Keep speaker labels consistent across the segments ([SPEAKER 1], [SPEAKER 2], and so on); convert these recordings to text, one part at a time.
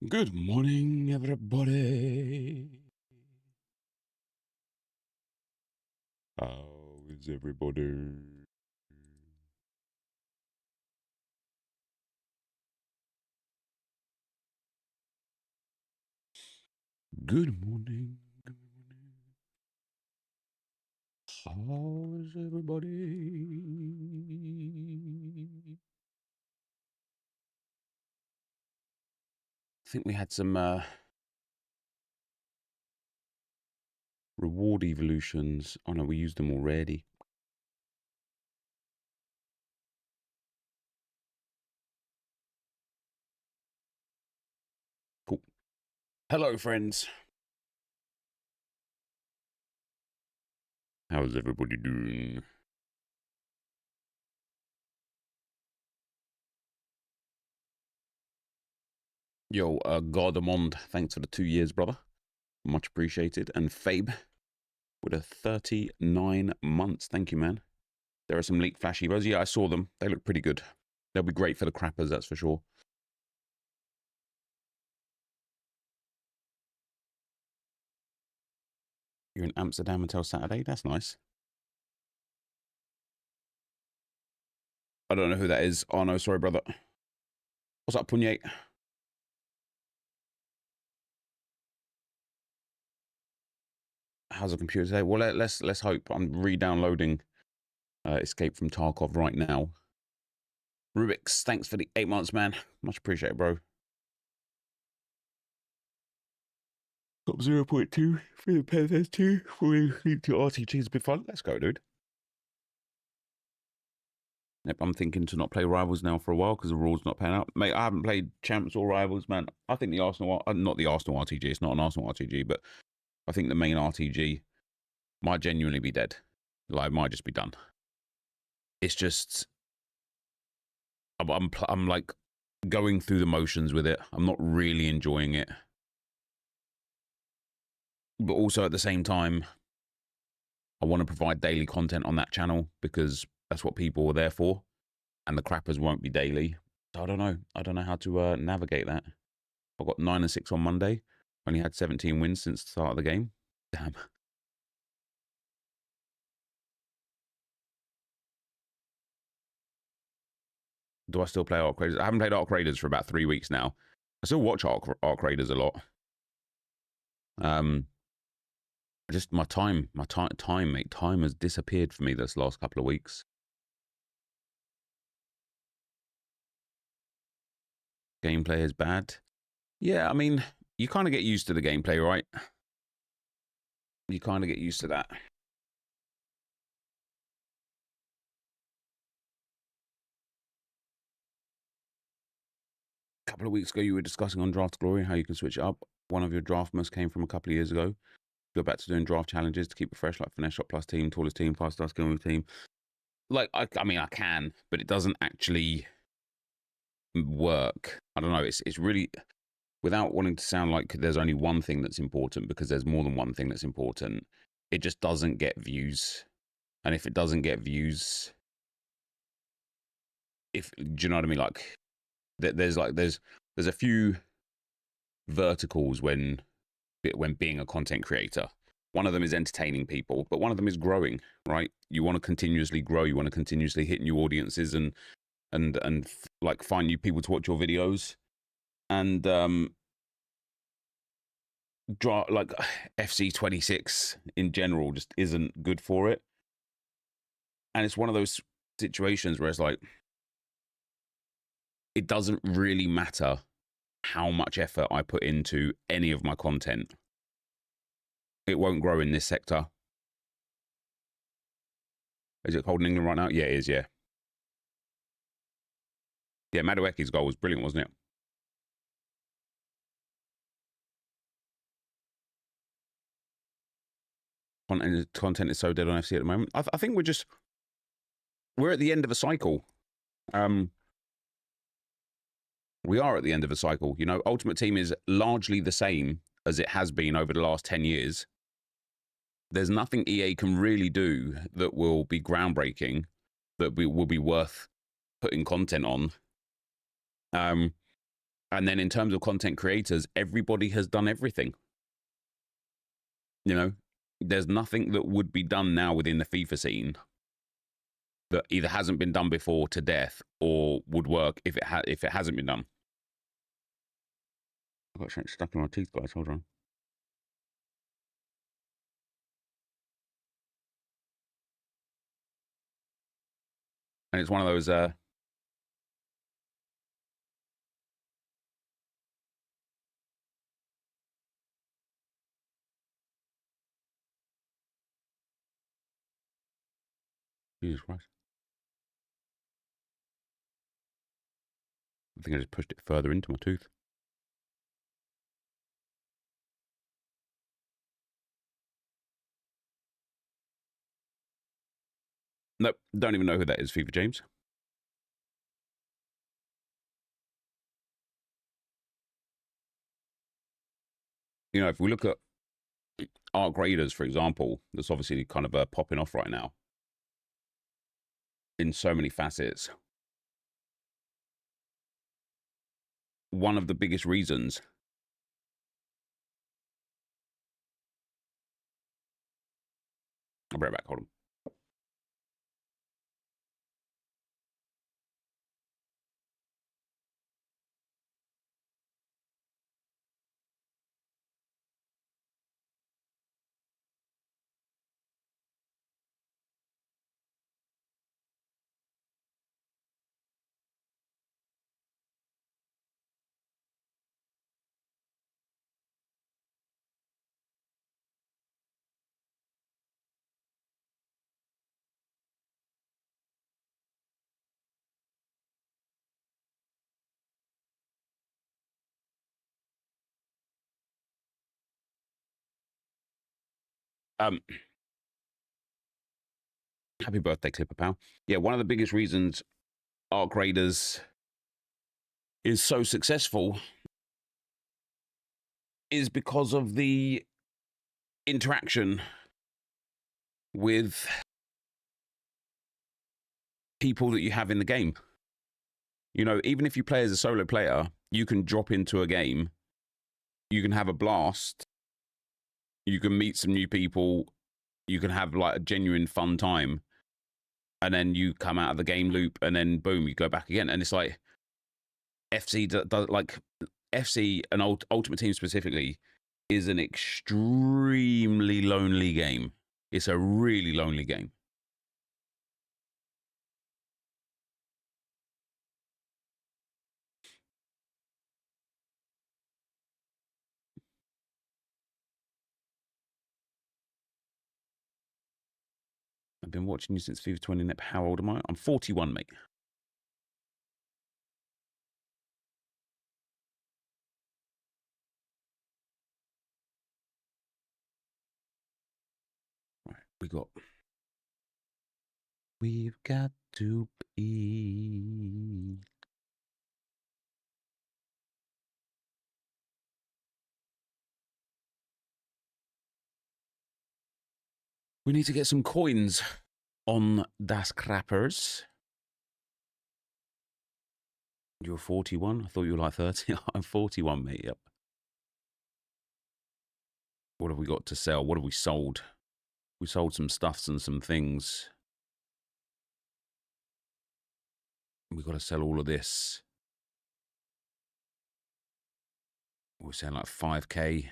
[SPEAKER 1] Good morning, everybody. How is everybody? Good morning. How is everybody? I think we had some reward evolutions. Oh no, we used them already. Cool. Hello, friends. How's everybody doing? Yo, Gardamond, thanks for the 2 years, brother. Much appreciated. And Fabe with a 39 months. Thank you, man. There are some leaked flash evos. Yeah, I saw them. They look pretty good. They'll be great for the crappers, that's for sure. You're in Amsterdam until Saturday? That's nice. I don't know who that is. Oh, no, sorry, brother. What's up, Punyate? How's the computer today? Well, let's hope. I'm re-downloading Escape from Tarkov right now. Rubik's, thanks for the 8 months, man. Much appreciated, bro. Got 0.2 for the NepentheZ 2 for into RTG's been fun. Let's go, dude. Yep, I'm thinking to not play Rivals now for a while because the rules not paying out. Mate, I haven't played Champs or Rivals, man. I think the Arsenal, not the Arsenal RTG, it's not an Arsenal RTG, but I think the main RTG might genuinely be dead. Like, might just be done. It's just, I'm like going through the motions with it. I'm not really enjoying it. But also at the same time, I want to provide daily content on that channel because that's what people are there for. And the crappers won't be daily. So I don't know. I don't know how to navigate that. I got 9-6 on Monday. Only had 17 wins since the start of the game. Damn. Do I still play Arc Raiders? I haven't played Arc Raiders for about 3 weeks now. I still watch Arc Raiders a lot. Just my time, mate. Time has disappeared for me this last couple of weeks. Gameplay is bad. Yeah, I mean, you kind of get used to the gameplay, right? You kind of get used to that. A couple of weeks ago, you were discussing on Draft Glory how you can switch it up. One of your draft must came from a couple of years ago. Go back to doing draft challenges to keep it fresh, like finesse shot plus team, tallest team, 5-star skill move team. Like, I mean, I can, but it doesn't actually work. I don't know. It's really, without wanting to sound like there's only one thing that's important, because there's more than one thing that's important. It just doesn't get views, and if it doesn't get views, do you know what I mean? Like, there's a few verticals when being a content creator. One of them is entertaining people, but one of them is growing, right? You want to continuously grow. You want to continuously hit new audiences and like find new people to watch your videos. And like FC26 in general just isn't good for it. And it's one of those situations where it's like, it doesn't really matter how much effort I put into any of my content. It won't grow in this sector. Is it cold in England right now? Yeah, it is, yeah. Yeah, Madueke's goal was brilliant, wasn't it? Content is so dead on FC at the moment. I think we're at the end of a cycle. We are at the end of a cycle. You know, Ultimate Team is largely the same as it has been over the last 10 years. There's nothing EA can really do that will be groundbreaking, that will be worth putting content on. And then in terms of content creators, everybody has done everything. You know, there's nothing that would be done now within the FIFA scene that either hasn't been done before to death or would work if it hasn't been done. I've got something stuck in my teeth, guys. Hold on. And it's one of those Jesus Christ. I think I just pushed it further into my tooth. Nope, don't even know who that is, FIFA James. You know, if we look at art graders, for example, that's obviously kind of popping off right now in so many facets. One of the biggest reasons I'll be right back, hold on. Happy birthday, Clipper Pal. Yeah, one of the biggest reasons art graders is so successful is because of the interaction with people that you have in the game. You know, even if you play as a solo player, you can drop into a game, you can have a blast, you can meet some new people, you can have like a genuine fun time, and then you come out of the game loop, and then boom, you go back again. And it's like FC does like FC and Ultimate Team specifically is an extremely lonely game. It's a really lonely game. I've been watching you since FIFA 20. How old am I? I'm 41, mate. Right, we've got to be. We need to get some coins on Das Crappers. You're 41? I thought you were like 30. I'm 41, mate. Yep. What have we got to sell? What have we sold? We sold some stuffs and some things. We've got to sell all of this. We're selling like 5k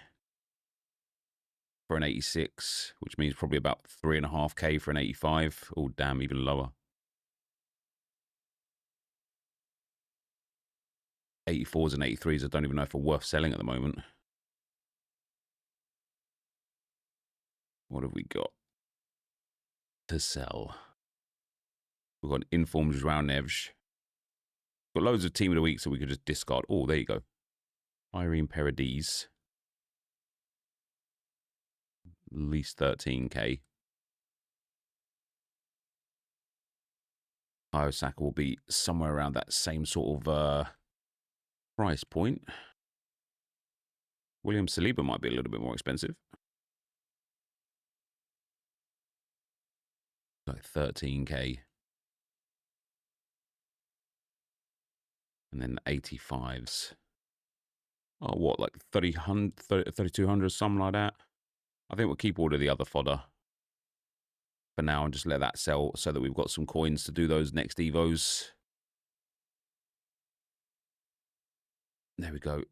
[SPEAKER 1] for an 86, which means probably about 3.5k for an 85. Oh, damn, even lower. 84s and 83s, I don't even know if are worth selling at the moment. What have we got to sell? We've got Informed Roundnevs. Got loads of Team of the Week, so we could just discard. Oh, there you go. Irene Paradise. At least 13k. Osaka will be somewhere around that same sort of price point. William Saliba might be a little bit more expensive. Like 13k. And then 85s. Oh, what, like 3,200, something like that? I think we'll keep all of the other fodder for now and just let that sell so that we've got some coins to do those next evos. There we go.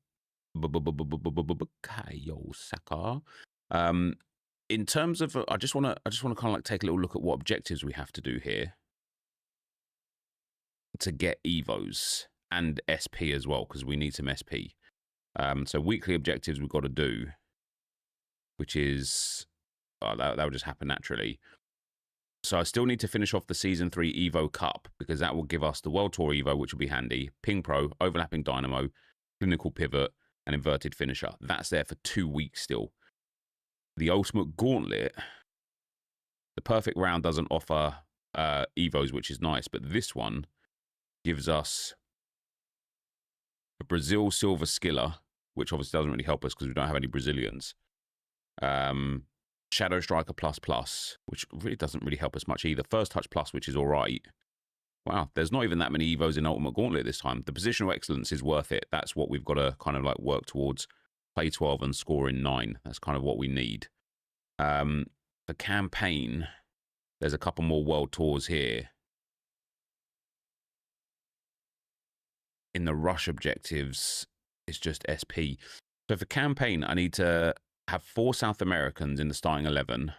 [SPEAKER 1] Kayo Saka. In terms of, I just want to kind of like take a little look at what objectives we have to do here to get evos and SP as well, because we need some SP. So weekly objectives we've got to do, which is that will just happen naturally. So I still need to finish off the Season 3 Evo Cup, because that will give us the World Tour Evo, which will be handy, Ping Pro, Overlapping Dynamo, Clinical Pivot, and Inverted Finisher. That's there for 2 weeks still. The Ultimate Gauntlet, the Perfect Round doesn't offer Evos, which is nice, but this one gives us a Brazil Silver Skiller, which obviously doesn't really help us because we don't have any Brazilians. Shadow Striker Plus Plus, which really doesn't really help us much either. First Touch Plus, which is all right. Wow, there's not even that many Evos in Ultimate Gauntlet this time. The Positional Excellence is worth it. That's what we've got to kind of like work towards. Play 12 and score in 9. That's kind of what we need. The campaign, there's a couple more world tours here. In the rush objectives, it's just SP. So for campaign, I need to have 4 South Americans in the starting 11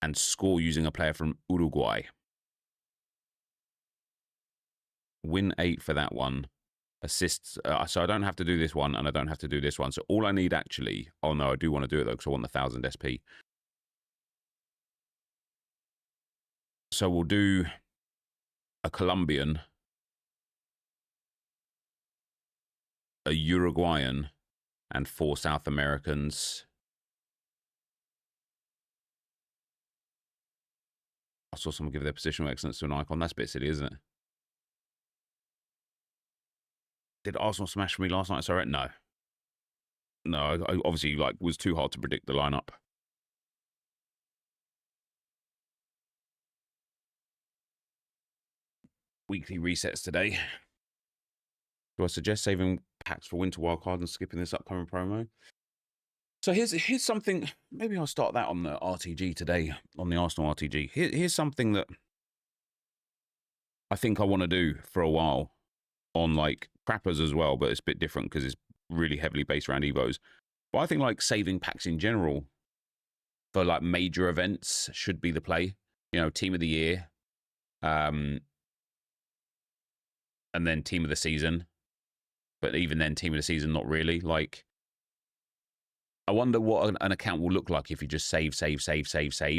[SPEAKER 1] and score using a player from Uruguay. Win 8 for that one. Assists. So I don't have to do this one and I don't have to do this one. So all I need actually... Oh no, I do want to do it though because I want the 1,000 SP. So we'll do a Colombian, a Uruguayan, and 4 South Americans. I saw someone give their positional excellence to an icon. That's a bit silly, isn't it? Did Arsenal smash me last night? Sorry, no. No, I obviously like was too hard to predict the lineup. Weekly resets today. Do I suggest saving packs for Winter Wildcard and skipping this upcoming promo? So here's something. Maybe I'll start that on the RTG today, on the Arsenal RTG. Here's something that I think I want to do for a while on like crappers as well, but it's a bit different because it's really heavily based around Evos. But I think like saving packs in general for like major events should be the play. You know, Team of the Year, and then Team of the Season. But even then, Team of the Season, not really. Like, I wonder what an account will look like if you just save,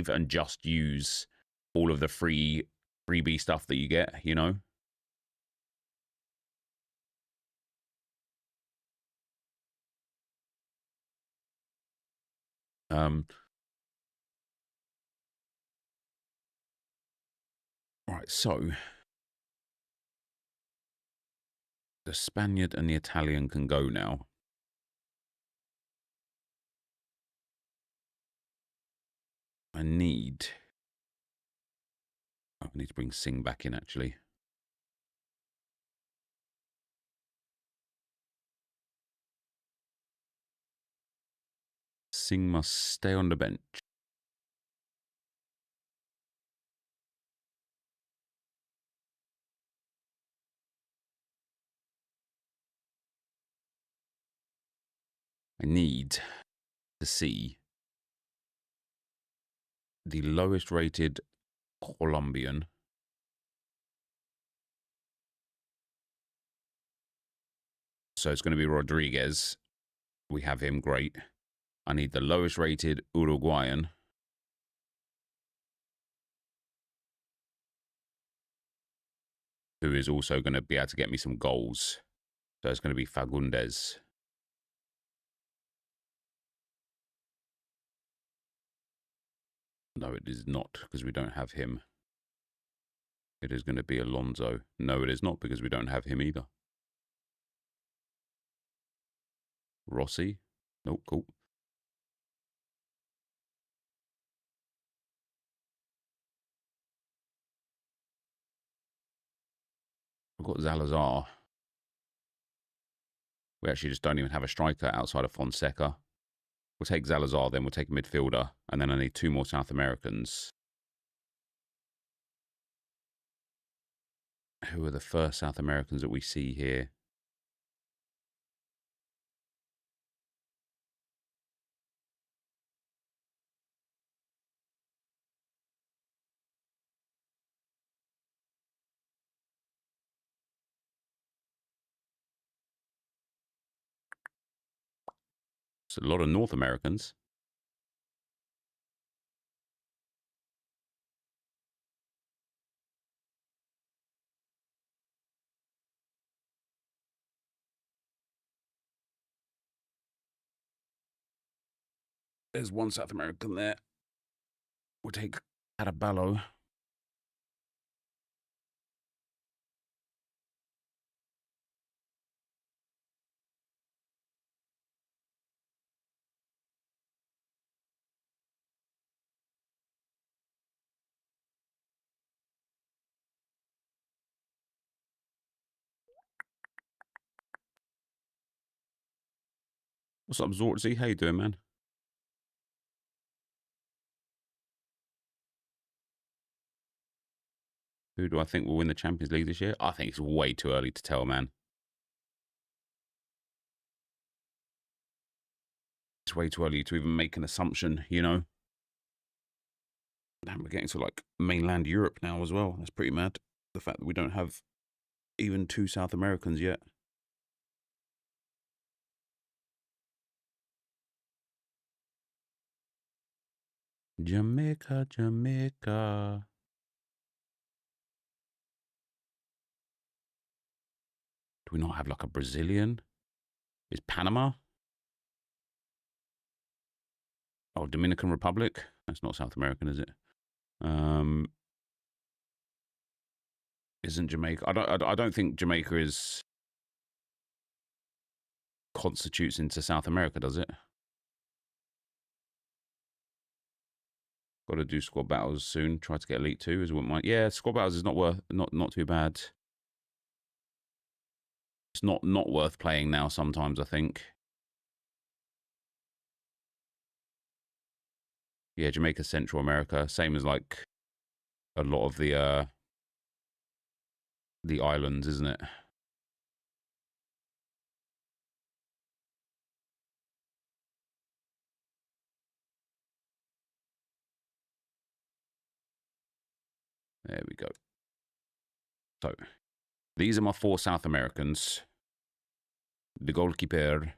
[SPEAKER 1] and just use all of the freebie stuff that you get, you know? Right, so the Spaniard and the Italian can go now. I need to bring Singh back in, actually. Singh must stay on the bench. I need to see the lowest rated Colombian. So it's going to be Rodriguez. We have him, great. I need the lowest rated Uruguayan. Who is also going to be able to get me some goals. So it's going to be Fagundes. No, it is not, because we don't have him. It is going to be Alonso. No, it is not, because we don't have him either. Rossi? Nope, cool. I've got Zalazar. We actually just don't even have a striker outside of Fonseca. We'll take Zalazar, then we'll take a midfielder, and then I need 2 more South Americans. Who are the first South Americans that we see here? It's a lot of North Americans. There's 1 South American there. We'll take Caraballo. What's up, Zortzy? How you doing, man? Who do I think will win the Champions League this year? I think it's way too early to tell, man. It's way too early to even make an assumption, you know? Damn, we're getting to like mainland Europe now as well. That's pretty mad. The fact that we don't have even 2 South Americans yet. Jamaica, Jamaica. Do we not have like a Brazilian? Is Panama? Oh, Dominican Republic? That's not South American, is it? Isn't Jamaica? I don't think Jamaica is constitutes into South America, does it? Got to do squad battles soon. Try to get Elite 2 as wouldn't mind. Yeah, squad battles is not too bad. It's not worth playing now sometimes, I think. Yeah, Jamaica, Central America, same as like a lot of the islands, isn't it? There we go. So, these are my 4 South Americans. The goalkeeper.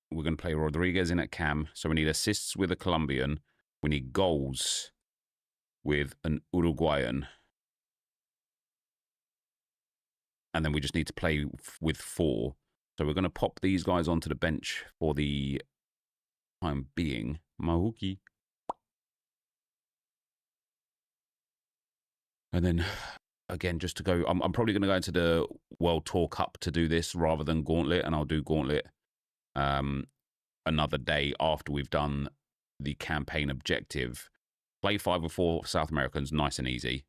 [SPEAKER 1] We're going to play Rodriguez in at cam. So we need assists with a Colombian. We need goals with an Uruguayan. And then we just need to play with 4. So we're going to pop these guys onto the bench for the time being. Mahuki. And then, again, just to go, I'm probably going to go into the World Tour Cup to do this rather than Gauntlet. And I'll do Gauntlet another day after we've done the campaign objective. Play 5 or 4 South Americans, nice and easy.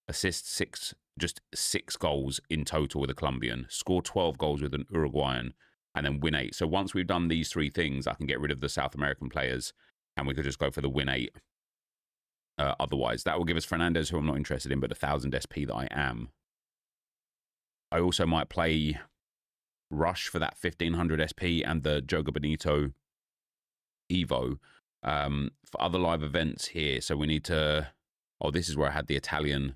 [SPEAKER 1] Assist 6, just 6 goals in total with a Colombian. Score 12 goals with an Uruguayan, and then win 8. So once we've done these 3 things, I can get rid of the South American players, and we could just go for the win 8. Otherwise, that will give us Fernandez, who I'm not interested in, but 1,000 SP that I am. I also might play Rush for that 1,500 SP and the Joga Benito Evo for other live events here. So we need to... Oh, this is where I had the Italian.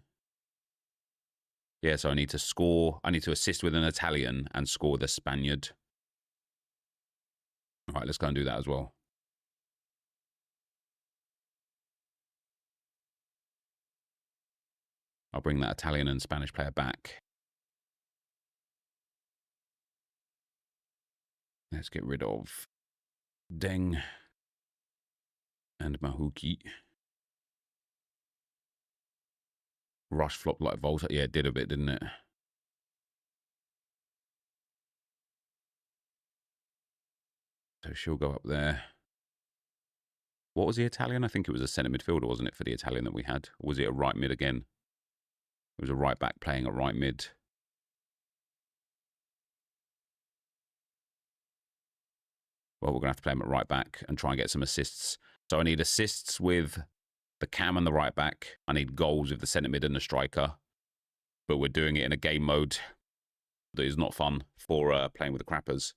[SPEAKER 1] Yeah, so I need to score. I need to assist with an Italian and score the Spaniard. All right, let's go and do that as well. I'll bring that Italian and Spanish player back. Let's get rid of Deng and Mahuki. Rush flopped like Volta. Yeah, it did a bit, didn't it? So she'll go up there. What was the Italian? I think it was a centre midfielder, wasn't it, for the Italian that we had? Or was it a right mid again? It was a right back playing a right mid. Well, we're going to have to play him at right back and try and get some assists. So I need assists with the cam and the right back. I need goals with the centre mid and the striker. But we're doing it in a game mode that is not fun for playing with the crappers.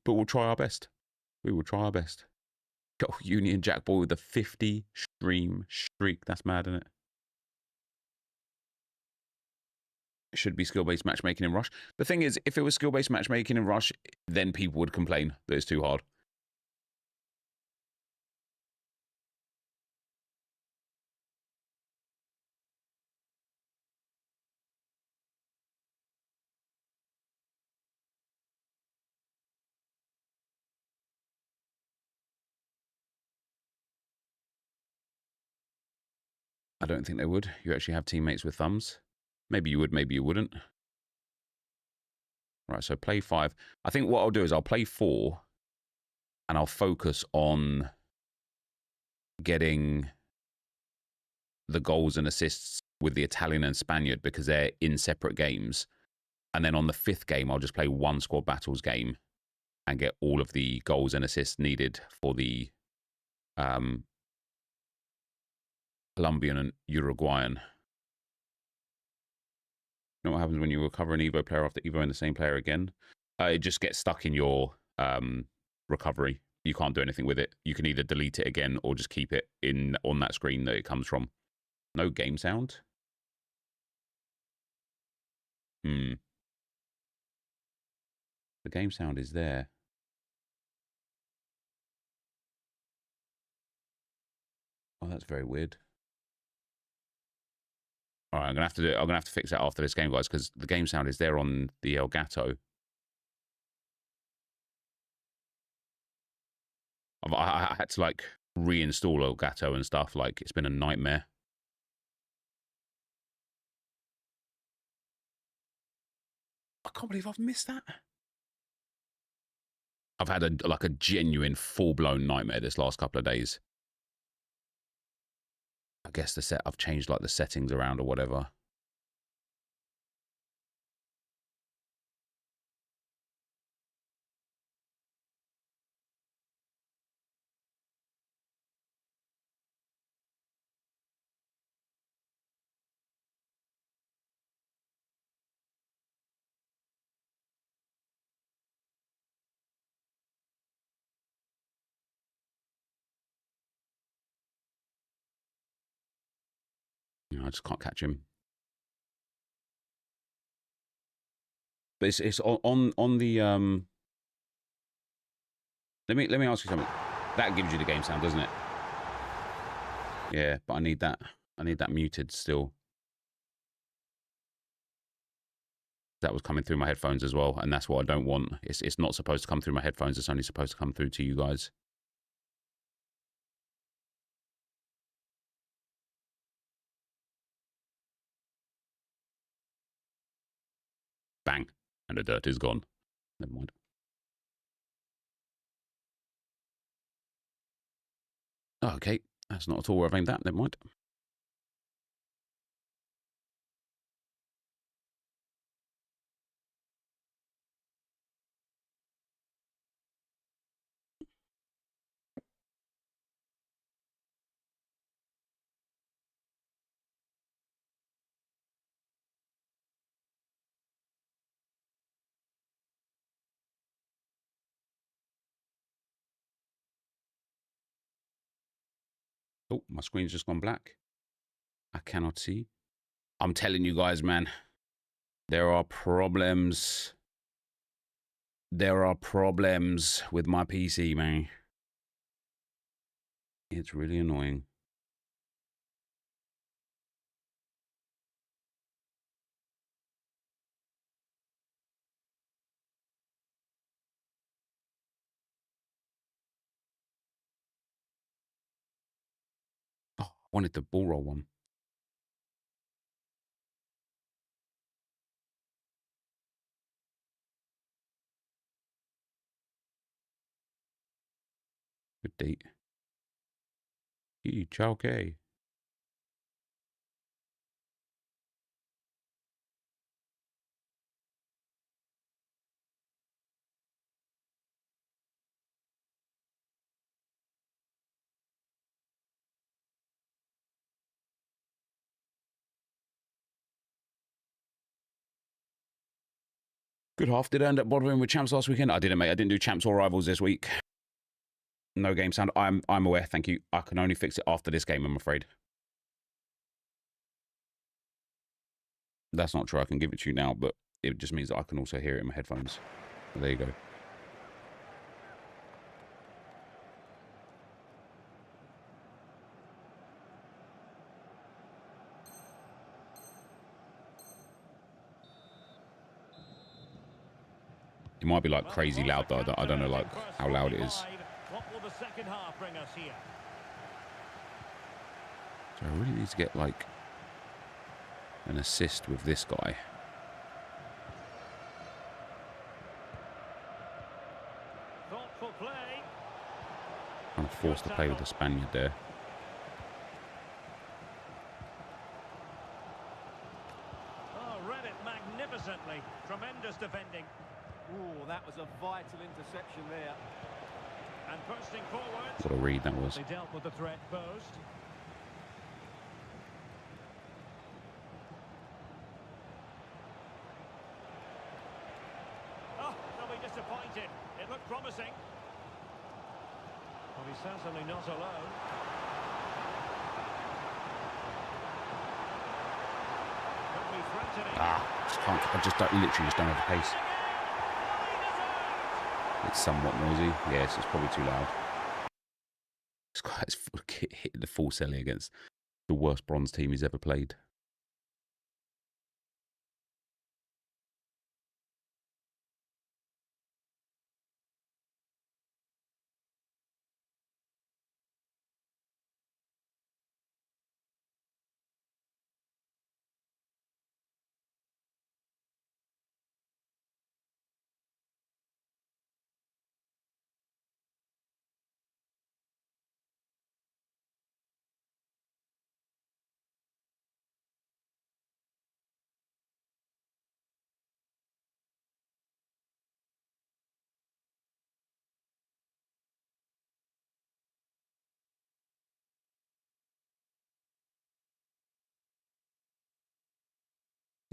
[SPEAKER 1] But we'll try our best. We will try our best. Oh, Union Jack Boy with a 50 stream streak. That's mad, isn't it? It should be skill-based matchmaking in Rush. The thing is, if it was skill-based matchmaking in Rush, then people would complain that it's too hard. I don't think they would. You actually have teammates with thumbs. Maybe you would, maybe you wouldn't. Right, so play 5. I think what I'll do is I'll play 4 and I'll focus on getting the goals and assists with the Italian and Spaniard because they're in separate games. And then on the 5th game, I'll just play 1 squad battles game and get all of the goals and assists needed for the Colombian and Uruguayan. You know what happens when you recover an Evo player after Evo in the same player again? It just gets stuck in your recovery. You can't do anything with it. You can either delete it again or just keep it in on that screen that it comes from. No game sound? The game sound is there. Oh, that's very weird. All right, I'm gonna have to do it. I'm gonna have to fix that after this game, guys, because the game sound is there on the Elgato. I had to like reinstall Elgato and stuff. Like it's been a nightmare. I can't believe I've missed that. I've had a genuine full-blown nightmare this last couple of days. I guess I've changed like the settings around or whatever. I just can't catch him. But it's on the Let me ask you something. That gives you the game sound, doesn't it? Yeah, but I need that. I need that muted still. That was coming through my headphones as well, and that's what I don't want. It's not supposed to come through my headphones. It's only supposed to come through to you guys. Bang, and the dirt is gone. Never mind. Oh, okay, that's not at all where I've aimed that. Never mind. Oh, my screen's just gone black. I cannot see. I'm telling you guys, man, there are problems. There are problems with my PC, man. It's really annoying. Oh, I wanted the ball roll one. Good date. Ciao, okay. Good half. Did I end up bothering with champs last weekend? I didn't, mate. I didn't do champs or rivals this week. No game sound. I'm aware. Thank you. I can only fix it after this game, I'm afraid. That's not true. I can give it to you now, but it just means that I can also hear it in my headphones. So there you go. It might be like crazy loud though. I don't know like how loud it is.
[SPEAKER 2] What will the second half bring us here?
[SPEAKER 1] So I really need to get like an assist with this guy.
[SPEAKER 2] Thoughtful play.
[SPEAKER 1] Trying to force the play with the Spaniard there.
[SPEAKER 2] Oh, read it magnificently. Tremendous defending.
[SPEAKER 3] Oh, that was a vital interception there.
[SPEAKER 2] And bursting forward.
[SPEAKER 1] What a read that was.
[SPEAKER 2] They dealt with the threat posed. Oh, they'll be disappointed. It looked promising. Well, he's certainly not alone. Could be threatening.
[SPEAKER 1] I just don't, literally just don't have the pace. It's somewhat noisy. Yes, it's probably too loud. This guy's hit the full celly against the worst bronze team he's ever played.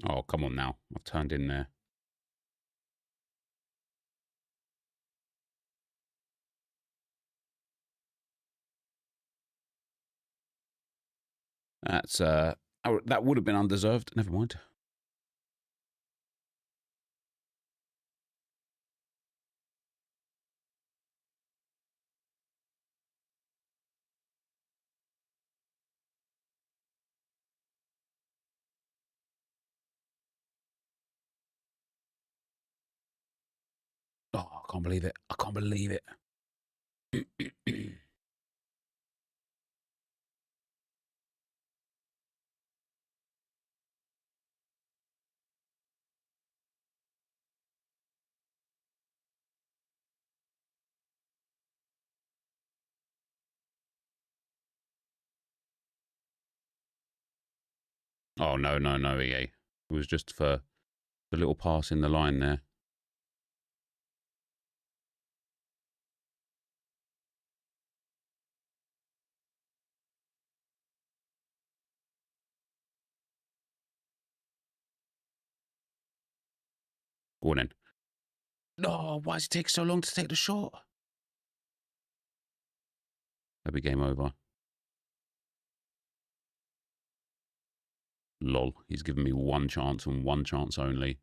[SPEAKER 1] Oh, come on now. I've turned in there. That's that would have been undeserved. Never mind. Oh, I can't believe it. I can't believe it. Oh, no, no, no, EA. It was just for the little pass in the line there. Go on then. No, why does it take so long to take the shot? That'll be game over. Lol, he's given me one chance and one chance only.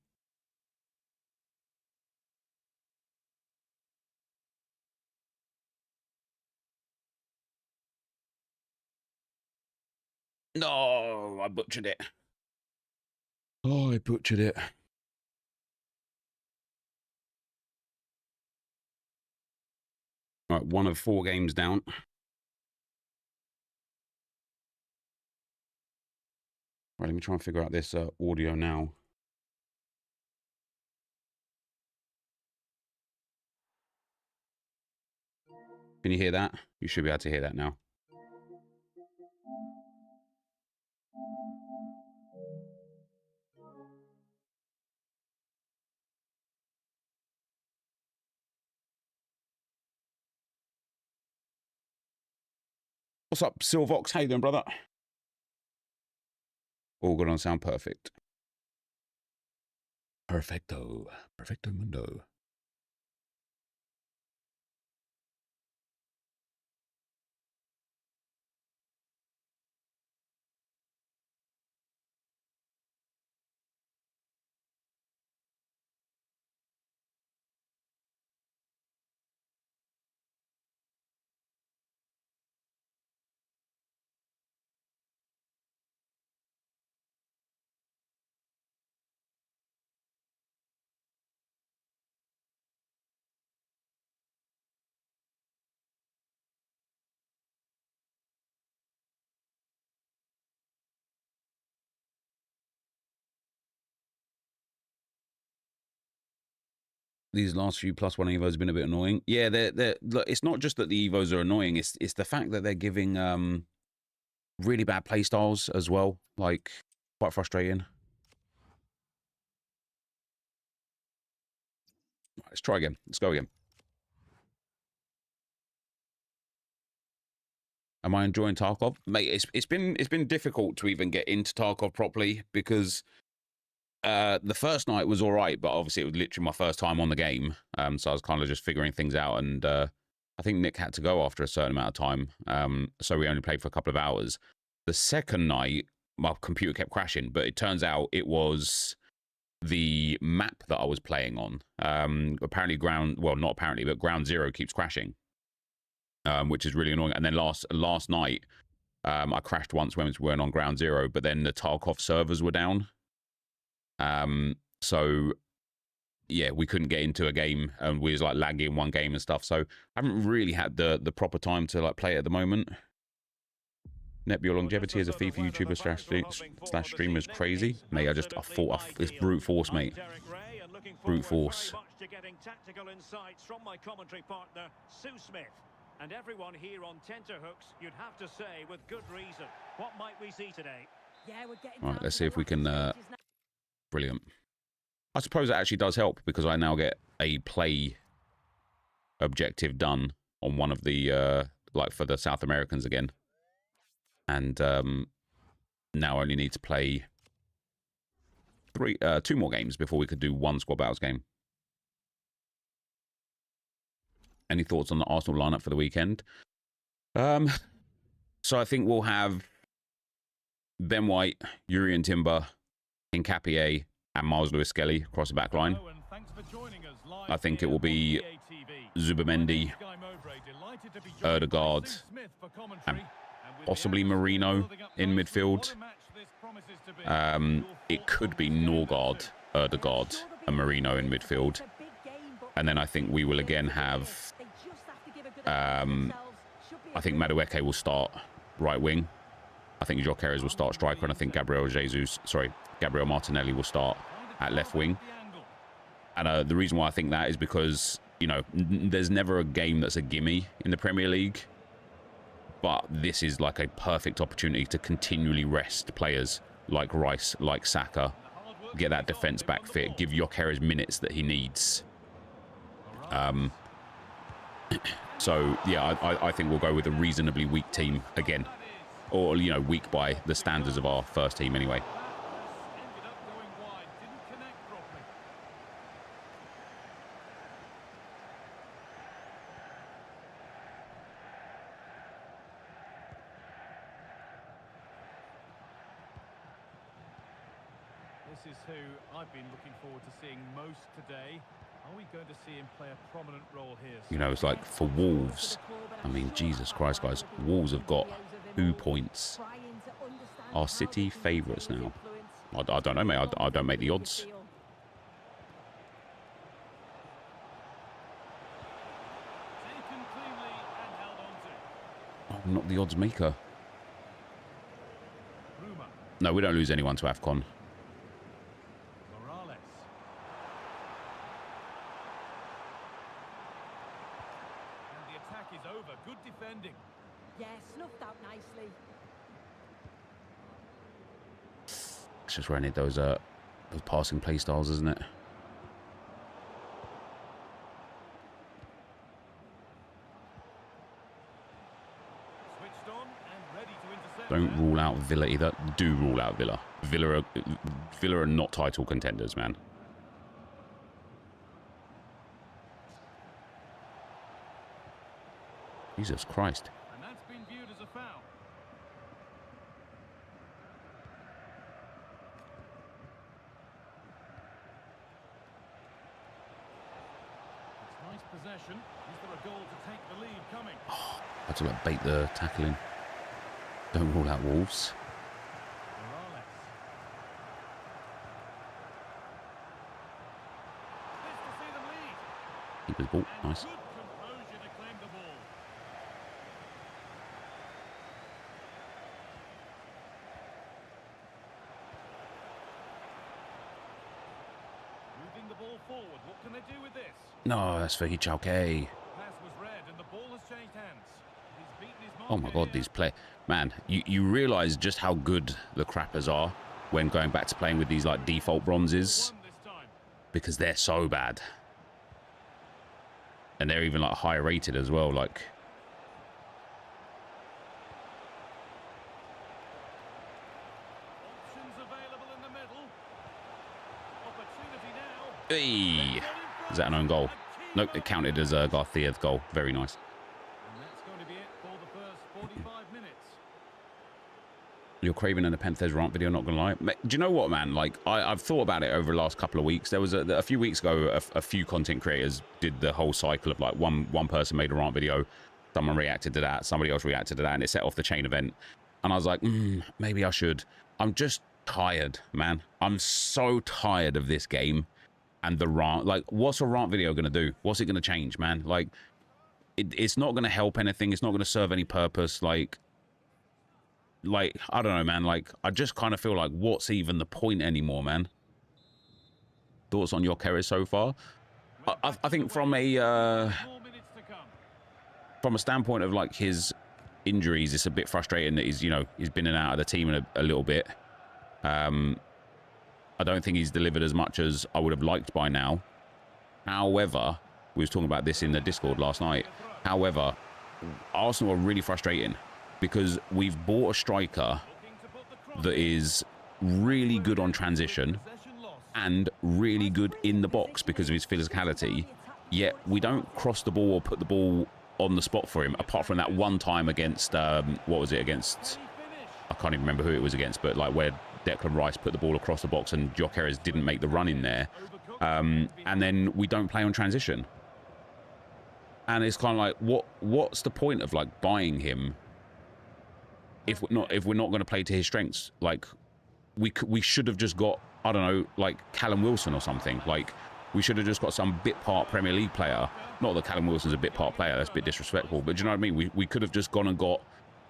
[SPEAKER 1] No, I butchered it. Oh, I butchered it. All right, 1 of 4 games down. Right, let me try and figure out this audio now. Can you hear that? You should be able to hear that now. What's up, Silvox? How you doing, brother? All good on sound perfect. Perfecto. Perfecto mundo. These last few +1 evos have been a bit annoying. Yeah, look, it's not just that the evos are annoying. It's the fact that they're giving really bad playstyles as well. Like, quite frustrating. Right, let's try again. Let's go again. Am I enjoying Tarkov? Mate, it's been difficult to even get into Tarkov properly because the first night was all right, but obviously it was literally my first time on the game. So I was kind of just figuring things out, and I think Nick had to go after a certain amount of time. So we only played for a couple of hours. The second night, my computer kept crashing, but it turns out it was the map that I was playing on. Apparently not apparently, but ground zero keeps crashing, which is really annoying. And then last night, I crashed once when we went on ground zero, but then the Tarkov servers were down. So yeah, we couldn't get into a game, and we was like lagging one game and stuff. So I haven't really had the proper time to like play it at the moment. Net, your longevity as a FIFA YouTuber slash streamer is crazy. Mate, I thought it's brute force, mate. Brute force.
[SPEAKER 2] Tactical insights from my commentary partner, Sue Smith. And everyone here on tenterhooks, you'd have to say with good reason. What might we see today?
[SPEAKER 4] Yeah, we're getting
[SPEAKER 1] Right, let's see if we can... Brilliant. I suppose it actually does help because I now get a play objective done on one of the, like for the South Americans again. And now I only need to play 2 more games before we could do 1 squad battles game. Any thoughts on the Arsenal lineup for the weekend? So I think we'll have Ben White, Yuri and Timber, Nkapie, and Miles Lewis-Skelly across the back line. I think it will be Zubimendi, Erdegaard, and possibly Marino in midfield. It could be Norgard, Erdegaard, and Marino in midfield. And then I think we will again have... I think Madueke will start right wing. I think Jokeres will start striker, and I think Gabriel Martinelli will start at left wing. And the reason why I think that is because, you know, there's never a game that's a gimme in the Premier League. But this is like a perfect opportunity to continually rest players like Rice, like Saka, get that defence back fit, give Jokeres minutes that he needs. So, yeah, I think we'll go with a reasonably weak team again. Or, you know, weak by the standards of our first team anyway.
[SPEAKER 3] This is who I've been looking forward to seeing most today. Are we going to see him play a prominent role here?
[SPEAKER 1] You know, it's like for Wolves. I mean, Jesus Christ, guys. Wolves have got 2 points. Are City favourites now? I don't know, mate. I don't make the odds. Oh, I'm not the odds maker. No, we don't lose anyone to AFCON.
[SPEAKER 4] Yeah, snuffed out nicely.
[SPEAKER 1] It's just where I need those passing play styles, isn't it?
[SPEAKER 3] Switched on and ready to intercept.
[SPEAKER 1] Don't rule out Villa either. Do rule out Villa. Villa are not title contenders, man. Jesus Christ.
[SPEAKER 3] And that's been viewed as a foul. It's nice possession. Is there a goal to take the lead coming?
[SPEAKER 1] I had to like bait the tackling. Don't rule out Wolves.
[SPEAKER 3] Morales. This to see them lead.
[SPEAKER 1] Keeper's ball.
[SPEAKER 3] And
[SPEAKER 1] Nice.
[SPEAKER 3] good composure to claim the ball. Moving the ball forward. What can they do with this?
[SPEAKER 1] No, that's for Hichauke.
[SPEAKER 3] Pass was read and the ball has changed hands. He's beaten his mark
[SPEAKER 1] Oh my God,
[SPEAKER 3] here.
[SPEAKER 1] these play. Man, you realise just how good the crappers are when going back to playing with these like default bronzes,
[SPEAKER 3] Won this time.
[SPEAKER 1] because they're so bad. And they're even like higher rated as well. Like,
[SPEAKER 3] Options available in the middle. Opportunity now.
[SPEAKER 1] hey, is that an own goal? Nope, it counted as a Garcia's goal. Very nice.
[SPEAKER 3] And that's going to be it for the first 45 minutes.
[SPEAKER 1] You're craving an NepentheZ rant video, not gonna lie. Do you know what, man? Like, I've thought about it over the last couple of weeks. There was a few weeks ago, a few content creators did the whole cycle of like one person made a rant video, someone reacted to that, somebody else reacted to that, and it set off the chain event. And I was like, maybe I should. I'm just tired, man. I'm so tired of this game and the rant. Like, what's a rant video gonna do? What's it gonna change, man? Like, it's not gonna help anything. It's not gonna serve any purpose. Like, I don't know, man. Like, I just kind of feel like, what's even the point anymore, man? Thoughts on Enquiries so far? I think from a
[SPEAKER 3] More minutes to come.
[SPEAKER 1] standpoint of like his injuries, it's a bit frustrating that he's been in and out of the team a little bit. I don't think he's delivered as much as I would have liked by now. However, we was talking about this in the Discord last night. However, Arsenal are really frustrating because we've bought a striker
[SPEAKER 3] Looking to put the cross
[SPEAKER 1] that is really good on transition
[SPEAKER 3] possession lost.
[SPEAKER 1] and really good in the box because of his physicality, yet we don't cross the ball or put the ball on the spot for him, apart from that one time against what was it against?
[SPEAKER 3] Finish.
[SPEAKER 1] I can't even remember who it was against, but like where Declan Rice put the ball across the box and Enquiries didn't make the run in there. And then we don't play on transition, and it's kind of like, what's the point of like buying him if we're not going to play to his strengths? Like, we should have just got, I don't know, like Callum Wilson or something. Like, we should have just got some bit part Premier League player. Not that Callum Wilson's a bit part player, that's a bit disrespectful, but do you know what I mean? We could have just gone and got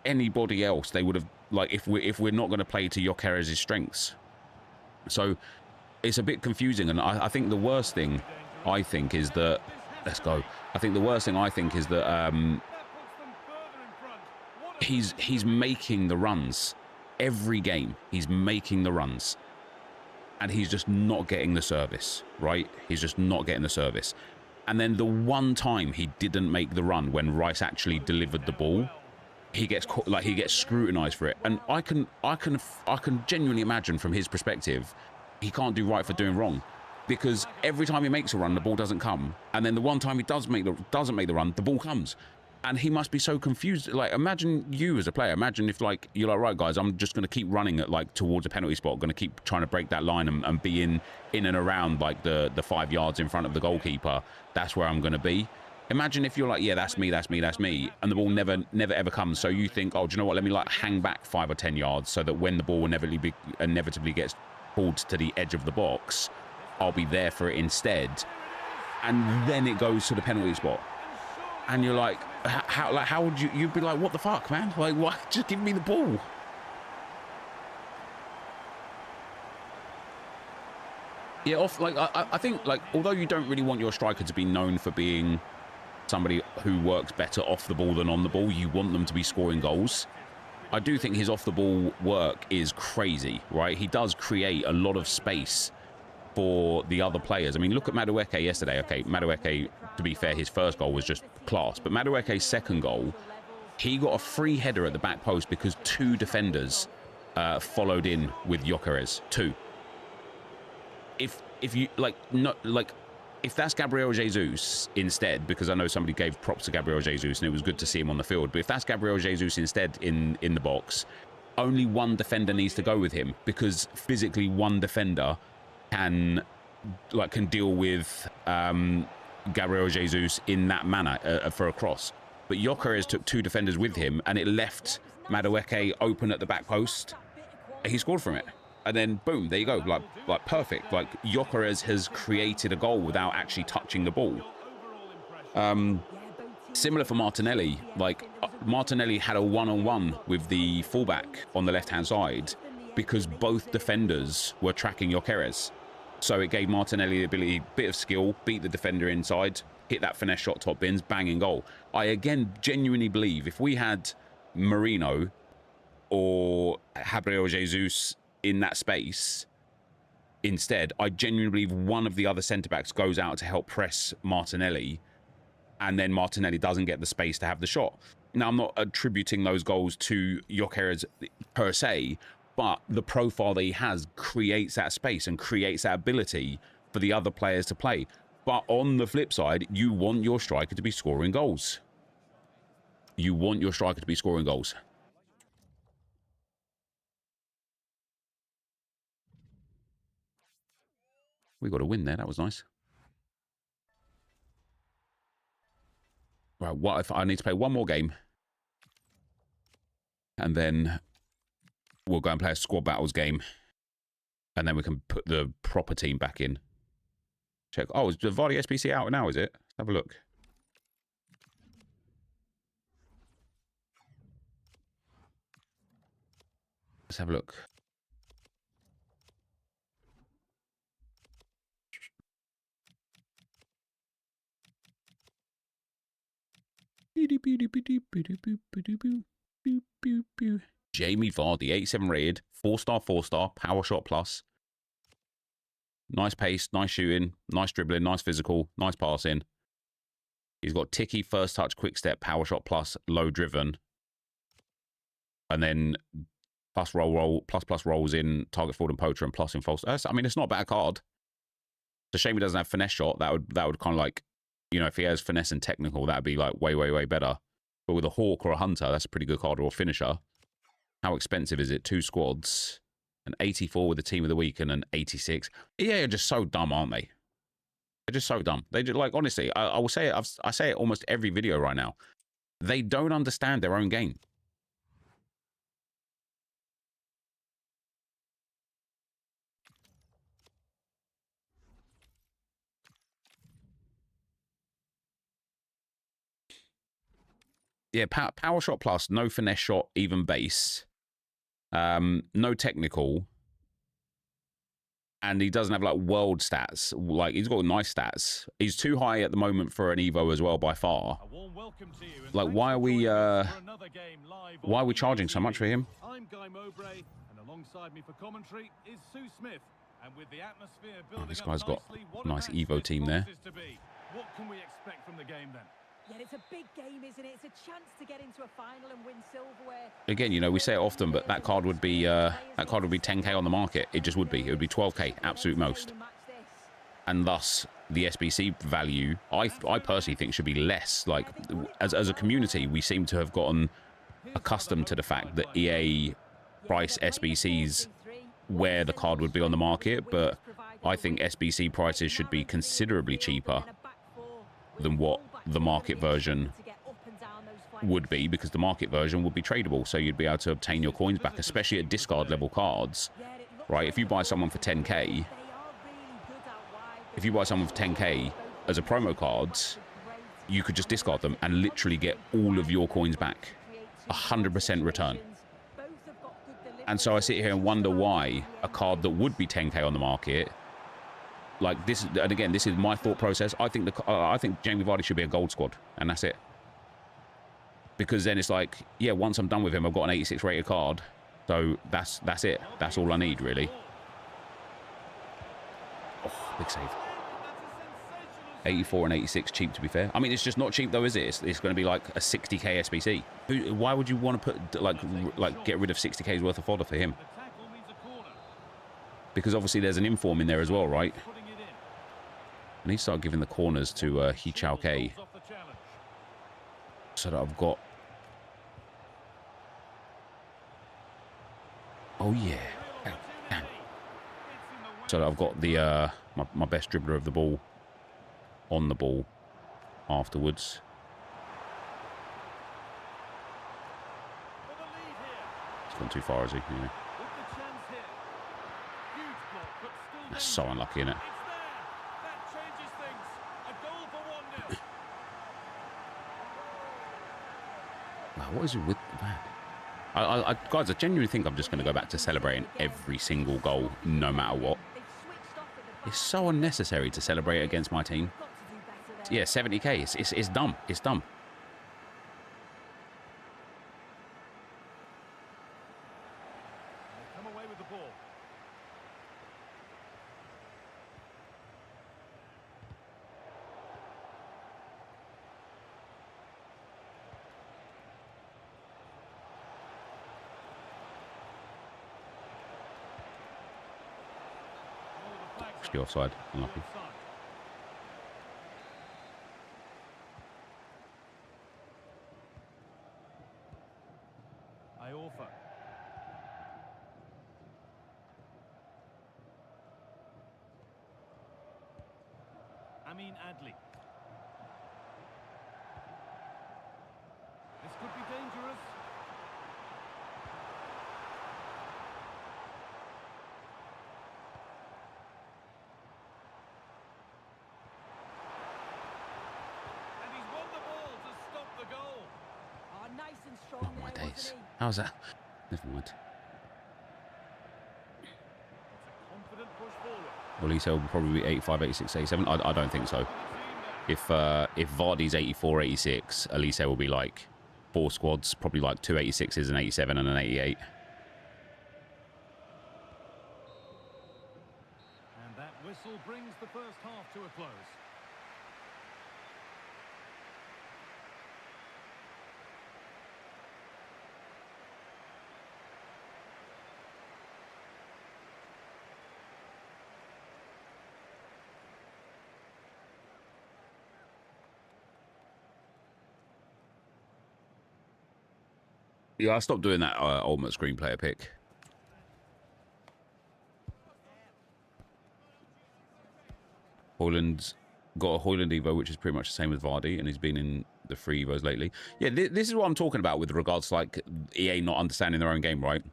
[SPEAKER 1] anybody else. They would have, like, if we're not going to play to Enquiries' strengths. So it's a bit confusing, and I think the worst thing I think is that, let's go. I think the worst thing I think is that
[SPEAKER 3] That puts them further in front. What a
[SPEAKER 1] he's making the runs every game. He's making the runs, and he's just not getting the service, right? He's just not getting the service. And then the one time he didn't make the run when Rice actually delivered the ball, he gets he gets scrutinized for it. And I can genuinely imagine from his perspective, he can't do right for doing wrong, because every time he makes a run, the ball doesn't come, and then the one time he doesn't make the run, the ball comes, and he must be so confused. Like, imagine you as a player. Imagine if like you're like, right guys, I'm just going to keep running at like towards a penalty spot, going to keep trying to break that line and be in and around like the 5 yards in front of the goalkeeper. That's where I'm going to be. Imagine if you're like, yeah, that's me, and the ball never ever comes. So you think, oh, do you know what? Let me like hang back 5 or 10 yards so that when the ball inevitably gets pulled to the edge of the box, I'll be there for it instead. And then it goes to the penalty spot, and you're like, how would you'd be like, what the fuck, man? Like, what? Just give me the ball. Yeah, I think, like, although you don't really want your striker to be known for being somebody who works better off the ball than on the ball, you want them to be scoring goals. I do think his off the ball work is crazy, right? He does create a lot of space for the other players. I mean, look at Madueke yesterday. Okay, Madueke, to be fair, his first goal was just class, but Madueke's second goal, he got a free header at the back post because 2 defenders followed in with Enquiries. 2. If you like, not like, if that's Gabriel Jesus instead, because I know somebody gave props to Gabriel Jesus and it was good to see him on the field, but if that's Gabriel Jesus instead in the box, only one defender needs to go with him, because physically one defender can deal with Gabriel Jesus in that manner for a cross. But Gyökeres took 2 defenders with him, and it left Madueke open at the back post. He scored from it, and then boom, there you go, like perfect. Like Gyökeres has created a goal without actually touching the ball. Similar for Martinelli. Like Martinelli had a one-on-one with the fullback on the left-hand side because both defenders were tracking Gyökeres. So it gave Martinelli the ability, bit of skill, beat the defender inside, hit that finesse shot, top bins, banging goal. I again genuinely believe if we had Marino or Gabriel Jesus in that space instead, I genuinely believe one of the other centre-backs goes out to help press Martinelli, and then Martinelli doesn't get the space to have the shot. Now, I'm not attributing those goals to Gyökeres per se, but the profile that he has creates that space and creates that ability for the other players to play. But on the flip side, you want your striker to be scoring goals. You want your striker to be scoring goals. We got a win there. That was nice. Right, what if I need to play one more game? And then we'll go and play a squad battles game. And then we can put the proper team back in. Check. Oh, is the Vardy SBC out now, is it? Let's have a look. Let's have a look. Jamie Vardy, 87 rated, 4-star, 4-star, power shot plus. Nice pace, nice shooting, nice dribbling, nice physical, nice passing. He's got ticky, first touch, quick step, power shot plus, low driven. And then plus rolls in target forward and poacher and plus in false. I mean, it's not a bad card. It's a shame he doesn't have finesse shot. That would kind of like, you know, if he has finesse and technical, that would be like way, way, way better. But with a hawk or a hunter, that's a pretty good card, or a finisher. How expensive is it? 2 squads. An 84 with the team of the week and an 86. EA are just so dumb, aren't they? They're just so dumb. They just, like, honestly, I will say it. I say it almost every video right now. They don't understand their own game. Yeah, power shot plus, no finesse shot, even base. No technical. And he doesn't have, like, world stats. Like, he's got nice stats. He's too high at the moment for an Evo as well, by far. Like, why are we charging so much for him?
[SPEAKER 3] I'm Guy Mowbray, and alongside me for commentary is Sue Smith. And with the atmosphere building
[SPEAKER 1] This guy's got
[SPEAKER 3] up
[SPEAKER 1] a nice
[SPEAKER 3] nicely,
[SPEAKER 1] Evo team there.
[SPEAKER 3] What can we expect from the game then?
[SPEAKER 4] Yeah, it's a big game, isn't it? It's a chance to get into a final and win silverware.
[SPEAKER 1] Again, you know, we say it often, but that card would be 10k on the market. It just would be. It would be 12k, absolute most. And thus, the SBC value, I personally think, should be less. Like, as a community, we seem to have gotten accustomed to the fact that EA price SBCs where the card would be on the market, but I think SBC prices should be considerably cheaper than what the market version would be, because the market version would be tradable, so you'd be able to obtain your coins back, especially at discard level cards, right? If you buy someone for 10k, as a promo card, you could just discard them and literally get all of your coins back, 100% return. And so I sit here and wonder why a card that would be 10k on the market, like this, and again, this is my thought process. I think Jamie Vardy should be a gold squad, and that's it. Because then it's like, yeah, once I'm done with him, I've got an 86 rated card, so that's it. That's all I need, really. Oh, big save. 84 and 86, cheap to be fair. I mean, it's just not cheap though, is it? It's going to be like a 60k SBC. Why would you want to put like get rid of 60k's worth of fodder for him? Because obviously there's an inform in there as well, right? I need to start giving the corners to Hichauke so that I've got... Oh, yeah. Damn. So that I've got the my best dribbler of the ball on the ball afterwards. He's gone too far, has he? Yeah. That's so unlucky, isn't it? Wow, what is it with that? Guys, I genuinely think I'm just going to go back to celebrating every single goal, no matter what. It's so unnecessary to celebrate against my team. Yeah, 70k. It's dumb. It's dumb.
[SPEAKER 3] Come away with the ball.
[SPEAKER 1] Actually offside. Unlucky.
[SPEAKER 3] I offer. Amin Adli. This could be dangerous. And he's won the ball to stop the goal.
[SPEAKER 4] Oh, nice and strong
[SPEAKER 1] Oh, my
[SPEAKER 4] there,
[SPEAKER 1] days.
[SPEAKER 4] wasn't he?
[SPEAKER 1] How's that? Never mind.
[SPEAKER 3] It's a confident push forward.
[SPEAKER 1] Well, Elise will probably be 85, 86, 87. I don't think so. If Vardy's 84, 86, Elise will be like 4 squads, probably like 2 86s, an 87 and an 88.
[SPEAKER 3] And that whistle brings the first half to a close.
[SPEAKER 1] Yeah, I stopped doing that ultimate screen player pick. Hoyland's got a Hoyland Evo, which is pretty much the same as Vardy, and he's been in the 3 Evos lately. Yeah, this is what I'm talking about with regards to like EA not understanding their own game, right?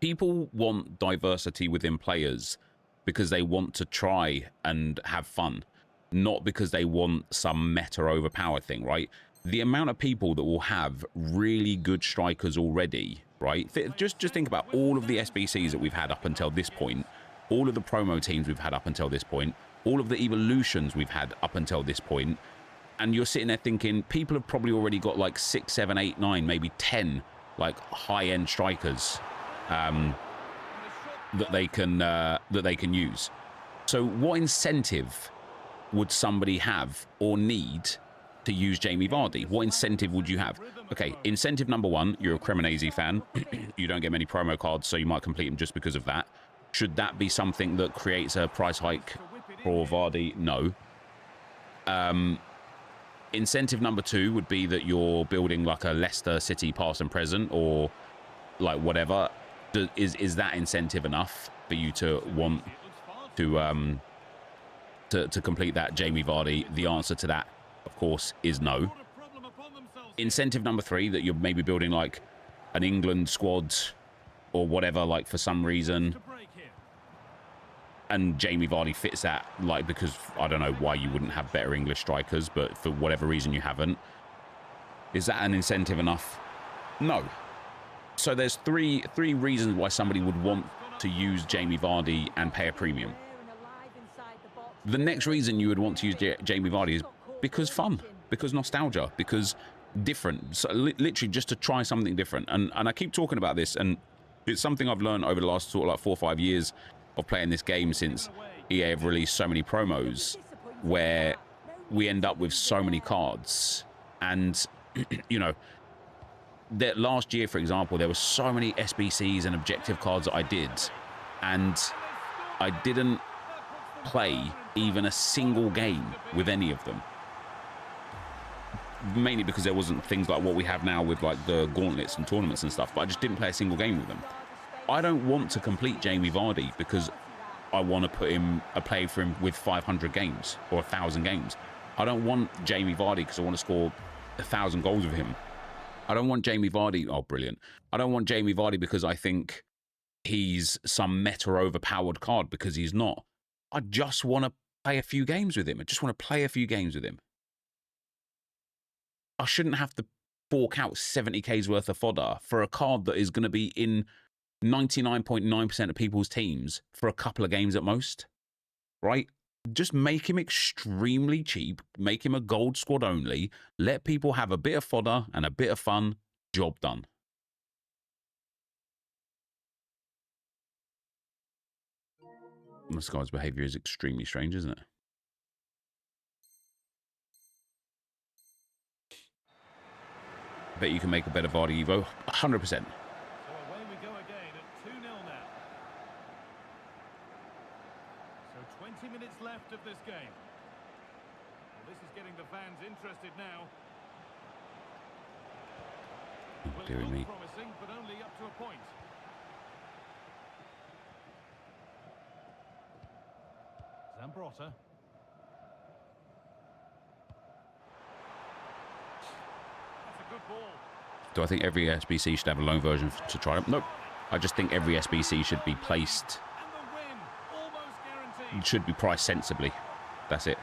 [SPEAKER 1] People want diversity within players because they want to try and have fun, not because they want some meta overpower thing, right? The amount of people that will have really good strikers already, right? Just think about all of the SBCs that we've had up until this point, all of the promo teams we've had up until this point, all of the evolutions we've had up until this point, and you're sitting there thinking people have probably already got like 6, 7, 8, 9, maybe 10 like high-end strikers that they can use. So what incentive would somebody have or need to use Jamie Vardy? What incentive would you have? Okay, incentive number 1, you're a Cremonese fan. You don't get many promo cards, so you might complete them just because of that. Should that be something that creates a price hike for Vardy? No. Incentive number 2 would be that you're building like a Leicester City past and present, or like whatever. Is that incentive enough for you to want to complete that Jamie Vardy? The answer to that, of course, is no. Incentive number 3, that you're maybe building like an England squad or whatever, like for some reason, and Jamie Vardy fits that, like, because I don't know why you wouldn't have better English strikers, but for whatever reason you haven't. Is that an incentive enough? No. So there's three reasons why somebody would want to use Jamie Vardy and pay a premium. The next reason you would want to use Jamie Vardy is because fun, because nostalgia, because different. So literally just to try something different. And I keep talking about this, and it's something I've learned over the last sort of like 4 or 5 years of playing this game, since EA have released so many promos where we end up with so many cards. And you know, that last year, for example, there were so many SBCs and objective cards that I did, and I didn't play even a single game with any of them. Mainly because there wasn't things like what we have now with like the gauntlets and tournaments and stuff, but I just didn't play a single game with them. I don't want to complete Jamie Vardy because I want to put him play for him with 500 games or 1,000 games. I don't want Jamie Vardy because I want to score 1,000 goals with him. I don't want Jamie Vardy. Oh, brilliant. I don't want Jamie Vardy because I think he's some meta overpowered card, because he's not. I just want to play a few games with him. I just want to play a few games with him. I shouldn't have to fork out 70k's worth of fodder for a card that is going to be in 99.9% of people's teams for a couple of games at most, right? Just make him extremely cheap, make him a gold squad only, let people have a bit of fodder and a bit of fun, job done. This guy's behavior is extremely strange, isn't it? I bet you can make a better Vardy Evo, 100%.
[SPEAKER 3] So away we go again at 2-0 now. So 20 minutes left of this game. Well, this is getting the fans interested now. Well,
[SPEAKER 1] Dear me.
[SPEAKER 3] promising, but only up to a point. Zambrotta.
[SPEAKER 1] Do I think every SBC should have a loan version to try them? Nope. I just think every SBC should be placed, should be priced sensibly. That's it.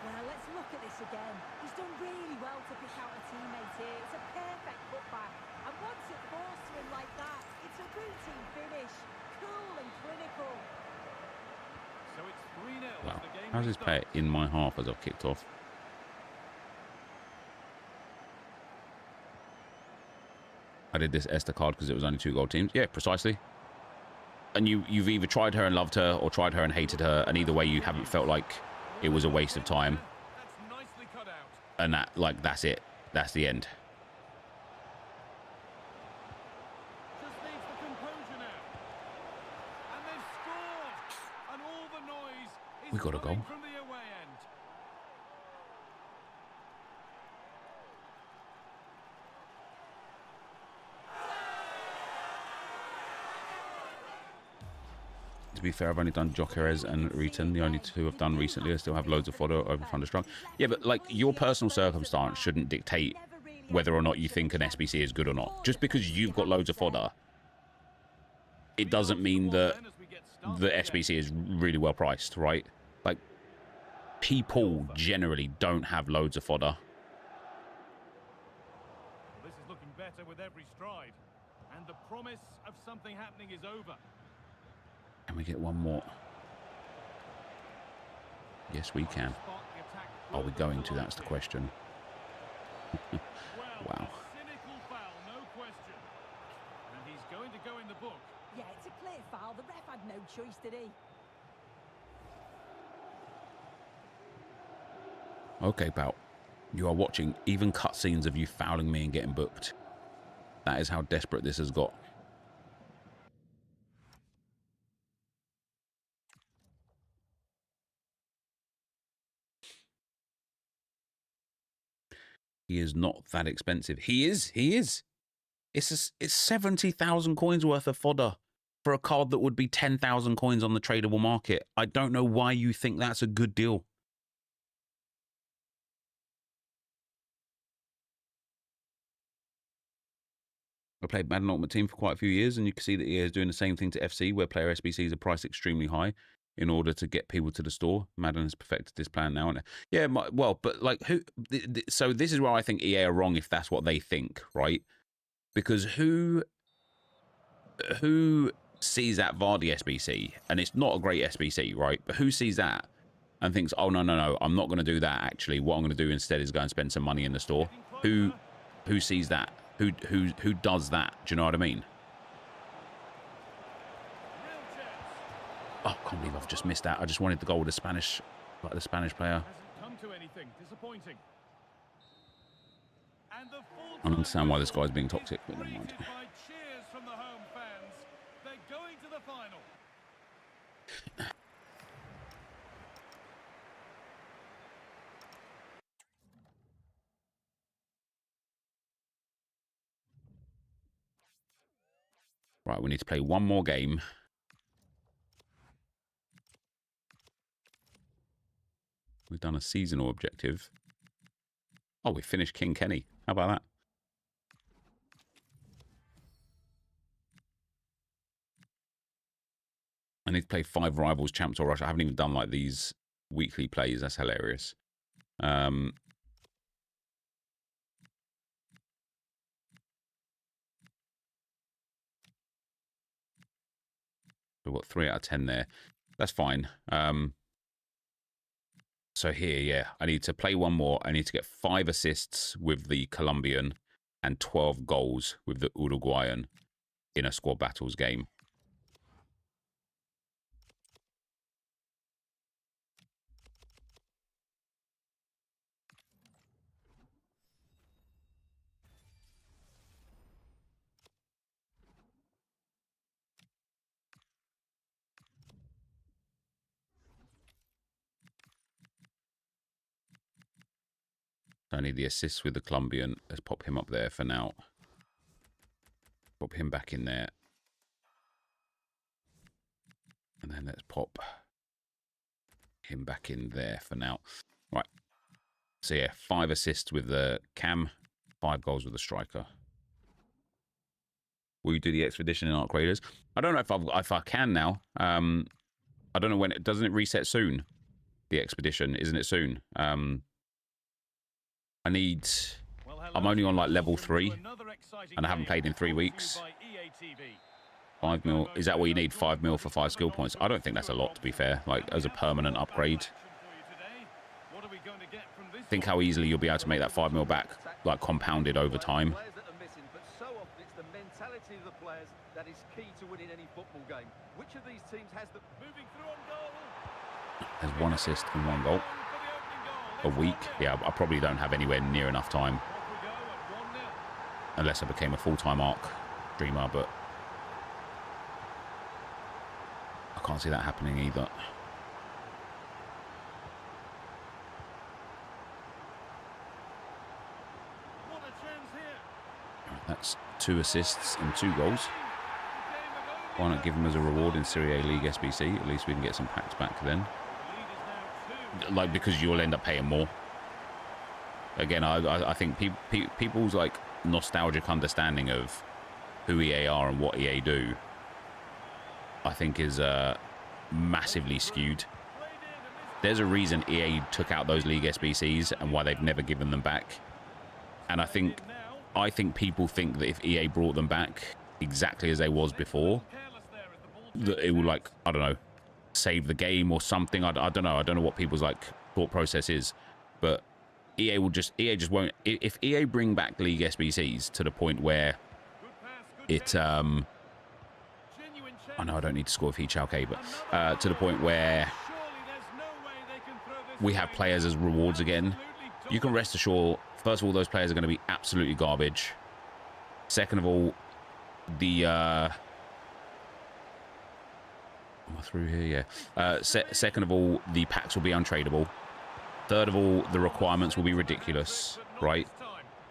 [SPEAKER 4] Well, let's look at this again. He's done really well to pick out a teammate here. It's a perfect putback. And once it falls to him like that, it's a routine finish. Cool and clinical.
[SPEAKER 3] So it's 3-0.
[SPEAKER 1] Wow. How's this player in my half as I've kicked off? I did this Esther card because it was only 2 gold teams. Yeah, precisely. And you've either tried her and loved her or tried her and hated her, and either way you haven't felt like it was a waste of time.
[SPEAKER 3] That's nicely cut out.
[SPEAKER 1] And that's it. That's the end.
[SPEAKER 3] Just needs the composure now. And they've scored. And all the noise is
[SPEAKER 1] We got a
[SPEAKER 3] coming
[SPEAKER 1] goal.
[SPEAKER 3] from the away end.
[SPEAKER 1] To be fair, I've only done Jokeres and Return, the only 2 I've done recently. I still have loads of fodder over Thunderstruck. Yeah, but like your personal circumstance shouldn't dictate whether or not you think an SBC is good or not. Just because you've got loads of fodder, it doesn't mean that the SBC is really well priced, right? Like, people generally don't have loads of fodder.
[SPEAKER 3] This is looking better with every stride. And the promise of something happening is over.
[SPEAKER 1] Can we get one more? Yes, we can. Are we going to? That's the question. Wow.
[SPEAKER 3] Cynical foul, no question. And he's going to go in the book.
[SPEAKER 4] Yeah, it's a clear foul. The ref had no choice, did he?
[SPEAKER 1] Okay, pal. You are watching even cutscenes of you fouling me and getting booked. That is how desperate this has got. He is not that expensive. He is. He is. It's 70,000 coins worth of fodder for a card that would be 10,000 coins on the tradable market. I don't know why you think that's a good deal. I played Madden Ultimate Team for quite a few years, and you can see that EA is doing the same thing to FC, where player SBCs are priced extremely high in order to get people to the store. Madden has perfected this plan now. And yeah, well, but like who? So this is where I think EA are wrong if that's what they think, right? Because who sees that Vardy SBC, and it's not a great SBC, right? But who sees that and thinks, oh no, I'm not going to do that. Actually, what I'm going to do instead is go and spend some money in the store. Who sees that? Who does that? Do you know what I mean? Oh, I can't believe I've just missed that. I just wanted the goal with the Spanish player.
[SPEAKER 3] Hasn't come to anything. Disappointing. And the full
[SPEAKER 1] I don't understand why this guy's being toxic, but never mind.
[SPEAKER 3] greeted by cheers from the home fans. They're going to the final.
[SPEAKER 1] Right, we need to play one more game. We've done a seasonal objective. Oh, we finished King Kenny. How about that? I need to play 5 rivals, champs or rush. I haven't even done like these weekly plays. That's hilarious. We've got 3 out of 10 there. That's fine. So here, yeah, I need to play one more. I need to get 5 assists with the Colombian and 12 goals with the Uruguayan in a squad battles game. I need the assists with the Colombian. Let's pop him up there for now. Pop him back in there. And then let's pop him back in there for now. Right. So yeah, 5 assists with the Cam, 5 goals with the striker. Will you do the expedition in Arc Raiders? I don't know if I can now. I don't know when it doesn't it reset soon. The expedition, isn't it soon? I'm only on like level 3 and I haven't played in 3 weeks. 5 mil, is that what you need? 5 mil for 5 skill points? I don't think that's a lot, to be fair, like as a permanent upgrade. Think how easily you'll be able to make that 5 mil back, like compounded over time. There's 1 assist and 1 goal a week. Yeah, I probably don't have anywhere near enough time unless I became a full-time Arc streamer, but I can't see that happening either. That's 2 assists and 2 goals. Why not give him as a reward in Serie A League SBC? At least we can get some packs back then. Like, because you'll end up paying more. Again, I think people's like nostalgic understanding of who EA are and what EA do, I think is massively skewed. There's a reason EA took out those League SBCs and why they've never given them back. And I think people think that if EA brought them back exactly as they was before, that it will, like, I don't know, save the game or something. I don't know. I don't know what people's like thought process is, but EA just won't. If EA bring back League SBCs to the point where it I know I don't need to score with Heechauke, but to the point where we have players as rewards again, you can rest assured, first of all, those players are going to be absolutely garbage. Second of all, the am I through here? Yeah. Second of all, the packs will be untradeable. Third of all, the requirements will be ridiculous, right?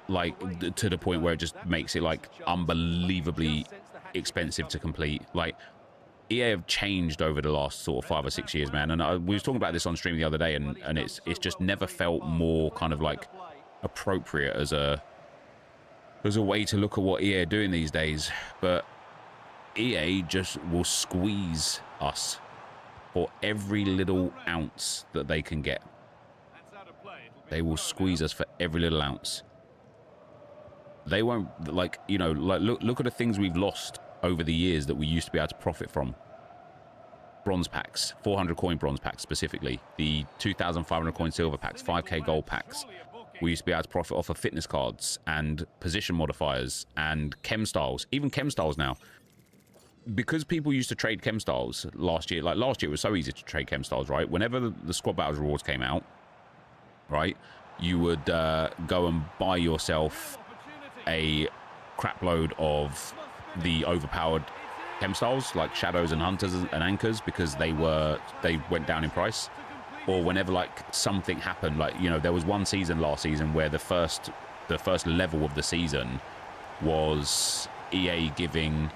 [SPEAKER 1] Like, to the point where it just makes it, like, unbelievably expensive to complete. Like, EA have changed over the last sort of 5 or 6 years, man. And we was talking about this on stream the other day, and it's just never felt more kind of, like, appropriate as a way to look at what EA are doing these days. But EA just will squeeze us for every little ounce that they can get. They will squeeze us for every little ounce. They won't, like, you know, like look at the things we've lost over the years that we used to be able to profit from. Bronze packs, 400 coin bronze packs specifically, the 2,500 coin silver packs, 5k gold packs. We used to be able to profit off of fitness cards and position modifiers and chem styles, even chem styles now. Because people used to trade chem styles last year, like last year it was so easy to trade chem styles, right? Whenever the squad battles rewards came out, right, you would go and buy yourself a crap load of the overpowered chem styles like shadows and hunters and anchors, because they went down in price. Or whenever like something happened, like, you know, there was one season last season where the first level of the season was EA giving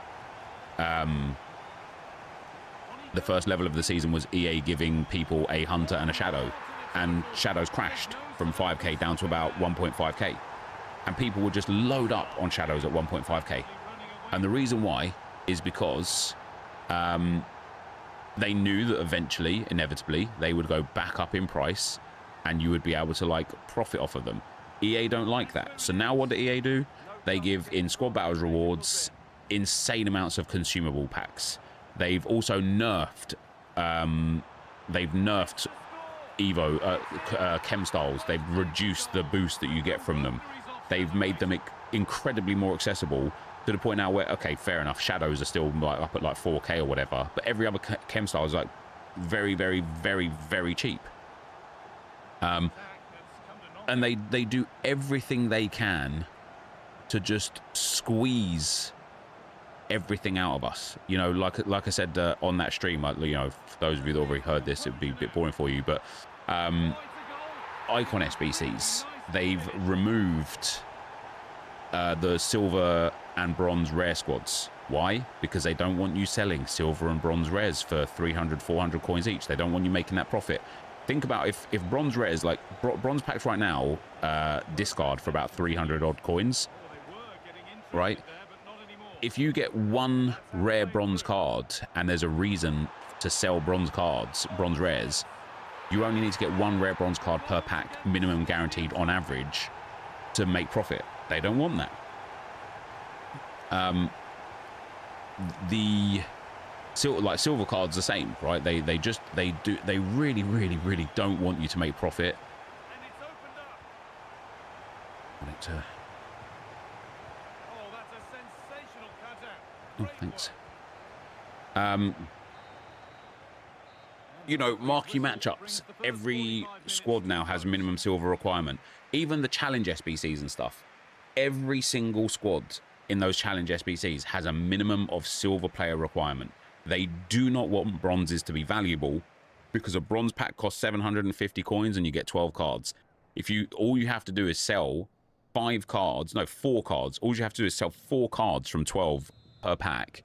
[SPEAKER 1] the first level of the season was EA giving people a hunter and a shadow, and shadows crashed from 5k down to about 1.5k, and people would just load up on shadows at 1.5k. And the reason why is because they knew that eventually, inevitably, they would go back up in price and you would be able to like profit off of them. EA don't like that. So now what do EA do? They give in squad battles rewards insane amounts of consumable packs. They've also nerfed evo chem styles. They've reduced the boost that you get from them. They've made them incredibly more accessible, to the point now where, okay, fair enough, shadows are still like up at like 4k or whatever, but every other chem style is like very, very, very, very cheap. And they do everything they can to just squeeze everything out of us. You know, like I said on that stream, you know, for those of you that already heard this, it'd be a bit boring for you, but icon SBCs, they've removed the silver and bronze rare squads. Why? Because they don't want you selling silver and bronze rares for 300, 400 coins each. They don't want you making that profit. Think about if bronze rares, like bronze packs right now, discard for about 300 odd coins, right? If you get one rare bronze card and there's a reason to sell bronze cards, bronze rares, you only need to get one rare bronze card per pack, minimum guaranteed on average, to make profit. They don't want that. The silver cards the same, right? They really, really, really don't want you to make profit. Oh, thanks. You know, marquee matchups. Every squad now has minimum silver requirement. Even the challenge SBCs and stuff. Every single squad in those challenge SBCs has a minimum of silver player requirement. They do not want bronzes to be valuable, because a bronze pack costs 750 coins and you get 12 cards. All you have to do is sell 4 cards. All you have to do is sell 4 cards from 12 per pack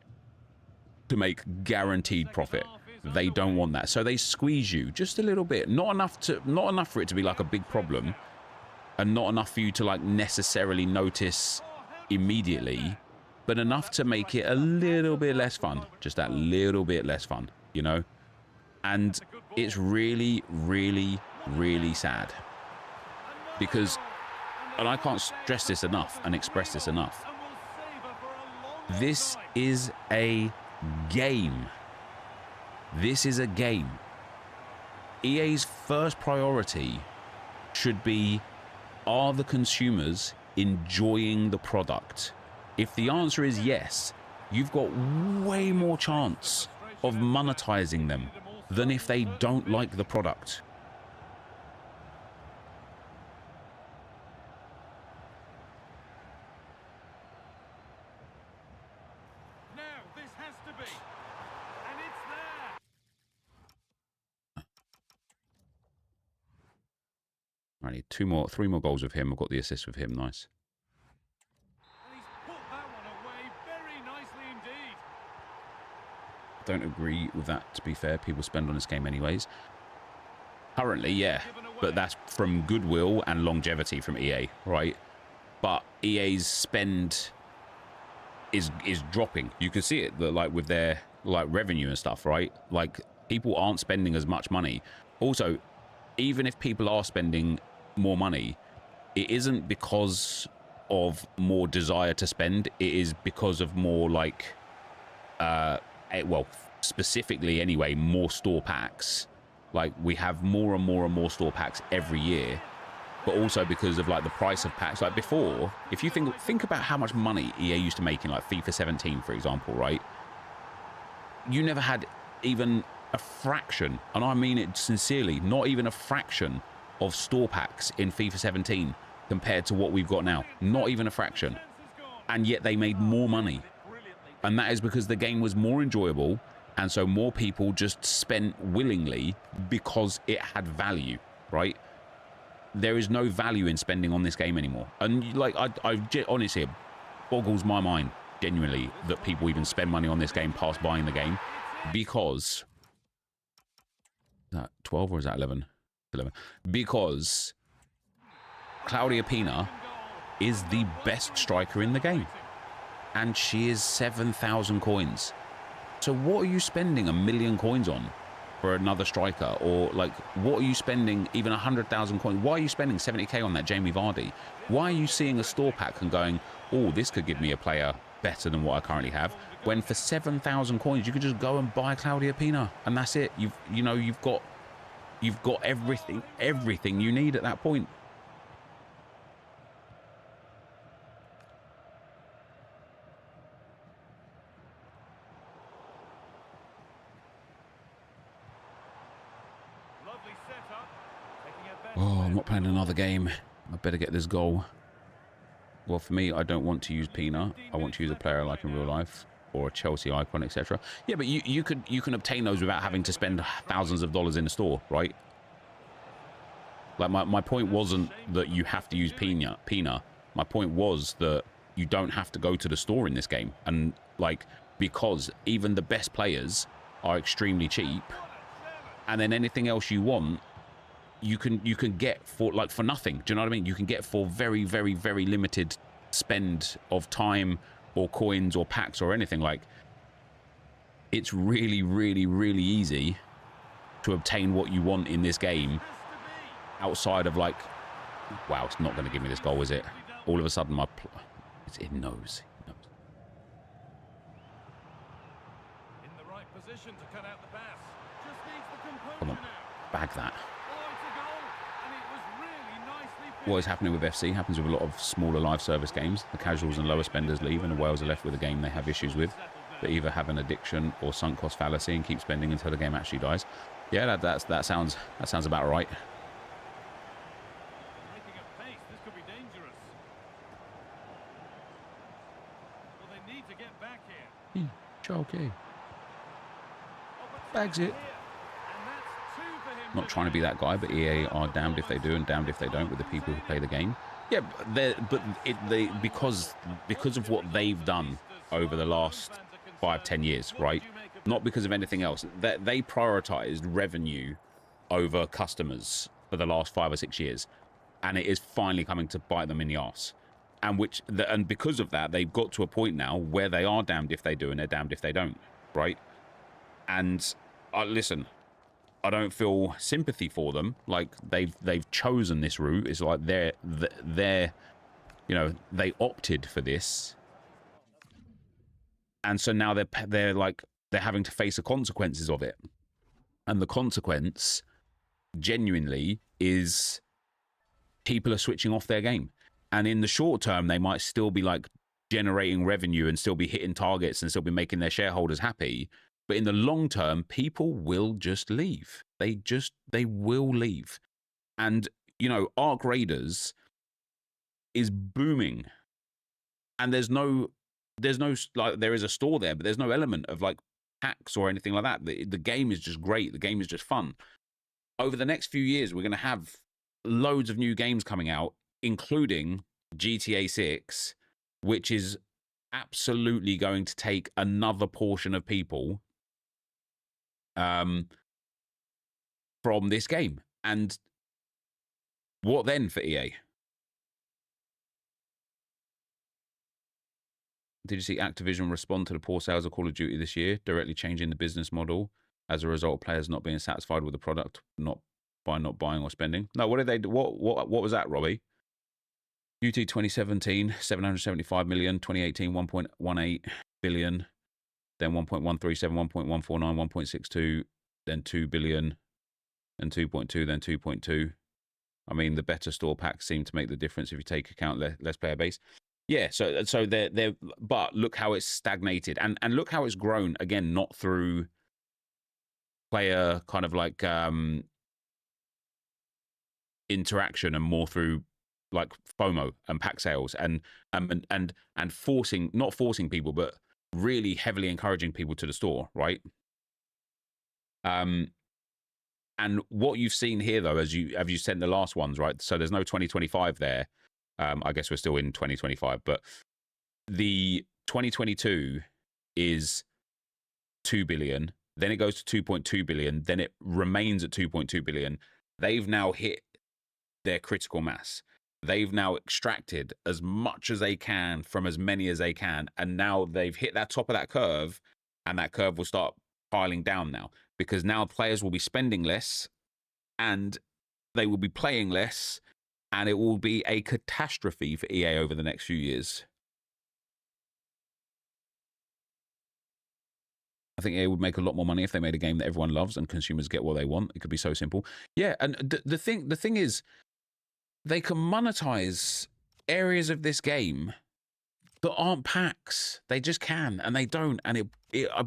[SPEAKER 1] to make guaranteed profit. They don't want that, so they squeeze you just a little bit. Not enough for it to be like a big problem, and not enough for you to like necessarily notice immediately, but enough to make it a little bit less fun. Just that little bit less fun, you know? And it's really, really, really sad, because, and I can't stress this enough and express this enough, this is a game. This is a game. EA's first priority should be, are the consumers enjoying the product? If the answer is yes, you've got way more chance of monetizing them than if they don't like the product.
[SPEAKER 3] Now this has to be, and it's there.
[SPEAKER 1] I need 3 more goals with him. I've got the assist with him. Nice.
[SPEAKER 3] And he's put that one away very nicely indeed.
[SPEAKER 1] Don't agree with that, to be fair. People spend on this game anyways. Currently, yeah. But that's from goodwill and longevity from EA, right? But EA's spend is dropping. You can see it, like with their like revenue and stuff, right? Like people aren't spending as much money. Also, even if people are spending more money, it isn't because of more desire to spend. It is because of more like well, specifically anyway, more store packs. Like we have more and more and more store packs every year, but also because of like the price of packs. Like before, if you think about how much money EA used to make in like FIFA 17, for example, right? You never had even a fraction, and I mean it sincerely, not even a fraction of store packs in FIFA 17 compared to what we've got now. Not even a fraction. And yet they made more money. And that is because the game was more enjoyable, and so more people just spent willingly because it had value, right? There is no value in spending on this game anymore. And like, honestly, it boggles my mind, genuinely, that people even spend money on this game past buying the game, because... Is that 12 or is that 11? 11. Because Claudia Pina is the best striker in the game. And she is 7,000 coins. So what are you spending 1 million coins on for another striker? Or like, what are you spending even 100,000 coins? Why are you spending 70k on that Jamie Vardy? Why are you seeing a store pack and going, oh, this could give me a player better than what I currently have? When for 7,000 coins, you could just go and buy Claudia Pina, and that's it. You've got everything you need at that point. Oh, I'm not playing another game. I better get this goal. Well, for me, I don't want to use Pina. I want to use a player like in real life, or a Chelsea icon, etc. Yeah, but you can obtain those without having to spend thousands of dollars in a store, right? Like my point wasn't that you have to use Pina. My point was that you don't have to go to the store in this game, and like, because even the best players are extremely cheap, and then anything else you want, you can get for nothing. Do you know what I mean? You can get for very, very, very limited spend of time or coins or packs or anything. Like, it's really, really, really easy to obtain what you want in this game outside of, like, wow, it's not going to give me this goal, is it? All of a sudden it knows.
[SPEAKER 3] In the right position to cut out the pass. Just needs the composure
[SPEAKER 1] Come on,
[SPEAKER 3] now.
[SPEAKER 1] bag that.
[SPEAKER 3] What
[SPEAKER 1] What is happening with FC happens with a lot of smaller live service games. The casuals and lower spenders leave, and the whales are left with a game they have issues with. They either have an addiction or sunk cost fallacy and keep spending until the game actually dies. Yeah, that sounds about right.
[SPEAKER 3] Making a pace, this could be dangerous. Well, they need to get back here.
[SPEAKER 1] Okay. Bags it.
[SPEAKER 3] And that's 2 for him.
[SPEAKER 1] Not trying to be that guy, but EA are damned if they do and damned if they don't with the people who play the game. Yeah, because of what they've done over the last 5-10 years, right? Not because of anything else. They prioritized revenue over customers for the last 5 or 6 years, and it is finally coming to bite them in the arse. And because of that, they've got to a point now where they are damned if they do and they're damned if they don't, right? And listen, I don't feel sympathy for them. Like, they've chosen this route. It's like they're you know, they opted for this, and so now they're having to face the consequences of it. And the consequence, genuinely, is people are switching off their game. And in the short term, they might still be like generating revenue and still be hitting targets and still be making their shareholders happy. But in the long term, people will just leave. They will leave. And, you know, Arc Raiders is booming. And there's no, like, there is a store there, but there's no element of like packs or anything like that. The game is just great. The game is just fun. Over the next few years, we're going to have loads of new games coming out, including GTA 6, which is absolutely going to take another portion of people from this game. And what then for EA? Did you see Activision respond to the poor sales of Call of Duty this year, directly changing the business model as a result of players not being satisfied with the product, not buying or spending? No, what did they do? What was that, Robbie? UT 2017, 775 million, 2018, 1.18 billion, then 1.137, 1.149, 1.62, then 2 billion, and 2.2, then 2.2. I mean, the better store packs seem to make the difference if you take account less player base. Yeah, so they're but look how it's stagnated, and look how it's grown again, not through player kind of like interaction and more through like FOMO and pack sales and forcing, not forcing people, but really heavily encouraging people to the store, right? And what you've seen here, though, as you sent the last ones, right? So there's no 2025 there. I guess we're still in 2025, but the 2022 is 2 billion. Then it goes to 2.2 billion. Then it remains at 2.2 billion. They've now hit their critical mass. They've now extracted as much as they can from as many as they can. And now they've hit that top of that curve, and that curve will start piling down now, because now players will be spending less and they will be playing less, and it will be a catastrophe for EA over the next few years. I think EA would make a lot more money if they made a game that everyone loves and consumers get what they want. It could be so simple. Yeah, and the thing is, they can monetize areas of this game that aren't packs. They just can, and they don't, and it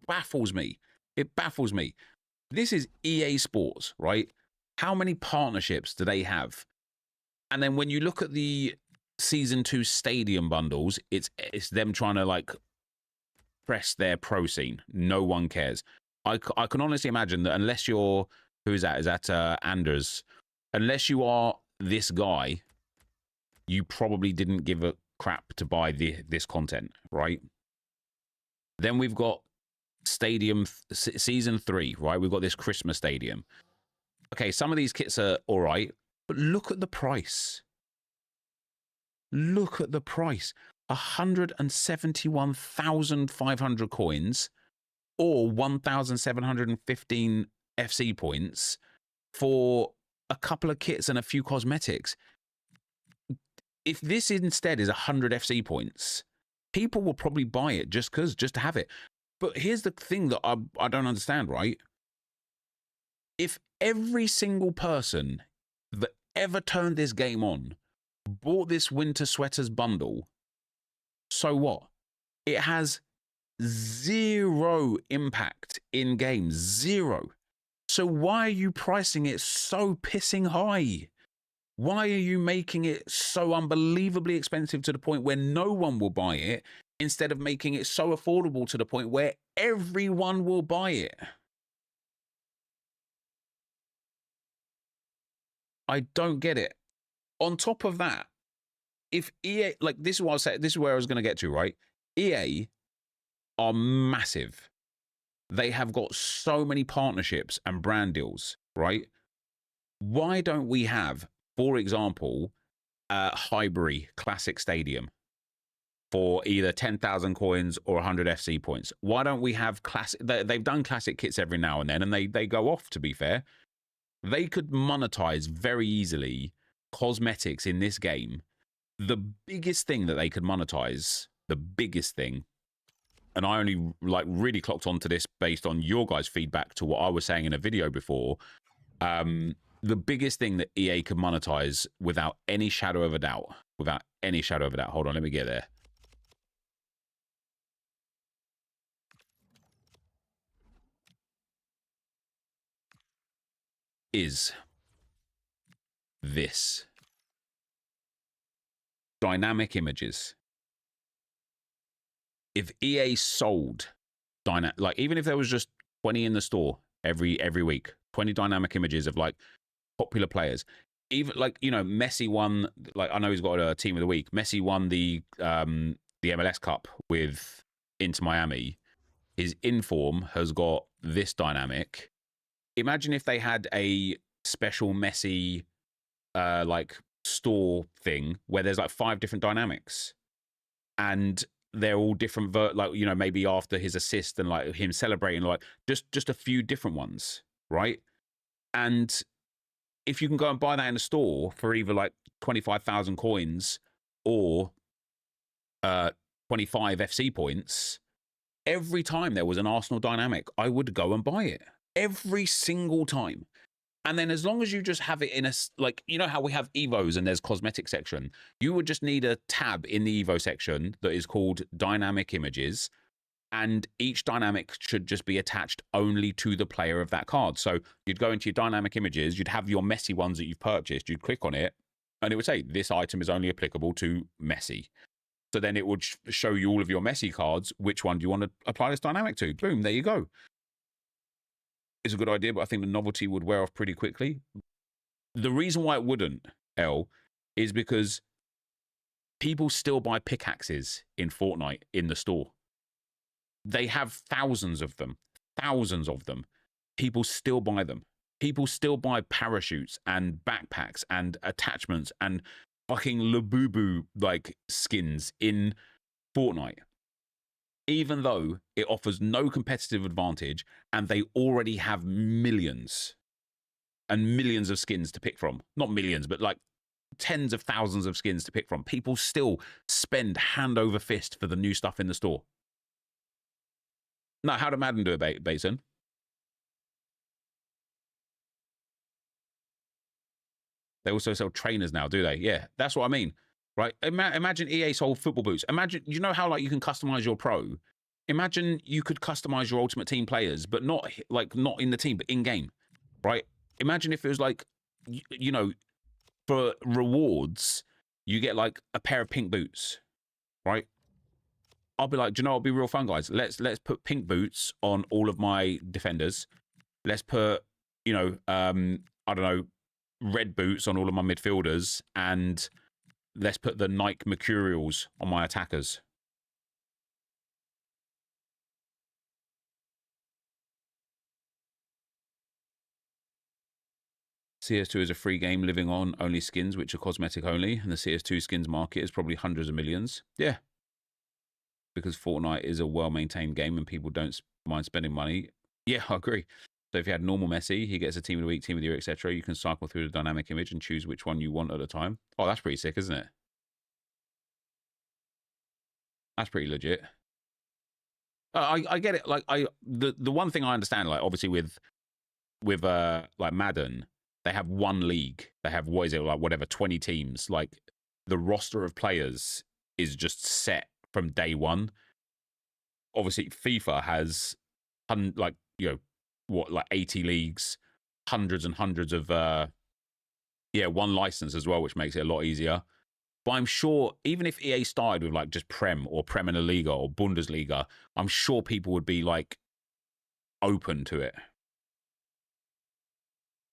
[SPEAKER 1] baffles me. It baffles me. This is EA Sports, right? How many partnerships do they have? And then when you look at the Season 2 stadium bundles, it's them trying to like press their pro scene. No one cares. I can honestly imagine that unless you're, who is that? Is that Anders? Unless you are this guy, you probably didn't give a crap to buy this content, right? Then we've got Stadium Season 3, right? We've got this Christmas Stadium. Okay, some of these kits are all right, but look at the price. Look at the price. 171,500 coins or 1,715 FC points for a couple of kits and a few cosmetics. If this instead is 100 FC points, people will probably buy it just to have it. But here's the thing that I don't understand, right? If every single person that ever turned this game on bought this Winter Sweaters bundle, so what? It has zero impact in game. Zero. So why are you pricing it so pissing high? Why are you making it so unbelievably expensive to the point where no one will buy it, instead of making it so affordable to the point where everyone will buy it? I don't get it. On top of that, if EA, like, this is what I was saying, this is where I was going to get to, right? EA are massive. They have got so many partnerships and brand deals, right? Why don't we have, for example, Highbury Classic Stadium for either 10,000 coins or 100 FC points? Why don't we have classic? They've done classic kits every now and then, and they go off, to be fair. They could monetize very easily cosmetics in this game. The biggest thing that they could monetize, the biggest thing, and I only like really clocked onto this based on your guys' feedback to what I was saying in a video before. The biggest thing that EA could monetize without any shadow of a doubt, hold on, let me get there. Is this. Dynamic images. If EA sold like, even if there was just 20 in the store every week, 20 dynamic images of like popular players, even like, you know, Messi won, like, I know he's got a team of the week. Messi won the MLS Cup with Inter Miami. His inform has got this dynamic. Imagine if they had a special Messi like store thing where there's like 5 different dynamics, and they're all different, like, you know, maybe after his assist and like him celebrating, like just a few different ones, right? And if you can go and buy that in a store for either like 25,000 coins or 25 FC points, every time there was an Arsenal dynamic, I would go and buy it every single time. And then as long as you just have it in a, like, you know how we have evos and there's cosmetic section, you would just need a tab in the evo section that is called dynamic images. And each dynamic should just be attached only to the player of that card. So you'd go into your dynamic images, you'd have your Messi ones that you've purchased, you'd click on it, and it would say, this item is only applicable to Messi. So then it would show you all of your Messi cards. Which one do you want to apply this dynamic to? Boom, there you go. It's a good idea, but I think the novelty would wear off pretty quickly. The reason why it wouldn't, L, is because people still buy pickaxes in Fortnite in the store. They have thousands of them. People still buy them. People still buy parachutes and backpacks and attachments and fucking Labubu like skins in Fortnite, even though it offers no competitive advantage and they already have millions and millions of skins to pick from. Not millions, but like tens of thousands of skins to pick from. People still spend hand over fist for the new stuff in the store. No, how did Madden do it, Basin? They also sell trainers now, do they? Yeah, that's what I mean, right? Imagine EA sold football boots. Imagine, you know how like you can customize your pro? Imagine you could customize your Ultimate Team players, but not in the team, but in game, right? Imagine if it was like, you know, for rewards, you get like a pair of pink boots, right? I'll be like, do you know, it'll be real fun, guys. Let's put pink boots on all of my defenders. Let's put, you know, I don't know, red boots on all of my midfielders, and let's put the Nike Mercurials on my attackers. CS2 is a free game living on only skins, which are cosmetic only, and the CS2 skins market is probably hundreds of millions. Yeah. Because Fortnite is a well-maintained game and people don't mind spending money. Yeah, I agree. So if you had normal Messi, he gets a team of the week, team of the year, etc. You can cycle through the dynamic image and choose which one you want at a time. Oh, that's pretty sick, isn't it? That's pretty legit. I get it. Like the one thing I understand, like obviously with like Madden, they have one league. They have, what is it, like whatever, 20 teams. Like the roster of players is just set from day one. Obviously, FIFA has like, you know, what, like 80 leagues, hundreds and hundreds of one license as well, which makes it a lot easier. But I'm sure even if EA started with like just Prem or Premier Liga or Bundesliga, I'm sure people would be like open to it.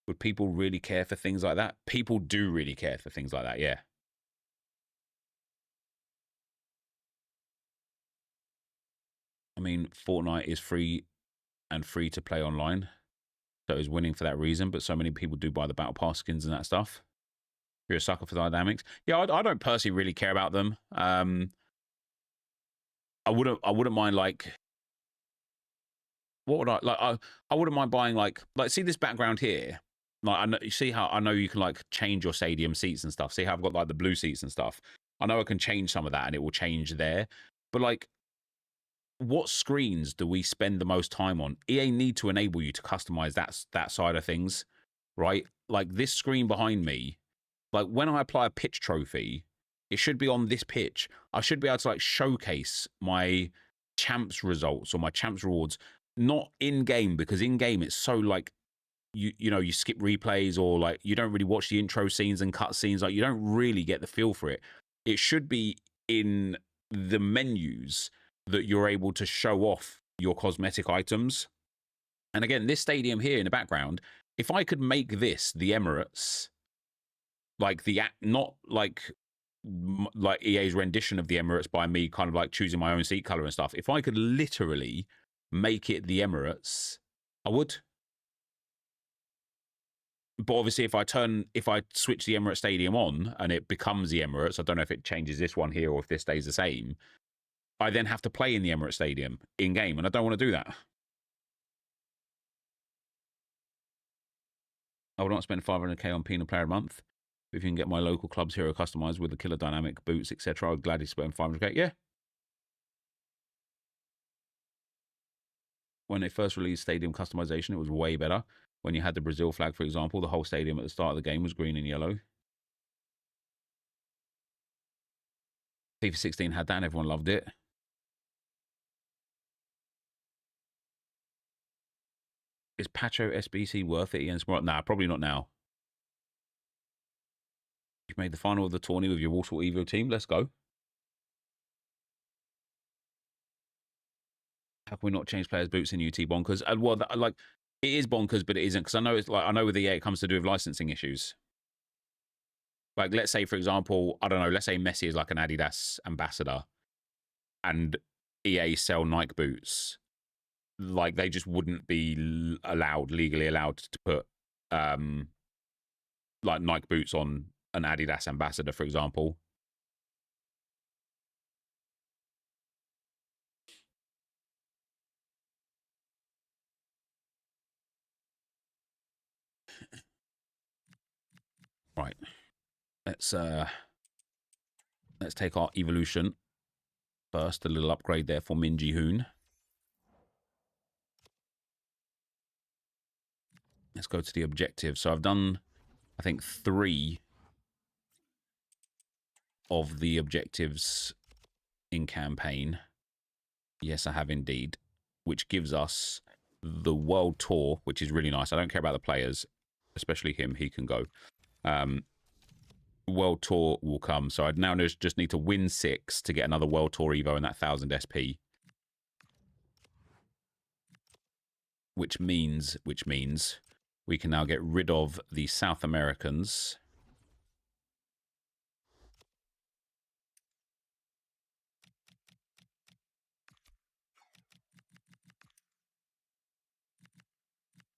[SPEAKER 1] Would people really care for things like that? People do really care for things like that, yeah. I mean, Fortnite is free and free to play online, so it's winning for that reason, but so many people do buy the Battle Pass skins and that stuff. You're a sucker for the dynamics. Yeah, I don't personally really care about them. I wouldn't mind, like, what would I like? I wouldn't mind buying like see this background here. Like, I know, you see how I know you can like change your stadium seats and stuff. See how I've got like the blue seats and stuff. I know I can change some of that and it will change there. But like, what screens do we spend the most time on? EA need to enable you to customize that side of things, right? Like this screen behind me, like when I apply a pitch trophy, it should be on this pitch. I should be able to like showcase my champs results or my champs rewards, not in game, because in game it's so like you know, you skip replays or like you don't really watch the intro scenes and cut scenes, like you don't really get the feel for it. It should be in the menus that you're able to show off your cosmetic items. And again, this stadium here in the background, if I could make this the Emirates, like not like EA's rendition of the Emirates by me kind of like choosing my own seat color and stuff, if I could literally make it the Emirates, I would. But obviously, if I switch the Emirates Stadium on and it becomes the Emirates, I don't know if it changes this one here or if this stays the same, I then have to play in the Emirates Stadium in game, and I don't want to do that. I would not spend 500k on Penal Player a month. If you can get my local club's hero customized with the killer dynamic boots, etc., I would gladly spend 500k. Yeah. When they first released stadium customization, it was way better. When you had the Brazil flag, for example, the whole stadium at the start of the game was green and yellow. FIFA 16 had that and everyone loved it. Is Pacho SBC worth it against Morocco? Nah, probably not now. You've made the final of the tourney with your Warsaw Evo team. Let's go. How can we not change players' boots in UT bonkers? Well, like, it is bonkers, but it isn't, because I know it's like, I know with EA it comes to do with licensing issues. Like, let's say, for example, I don't know, let's say Messi is like an Adidas ambassador, and EA sell Nike boots. Like, they just wouldn't be legally allowed to put like Nike boots on an Adidas ambassador, for example. Right. Let's take our evolution first. A little upgrade there for Min Ji-hoon. Let's go to the objective. So I've done, I think, 3 of the objectives in campaign. Yes, I have indeed. Which gives us the World Tour, which is really nice. I don't care about the players, especially him. He can go. World Tour will come. So I now just need to win 6 to get another World Tour Evo and that 1000 SP. Which means we can now get rid of the South Americans.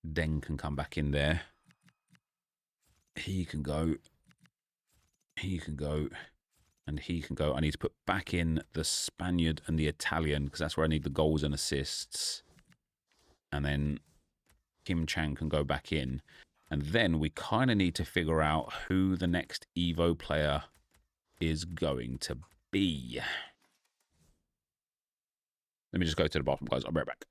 [SPEAKER 1] Deng can come back in there. He can go. He can go. And he can go. I need to put back in the Spaniard and the Italian, because that's where I need the goals and assists. And then Kim Chang can go back in. And then we kind of need to figure out who the next Evo player is going to be. Let me just go to the bathroom, guys. I'll be right back.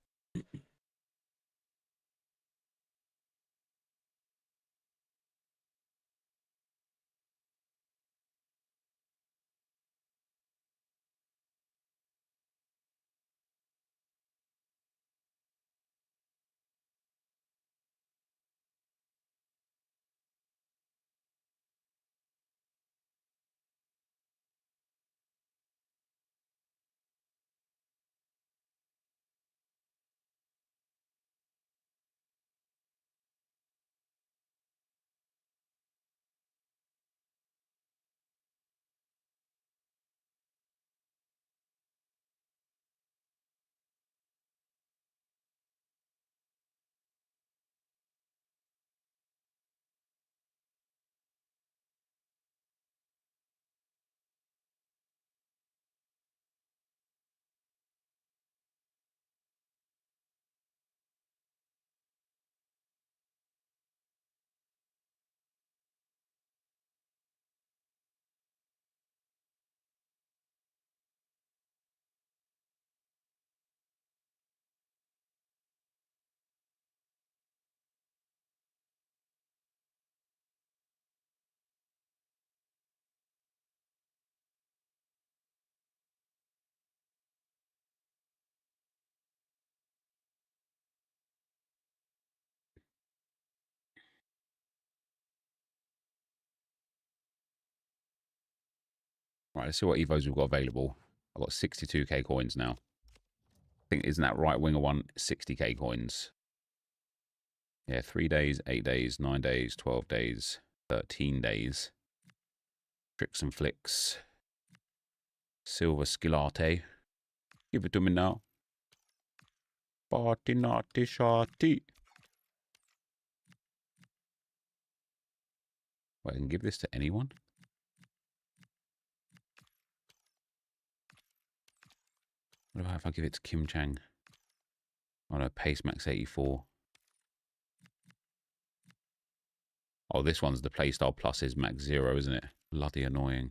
[SPEAKER 1] Right, let's see what Evos we've got available. I've got 62k coins now. I think, isn't that right winger one? 60k coins. Yeah, 3 days, 8 days, 9 days, 12 days, 13 days. Tricks and flicks. Silver Skillate. Give it to me now. Party naughty shorty. Wait, I can give this to anyone? What about if I give it to Kim Chang? Oh no, Pace Max 84. Oh, this one's the playstyle plus is max 0, isn't it? Bloody annoying.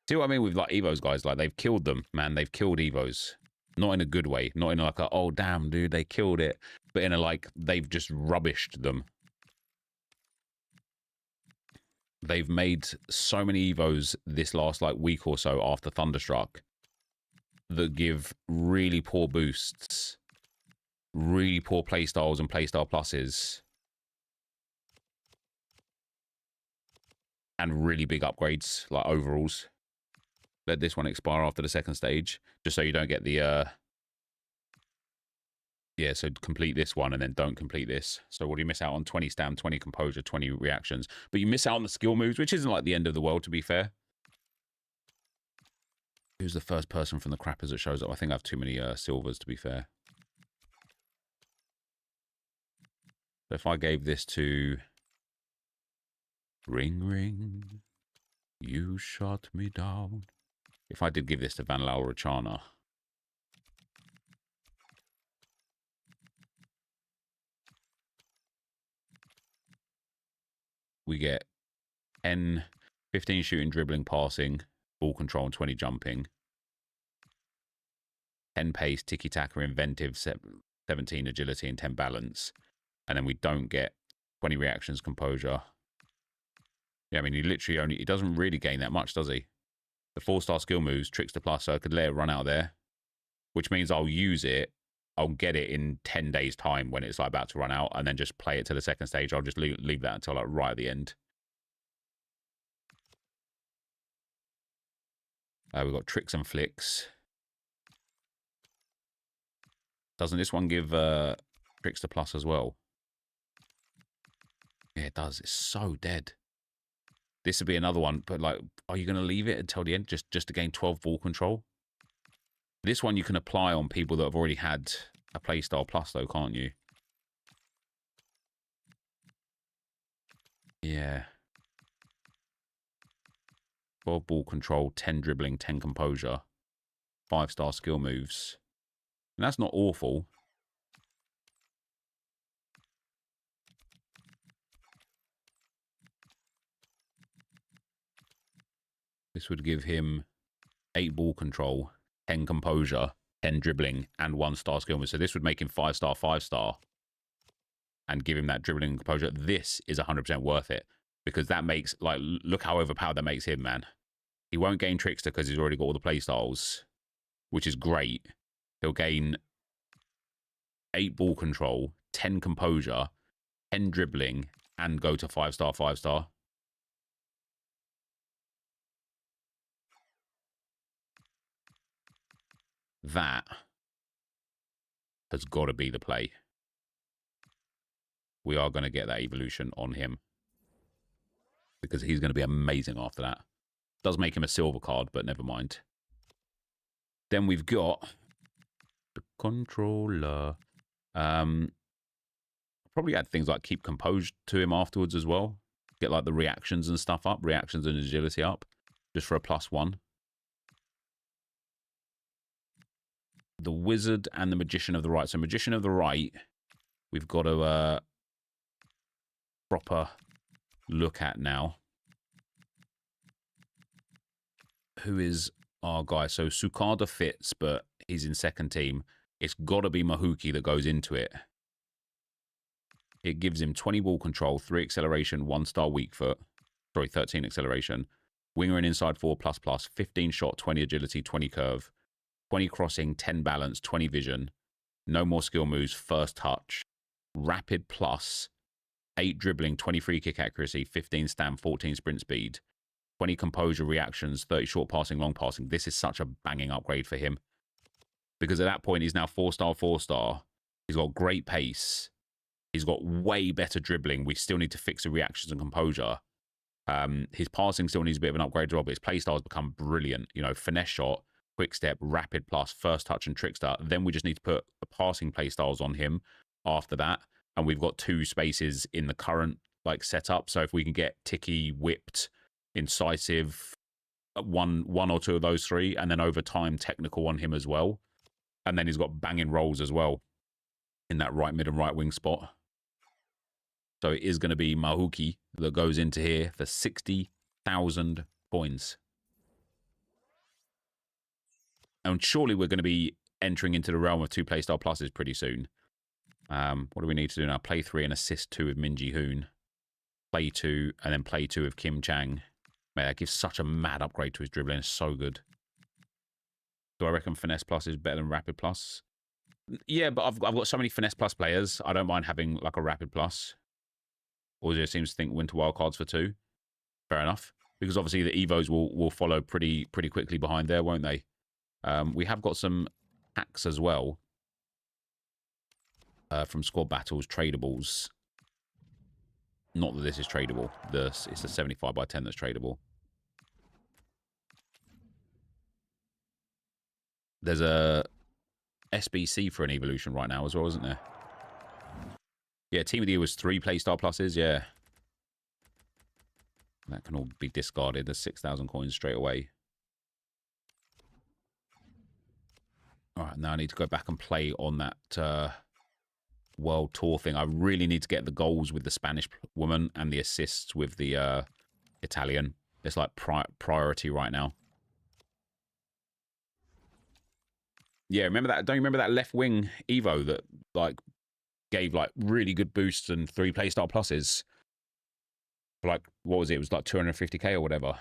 [SPEAKER 1] See what I mean with like Evos, guys? Like, they've killed them, man. They've killed Evos. Not in a good way. Not in like a, oh damn, dude, they killed it. But in a like, they've just rubbished them. They've made so many Evos this last like week or so after Thunderstruck that give really poor boosts, really poor playstyles and playstyle pluses, and really big upgrades, like overalls. Let this one expire after the second stage, just so you don't get the... Yeah, so complete this one and then don't complete this. So what do you miss out on? 20 stam, 20 composure, 20 reactions. But you miss out on the skill moves, which isn't like the end of the world, to be fair. Who's the first person from the crappers that shows up? I think I have too many silvers, to be fair. So if I gave this to... Ring, ring, you shot me down. If I did give this to Van Rachana... we get 10, 15 shooting, dribbling, passing, ball control, and 20 jumping. 10 pace, tiki-taka, inventive, 17 agility, and 10 balance. And then we don't get 20 reactions, composure. Yeah, I mean, he literally only... he doesn't really gain that much, does he? The 4-star skill moves, Trickster Plus, so I could let it run out there. Which means I'll use it. I'll get it in 10 days' time when it's like about to run out, and then just play it to the second stage. I'll just leave that until like right at the end. We've got Tricks and Flicks. Doesn't this one give Trickster Plus as well? Yeah, it does. It's so dead. This would be another one, but like, are you going to leave it until the end just to gain 12 ball control? This one you can apply on people that have already had a playstyle plus, though, can't you? Yeah. 12 ball control, 10 dribbling, 10 composure, 5-star skill moves. And that's not awful. This would give him 8 ball control, 10 composure, 10 dribbling, and 1-star skill move. So this would make him 5-star, 5-star. And give him that dribbling and composure. This is 100% worth it. Because that makes, like, look how overpowered that makes him, man. He won't gain Trickster because he's already got all the playstyles, which is great. He'll gain 8 ball control, 10 composure, 10 dribbling, and go to 5-star, 5-star. That has got to be the play. We are going to get that evolution on him. Because he's going to be amazing after that. Does make him a silver card, but never mind. Then we've got the controller. Probably add things like keep composed to him afterwards as well. Get like the reactions and stuff up. Reactions and agility up. Just for a +1. The Wizard and the Magician of the Right. So Magician of the Right, we've got to proper look at now. Who is our guy? So Sukada fits, but he's in second team. It's got to be Mahuki that goes into it. It gives him 20 ball control, 3 acceleration, 1-star weak foot. Sorry, 13 acceleration. Winger and inside 4++, 15 shot, 20 agility, 20 curve, 20 crossing, 10 balance, 20 vision. No more skill moves, first touch. Rapid plus, 8 dribbling, 20 free kick accuracy, 15 stamp, 14 sprint speed, 20 composure reactions, 30 short passing, long passing. This is such a banging upgrade for him. Because at that point, he's now 4-star, 4-star. He's got great pace. He's got way better dribbling. We still need to fix the reactions and composure. His passing still needs a bit of an upgrade as well, but his playstyle has become brilliant. You know, finesse shot, quick step, rapid plus, first touch, and trickster. Then we just need to put the passing playstyles on him after that. And we've got 2 spaces in the current like setup. So if we can get Tiki, whipped, incisive, one or two of those 3, and then over time technical on him as well. And then he's got banging rolls as well in that right mid and right wing spot. So it is going to be Mahuki that goes into here for 60,000 coins. And surely we're going to be entering into the realm of 2 playstyle pluses pretty soon. What do we need to do now? Play 3 and assist 2 with Min Ji-hoon. Play 2 and then play 2 with Kim Chang. Man, that gives such a mad upgrade to his dribbling. It's so good. Do I reckon Finesse Plus is better than Rapid Plus? Yeah, but I've got so many Finesse Plus players. I don't mind having like a Rapid Plus. Or it seems to think Winter Wildcards for 2. Fair enough. Because obviously the Evos will follow pretty quickly behind there, won't they? We have got some packs as well. From Squad Battles, tradables. Not that this is tradable. It's a 75 by 10 that's tradable. There's a SBC for an evolution right now as well, isn't there? Yeah, Team of the Year was 3 Playstar Pluses, yeah. That can all be discarded. There's 6,000 coins straight away. Alright, now I need to go back and play on that World Tour thing. I really need to get the goals with the Spanish woman and the assists with the Italian. It's like priority right now. Yeah, remember that? Don't you remember that left wing Evo that like gave like really good boosts and 3 Playstyle Pluses? For like, what was it? It was like 250k or whatever.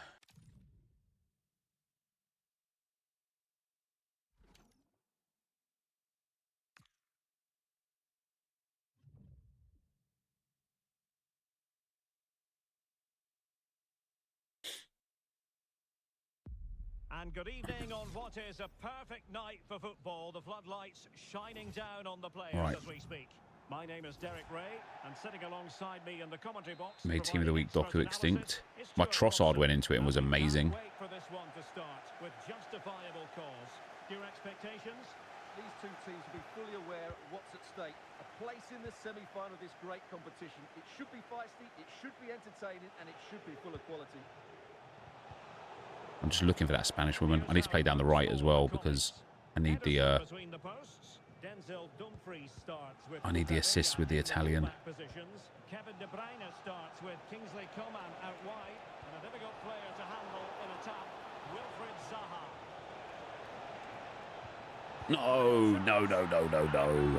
[SPEAKER 2] And good evening on what is a perfect night for football. The floodlights shining down on the players as we speak. My name is Derek Ray, and sitting alongside me in the commentary box.
[SPEAKER 1] Made Team of the Week Doku Extinct. My Trossard went into it and was amazing.
[SPEAKER 2] Wait for this one to start with justifiable cause. Your expectations?
[SPEAKER 3] These two teams will be fully aware of what's at stake. A place in the semi-final of this great competition. It should be feisty, it should be entertaining, and it should be full of quality.
[SPEAKER 1] I'm just looking for that Spanish woman. I need to play down the right as well because I need the assist with the Italian.
[SPEAKER 2] Kevin De Bruyne starts with Kingsley Coman out wide, and a difficult player to handle in attack, Wilfried Zaha.
[SPEAKER 1] No.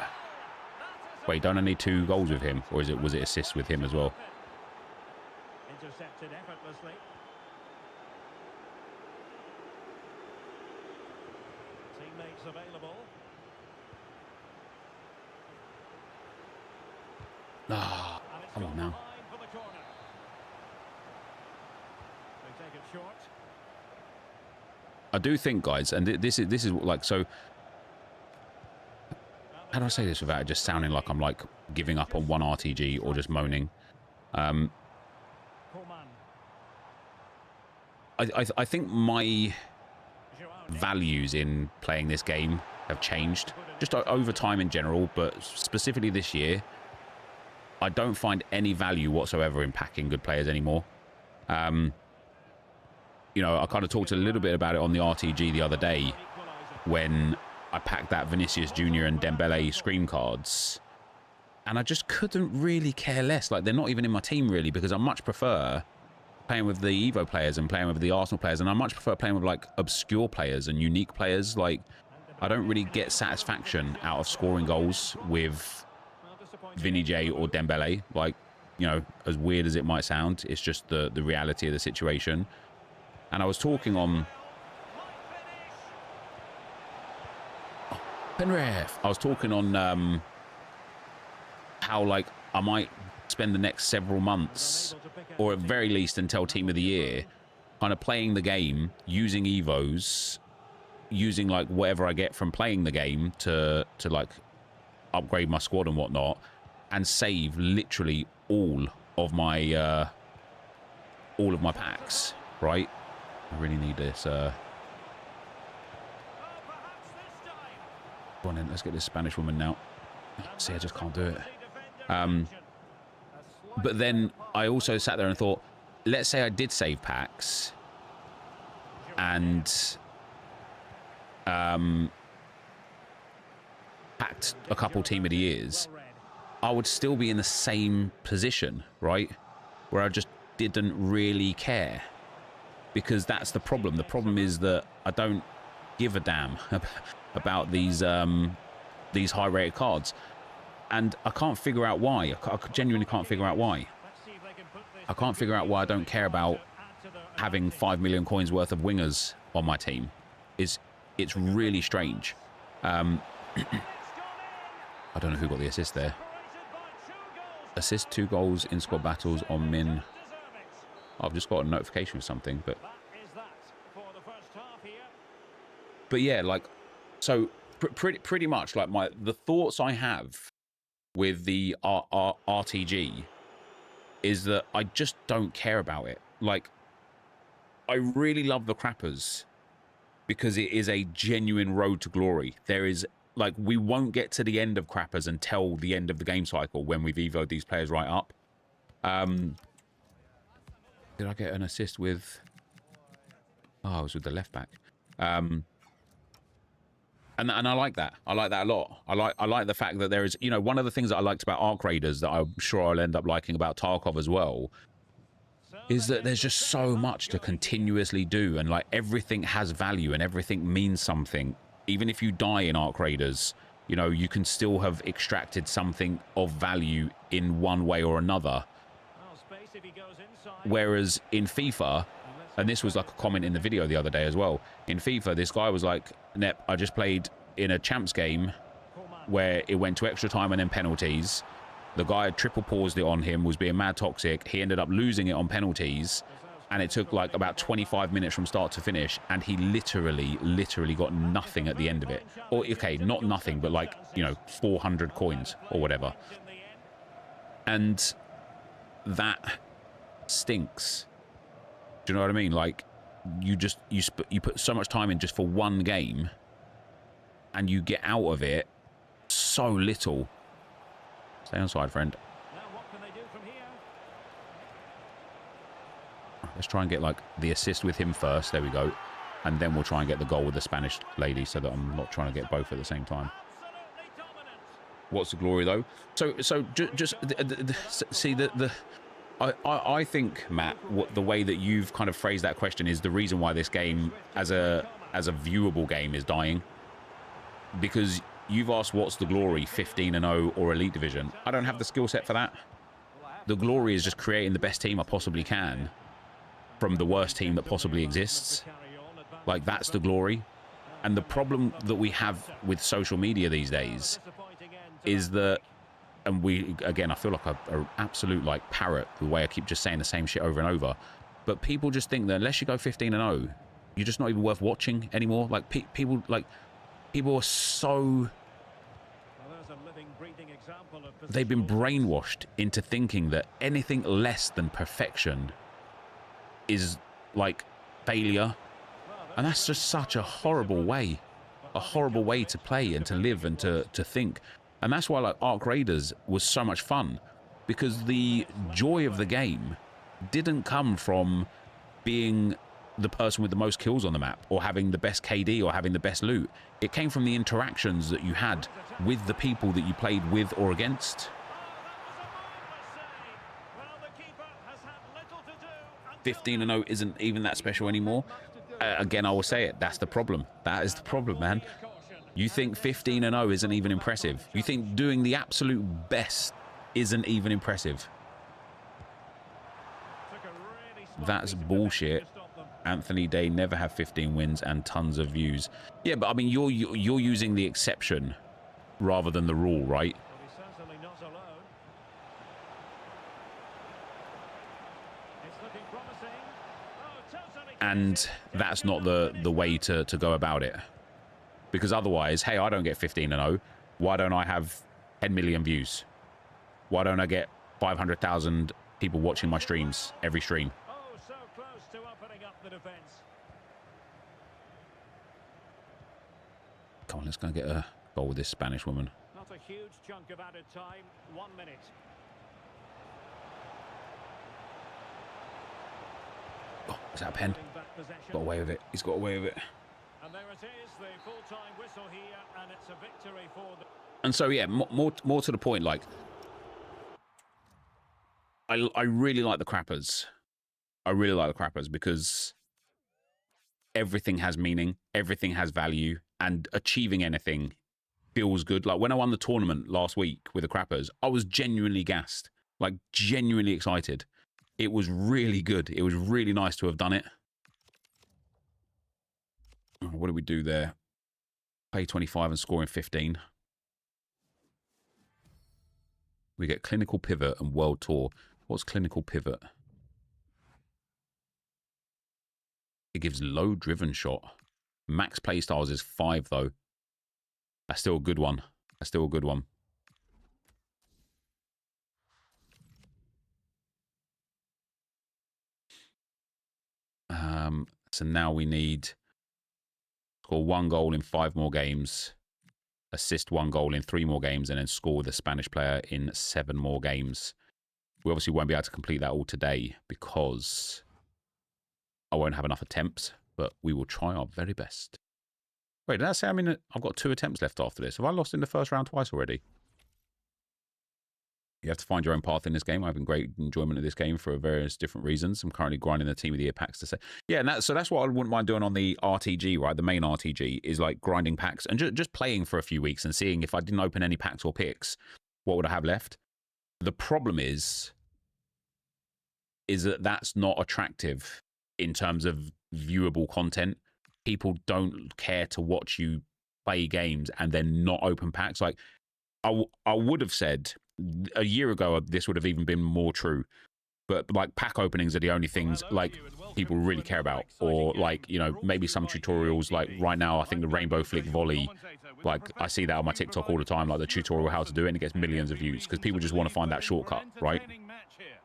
[SPEAKER 1] Wait, don't I need 2 goals with him, or was it assists with him as well?
[SPEAKER 2] Intercepted effortlessly. Teammates available.
[SPEAKER 1] Ah, come on now.
[SPEAKER 2] They take it short.
[SPEAKER 1] I do think, guys, and this is like, so how do I say this without it just sounding like I'm like giving up on one RTG or just moaning? I think my values in playing this game have changed just over time in general, but specifically this year. I don't find any value whatsoever in packing good players anymore. You know, I kind of talked a little bit about it on the RTG the other day when I packed that Vinicius Jr. and Dembele scream cards. And I just couldn't really care less. Like, they're not even in my team, really, because I much prefer playing with the Evo players and playing with the Arsenal players. And I much prefer playing with, like, obscure players and unique players. Like, I don't really get satisfaction out of scoring goals with Vinny J or Dembele. Like, you know, as weird as it might sound, it's just the reality of the situation. And I was talking on Penrith. I was talking on how, like, I might spend the next several months, or at very least until Team of the Year, kind of playing the game, using Evos, using like whatever I get from playing the game to like upgrade my squad and whatnot, and save literally all of my packs, right? I really need this. Go on then, let's get this Spanish woman now. See, I just can't do it. But then I also sat there and thought, let's say I did save packs and packed a couple Team of the Years, I would still be in the same position, right? Where I just didn't really care. Because that's the problem. The problem is that I don't give a damn about these high-rated cards. And I can't figure out why. I genuinely can't figure out why. I can't figure out why I don't care about having 5 million coins worth of wingers on my team. It's it's really strange. I don't know who got the assist there. Assist 2 goals in squad battles on Min. I've just got a notification of something, but yeah, like, so pretty much like the thoughts I have with the RTG is that I just don't care about it. Like, I really love the Crappers because it is a genuine road to glory. There is, like, we won't get to the end of Crappers until the end of the game cycle when we've evoed these players right up. Did I get an assist with... Oh, I was with the left back. And I like that. I like that a lot. I like the fact that there is, you know, one of the things that I liked about Arc Raiders that I'm sure I'll end up liking about Tarkov as well is that there's just so much to continuously do, and like everything has value and everything means something. Even if you die in Arc Raiders, you know, you can still have extracted something of value in one way or another. Whereas in FIFA, and this was like a comment in the video the other day as well, in FIFA, this guy was like, Nep, I just played in a champs game where it went to extra time and then penalties. The guy had triple paused it on him, was being mad toxic. He ended up losing it on penalties, and it took like about 25 minutes from start to finish, and he literally got nothing at the end of it. Or, okay, not nothing, but like, you know, 400 coins or whatever. And that stinks. Do you know what I mean? Like, you put so much time in just for one game, and you get out of it so little. Stay on side, friend.
[SPEAKER 2] Now what can they do from here?
[SPEAKER 1] Let's try and get like the assist with him first. There we go. And then we'll try and get the goal with the Spanish lady, so that I'm not trying to get both at the same time. What's the glory though? So just see I think, Matt, the way that you've kind of phrased that question is the reason why this game as a viewable game is dying. Because you've asked what's the glory, 15-0 or Elite Division. I don't have the skill set for that. The glory is just creating the best team I possibly can from the worst team that possibly exists. Like, that's the glory. And the problem that we have with social media these days is that, and we, again, I feel like a absolute like parrot, the way I keep just saying the same shit over and over, but people just think that unless you go 15-0, you're just not even worth watching anymore. Like, people are so... They've been brainwashed into thinking that anything less than perfection is like failure. And that's just such a horrible way to play and to live and to think. And that's why like Arc Raiders was so much fun, because the joy of the game didn't come from being the person with the most kills on the map or having the best KD or having the best loot. It came from the interactions that you had with the people that you played with or against. 15-0 isn't even that special anymore. Again, I will say it, that's the problem. That is the problem, man. You think 15-0 isn't even impressive. You think doing the absolute best isn't even impressive. That's bullshit. Anthony Day never have 15 wins and tons of views. Yeah, but I mean, you're using the exception rather than the rule, right? And that's not the way to go about it. Because otherwise, hey, I don't get 15-0. Why don't I have 10 million views? Why don't I get 500,000 people watching my streams every stream? Come on, let's go and get a goal with this Spanish woman.
[SPEAKER 2] Not a huge chunk of added time. 1 minute.
[SPEAKER 1] Oh, is that a pen? Got away with it. He's got away with it.
[SPEAKER 2] And there it is, the full-time whistle here, and it's a victory for the...
[SPEAKER 1] And so, yeah, more to the point, like, I really like the Crappers. I really like the Crappers because everything has meaning, everything has value, and achieving anything feels good. Like, when I won the tournament last week with the Crappers, I was genuinely gassed, like, genuinely excited. It was really good. It was really nice to have done it. What did we do there? Pay 25 and scoring 15. We get clinical pivot and world tour. What's clinical pivot? It gives low driven shot. Max playstyles is 5 though. That's still a good one. That's still a good one. So now we need score 1 goal in 5 more games, assist 1 goal in 3 more games, and then score with a Spanish player in 7 more games. We obviously won't be able to complete that all today because I won't have enough attempts, but we will try our very best. Wait, did I say I've got 2 attempts left after this? Have I lost in the first round twice already? You have to find your own path in this game. I'm having great enjoyment of this game for various different reasons. I'm currently grinding the Team of the Year packs to say. Yeah, and so that's what I wouldn't mind doing on the RTG, right? The main RTG is like grinding packs and just playing for a few weeks and seeing if I didn't open any packs or picks, what would I have left? The problem is that that's not attractive in terms of viewable content. People don't care to watch you play games and then not open packs. Like, I would have said a year ago this would have even been more true, but like pack openings are the only things like people really care about, or like, you know, maybe some tutorials. Like right now I think the rainbow flick volley, like I see that on my TikTok all the time, like the tutorial how to do it, and it gets millions of views because people just want to find that shortcut, right?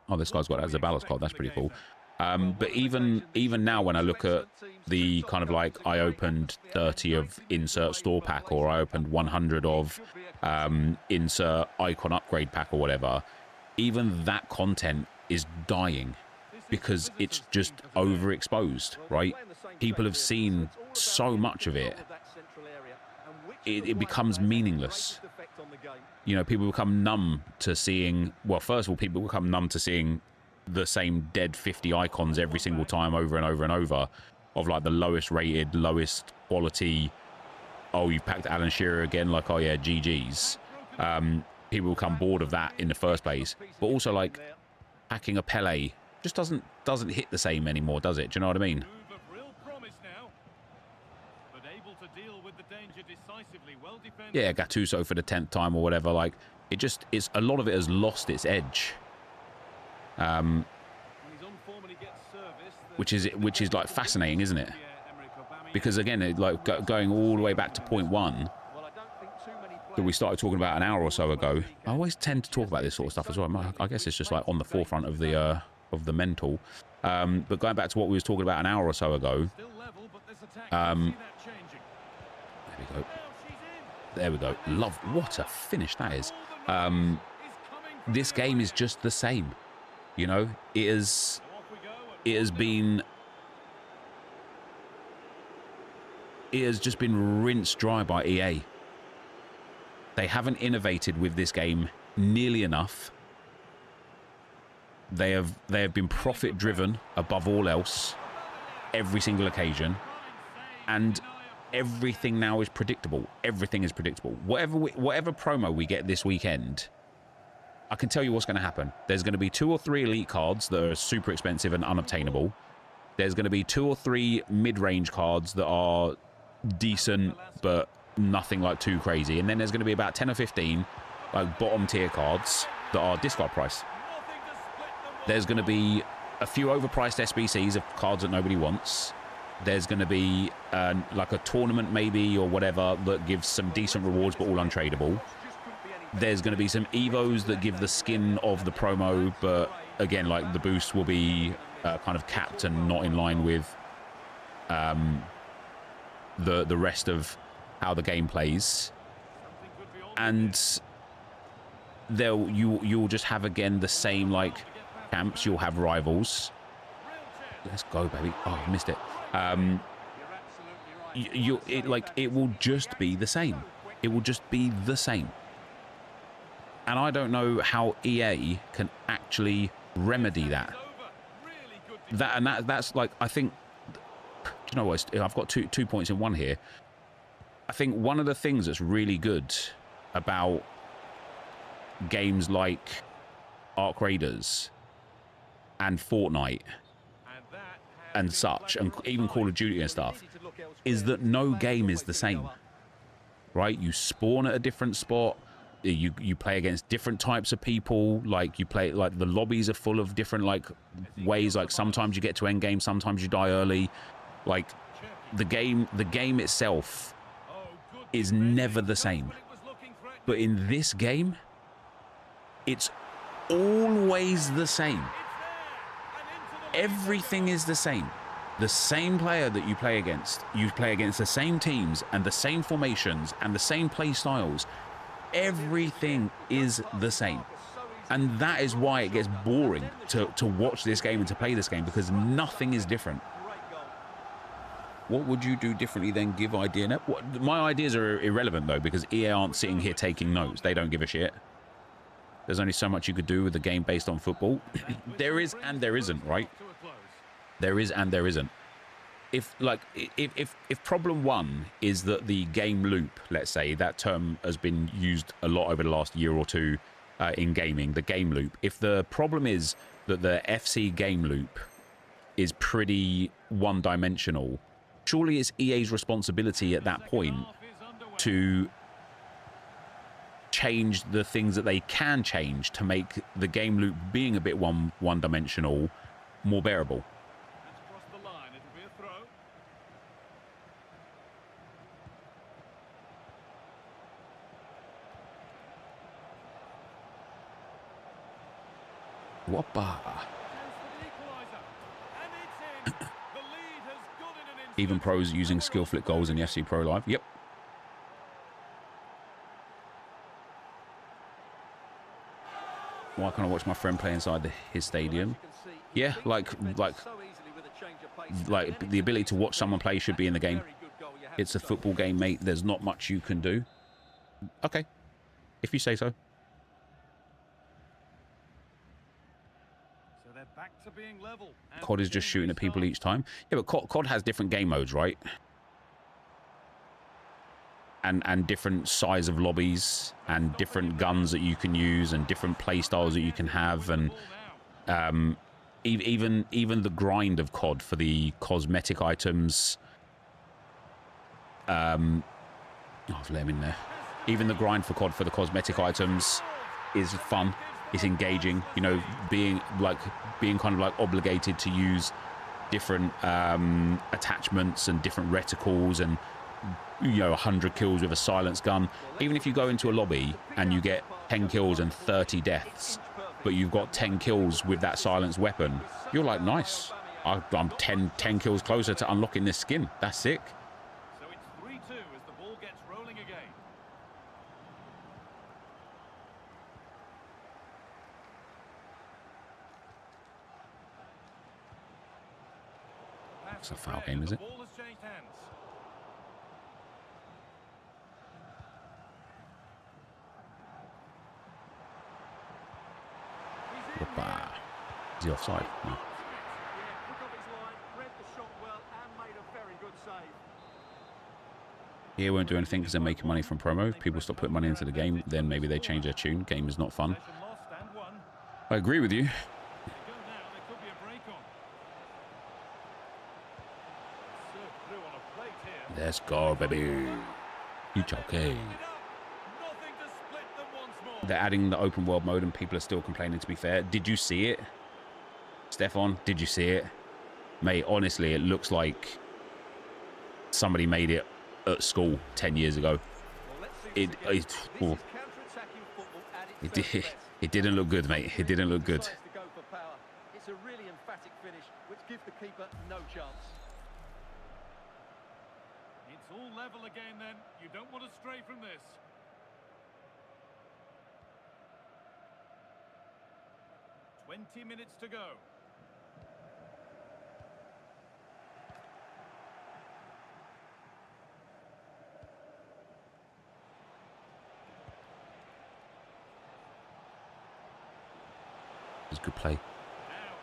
[SPEAKER 1] Oh, this guy's got that as a Zaballa's card. That's pretty cool. But even now when I look at the kind of like I opened 30 of insert store pack, or I opened 100 of insert icon upgrade pack or whatever, even that content is dying because it's just overexposed, right? People have seen so much of it, it becomes meaningless. You know, people become numb to seeing, well, first of all, people become numb to seeing the same dead 50 icons every single time over and over and over of like the lowest rated, lowest quality. Oh, you packed Alan Shearer again, like, oh yeah, GG's. People become bored of that in the first place. But also like packing a Pele just doesn't hit the same anymore, does it? Do you know what I mean? Yeah, Gattuso for the 10th time or whatever. Like, it's a lot of it has lost its edge. Which is like fascinating, isn't it? Because again, like going all the way back to point 1 that we started talking about an hour or so ago. I always tend to talk about this sort of stuff as well. I guess it's just like on the forefront of the mental. But going back to what we was talking about an hour or so ago. There we go. There we go. Love, what a finish that is. This game is just the same. You know, it has just been rinsed dry by EA. They haven't innovated with this game nearly enough. They have been profit driven above all else, every single occasion, and everything now is predictable. Everything is predictable. Whatever promo we get this weekend, I can tell you what's going to happen. There's going to be 2 or 3 elite cards that are super expensive and unobtainable. There's going to be 2 or 3 mid-range cards that are decent, but nothing like too crazy. And then there's going to be about 10 or 15 like bottom tier cards that are discard price. There's going to be a few overpriced SBCs of cards that nobody wants. There's going to be like a tournament maybe or whatever that gives some decent rewards but all untradeable. There's going to be some evos that give the skin of the promo, but again, like the boost will be kind of capped and not in line with the rest of how the game plays. And you'll just have again the same like camps. You'll have rivals. Let's go, baby. Oh, I missed it. It will just be the same. It will just be the same. And I don't know how EA can actually remedy that. That's like, I think, do you know what? I've got two points in one here. I think one of the things that's really good about games like Ark Raiders and Fortnite and such, and even Call of Duty and stuff, is that no game is the same. right? You spawn at a different spot. You play against different types of people. Like, you play, like, the lobbies are full of different, like, ways. Like, sometimes you get to end game, sometimes you die early. Like, the game itself is never the same. But in this game, it's always the same. Everything is the same. The same player that you play against the same teams and the same formations and the same play styles. Everything is the same. And that is why it gets boring to watch this game and to play this game, because nothing is different. What would you do differently then? Give idea. My ideas are irrelevant, though, because EA aren't sitting here taking notes. They don't give a shit. There's only so much you could do with a game based on football. There is and there isn't, right? There is and there isn't. If problem one is that the game loop, let's say, that term has been used a lot over the last year or two in gaming, the game loop. If the problem is that the FC game loop is pretty one-dimensional, surely it's EA's responsibility at that point to change the things that they can change to make the game loop being a bit one-dimensional more bearable. Whoppa. Even pros using skill flip goals in the FC Pro Live. Yep. Why can't I watch my friend play inside his stadium? Yeah, like the ability to watch someone play should be in the game. It's a football game, mate. There's not much you can do. Okay, if you say so. COD is just shooting at people each time. Yeah, but COD has different game modes, right? And different size of lobbies and different guns that you can use and different play styles that you can have, and even the grind of COD for the cosmetic items. I've let him in there. Even the grind for COD for the cosmetic items is fun. It's engaging, you know, being kind of like obligated to use different attachments and different reticles, and, you know, 100 kills with a silence gun. Even if you go into a lobby and you get 10 kills and 30 deaths, but you've got 10 kills with that silenced weapon, you're like, nice. I'm 10 kills closer to unlocking this skin. That's sick.
[SPEAKER 2] So it's 3-2 as the ball gets rolling again.
[SPEAKER 1] It's a foul game, is it? Whoppa. Is he offside? No. Here won't do anything because they're making money from promo. If people stop putting money into the game, then maybe they change their tune. Game is not fun. I agree with you. Let's go, baby. It's okay. They're adding the open world mode and people are still complaining, to be fair. Did you see it? Stefan, did you see it? Mate, honestly, it looks like somebody made it at school 10 years ago. It didn't look good, mate. It didn't look good.
[SPEAKER 3] It's a really emphatic finish, which gives the keeper no chance.
[SPEAKER 2] It's all level again then. You don't want to stray from this. "20 minutes to go."
[SPEAKER 1] It's good play.
[SPEAKER 2] Now,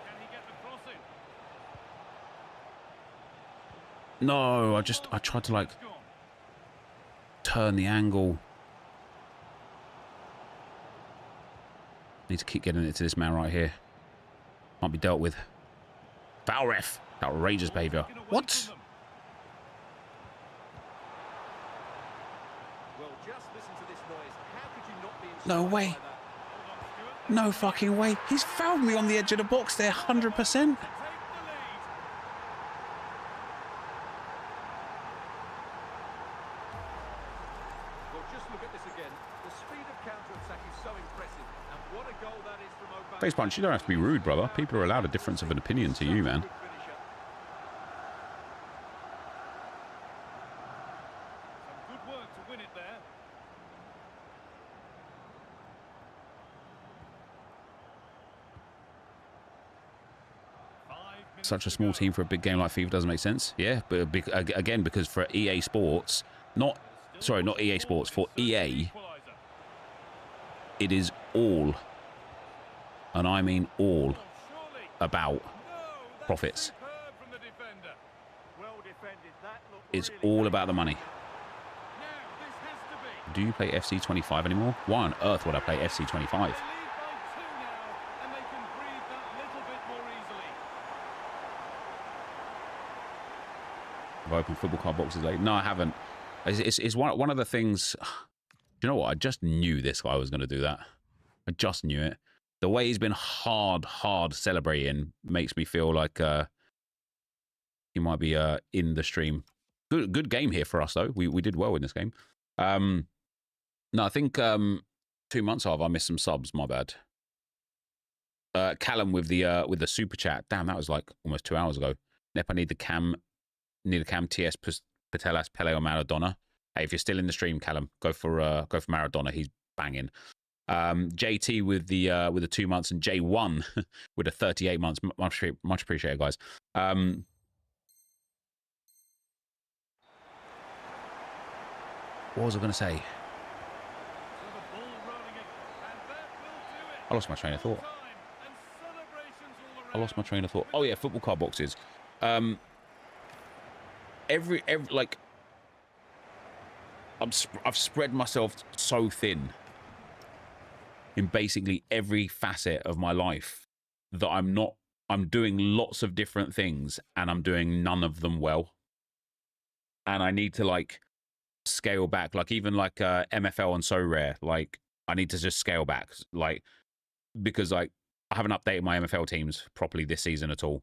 [SPEAKER 2] can he get the cross in?
[SPEAKER 1] No, I tried to like turn the angle. Need to keep getting it to this man right here. Can't be dealt with. Foul ref. Outrageous behaviour. What?
[SPEAKER 3] Well,
[SPEAKER 1] No way. No fucking way. He's fouled me on the edge of the box there, 100%. Face punch, you don't have to be rude, brother. People are allowed a difference of an opinion to you, man.
[SPEAKER 3] Some good work to win it there.
[SPEAKER 1] Such a small team for a big game like FIFA doesn't make sense. Yeah, but again, because for EA Sports, not EA Sports, for EA, it is all, and I mean all, about profits. It's all about the money. Do you play FC25 anymore? Why on earth would I play FC25? Have I opened football card boxes late? No, I haven't. It's one of the things. Do you know what? I just knew this guy was going to do that. I just knew it. The way he's been hard celebrating makes me feel like he might be in the stream. Good game here for us though. We did well in this game. No, I think 2 months off. I missed some subs. My bad. Callum with the super chat. Damn, that was like almost 2 hours ago. Nep, I need a cam TS Patelas Pele or Maradona. Hey, if you're still in the stream, Callum, go for Maradona. He's banging. JT with the 2 months and J1 with the 38 months. Much appreciated, guys. What was I going to say? I lost my train of thought. Oh yeah, football card boxes. Every like I've spread myself so thin in basically every facet of my life that I'm doing lots of different things and I'm doing none of them well. And I need to like scale back, like even like MFL and So Rare, like I need to just scale back, like because like I haven't updated my MFL teams properly this season at all.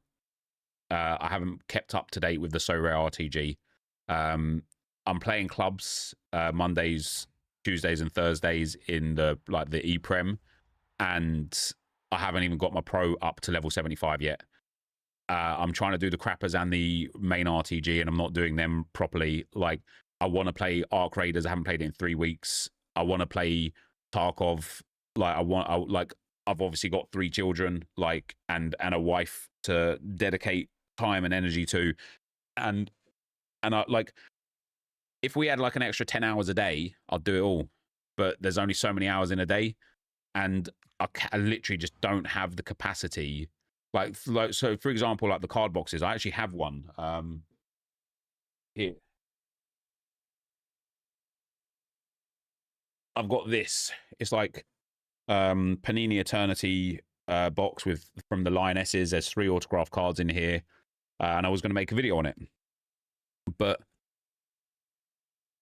[SPEAKER 1] I haven't kept up to date with the So Rare RTG. I'm playing clubs Mondays, Tuesdays, and Thursdays in the E-Prem, and I haven't even got my pro up to level 75 yet. I'm trying to do the crappers and the main RTG, and I'm not doing them properly. Like I want to play Arc Raiders. I haven't played it in 3 weeks. I want to play Tarkov. Like I've obviously got 3 children, like and a wife to dedicate time and energy to, and I like if we had like an extra 10 hours a day, I'd do it all. But there's only so many hours in a day, and I literally just don't have the capacity. Like so, for example, like the card boxes, I actually have one here. I've got this. It's like Panini Eternity box from the Lionesses. There's 3 autograph cards in here, and I was going to make a video on it, but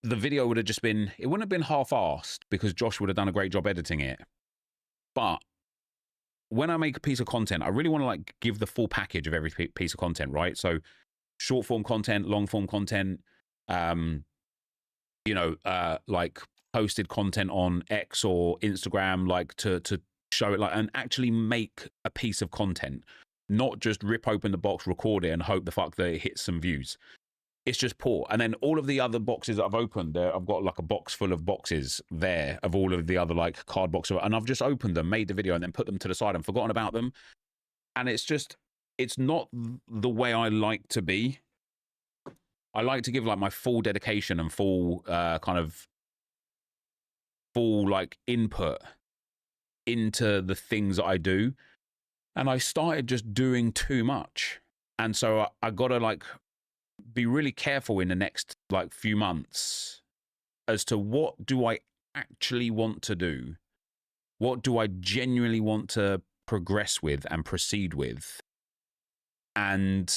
[SPEAKER 1] the video would have just been, it wouldn't have been half-assed because Josh would have done a great job editing it. But when I make a piece of content, I really want to like give the full package of every piece of content, right? So short form content, long form content, you know, like posted content on X or Instagram, like to show it, like, and actually make a piece of content, not just rip open the box, record it, and hope the fuck that it hits some views. It's just poor. And then all of the other boxes that I've opened, I've got like a box full of boxes there of all of the other like card boxes, and I've just opened them, made the video, and then put them to the side and forgotten about them. And it's just, it's not the way I like to be. I like to give like my full dedication and full full like input into the things that I do. And I started just doing too much. And so I got to like be really careful in the next like few months as to what do I actually want to do? What do I genuinely want to progress with and proceed with? And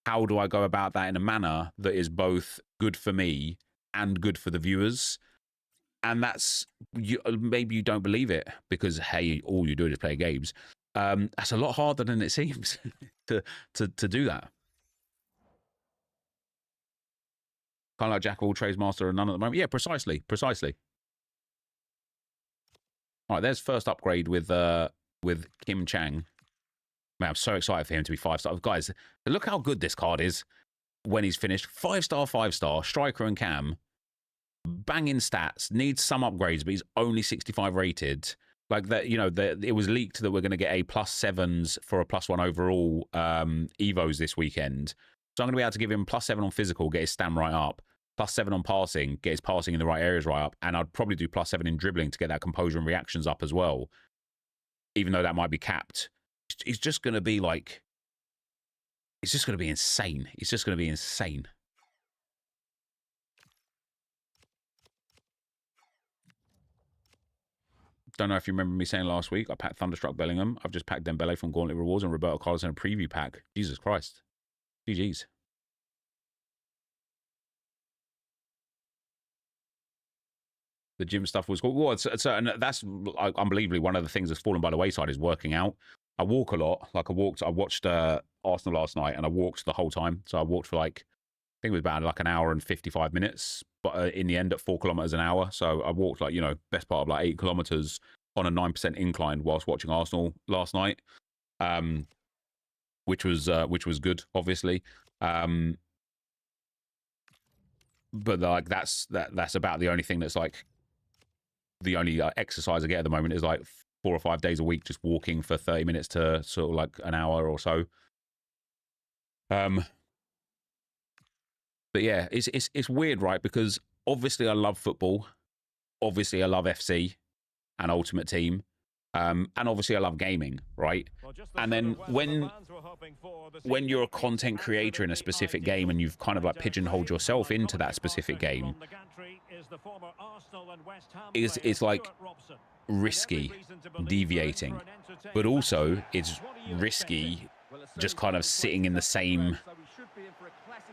[SPEAKER 1] how do I go about that in a manner that is both good for me and good for the viewers? And that's, maybe you don't believe it because, hey, all you do is play games. That's a lot harder than it seems to do that. Kind of like jack of all trades, master of none at the moment. Yeah, precisely. All right, there's first upgrade with Kim Chang. Man, I'm so excited for him to be 5-star. Guys, look how good this card is when he's finished. 5-star, 5-star, striker and cam. Banging stats, needs some upgrades, but he's only 65 rated. Like that, you know, it was leaked that we're going to get a +7s for a +1 overall evos this weekend. So I'm going to be able to give him +7 on physical, get his stam right up, +7 on passing, get his passing in the right areas right up, and I'd probably do +7 in dribbling to get that composure and reactions up as well, even though that might be capped. He's just going to be like, it's just going to be insane. It's just going to be insane. Don't know if you remember me saying last week, I packed Thunderstruck Bellingham. I've just packed Dembele from Gauntlet Rewards and Roberto Carlos in a preview pack. Jesus Christ. GG's. The gym stuff was cool. Well, and that's unbelievably one of the things that's fallen by the wayside is working out. I walk a lot. Like I watched Arsenal last night and I walked the whole time. So I walked for like, I think it was about like an hour and 55 minutes, but in the end at 4 kilometers an hour. So I walked like, you know, best part of like 8 kilometers on a 9% incline whilst watching Arsenal last night, which was good, obviously. But like that's about the only thing that's like the only exercise I get at the moment is like 4 or 5 days a week, just walking for 30 minutes to sort of like an hour or so. But yeah, it's weird, right? Because obviously I love football, obviously I love FC and Ultimate Team, and obviously I love gaming, right? And then when you're a content creator in a specific game and you've kind of like pigeonholed yourself into that specific game, it's like risky deviating, but also it's risky just kind of sitting in the same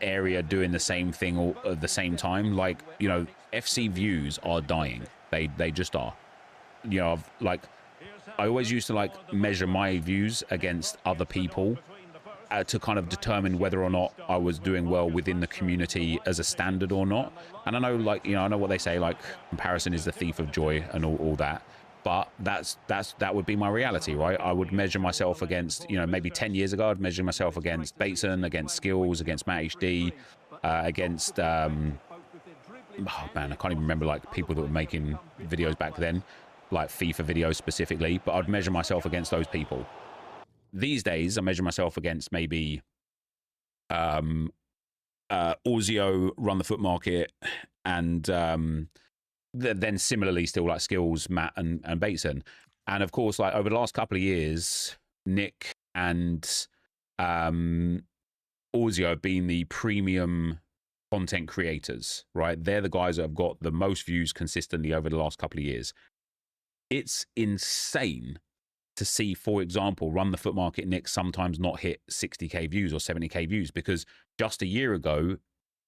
[SPEAKER 1] area doing the same thing all at the same time. Like, you know, FC views are dying. They just are. You know, like I always used to like measure my views against other people to kind of determine whether or not I was doing well within the community as a standard or not. And I know, like, you know, I know what they say, like comparison is the thief of joy and all that. But that would be my reality, right? I would measure myself against, you know, maybe 10 years ago, I'd measure myself against Bateson, against Skills, against Matt HD, against, oh man, I can't even remember like people that were making videos back then, like FIFA videos specifically, but I'd measure myself against those people. These days, I measure myself against maybe Orzio, Run the Foot Market, and then similarly still like Skills, Matt and Bateson. And of course, like over the last couple of years, Nick and Orzio have been the premium content creators, right? They're the guys that have got the most views consistently over the last couple of years. It's insane to see, for example, Run the Foot Market Nick sometimes not hit 60k views or 70k views, because just a year ago,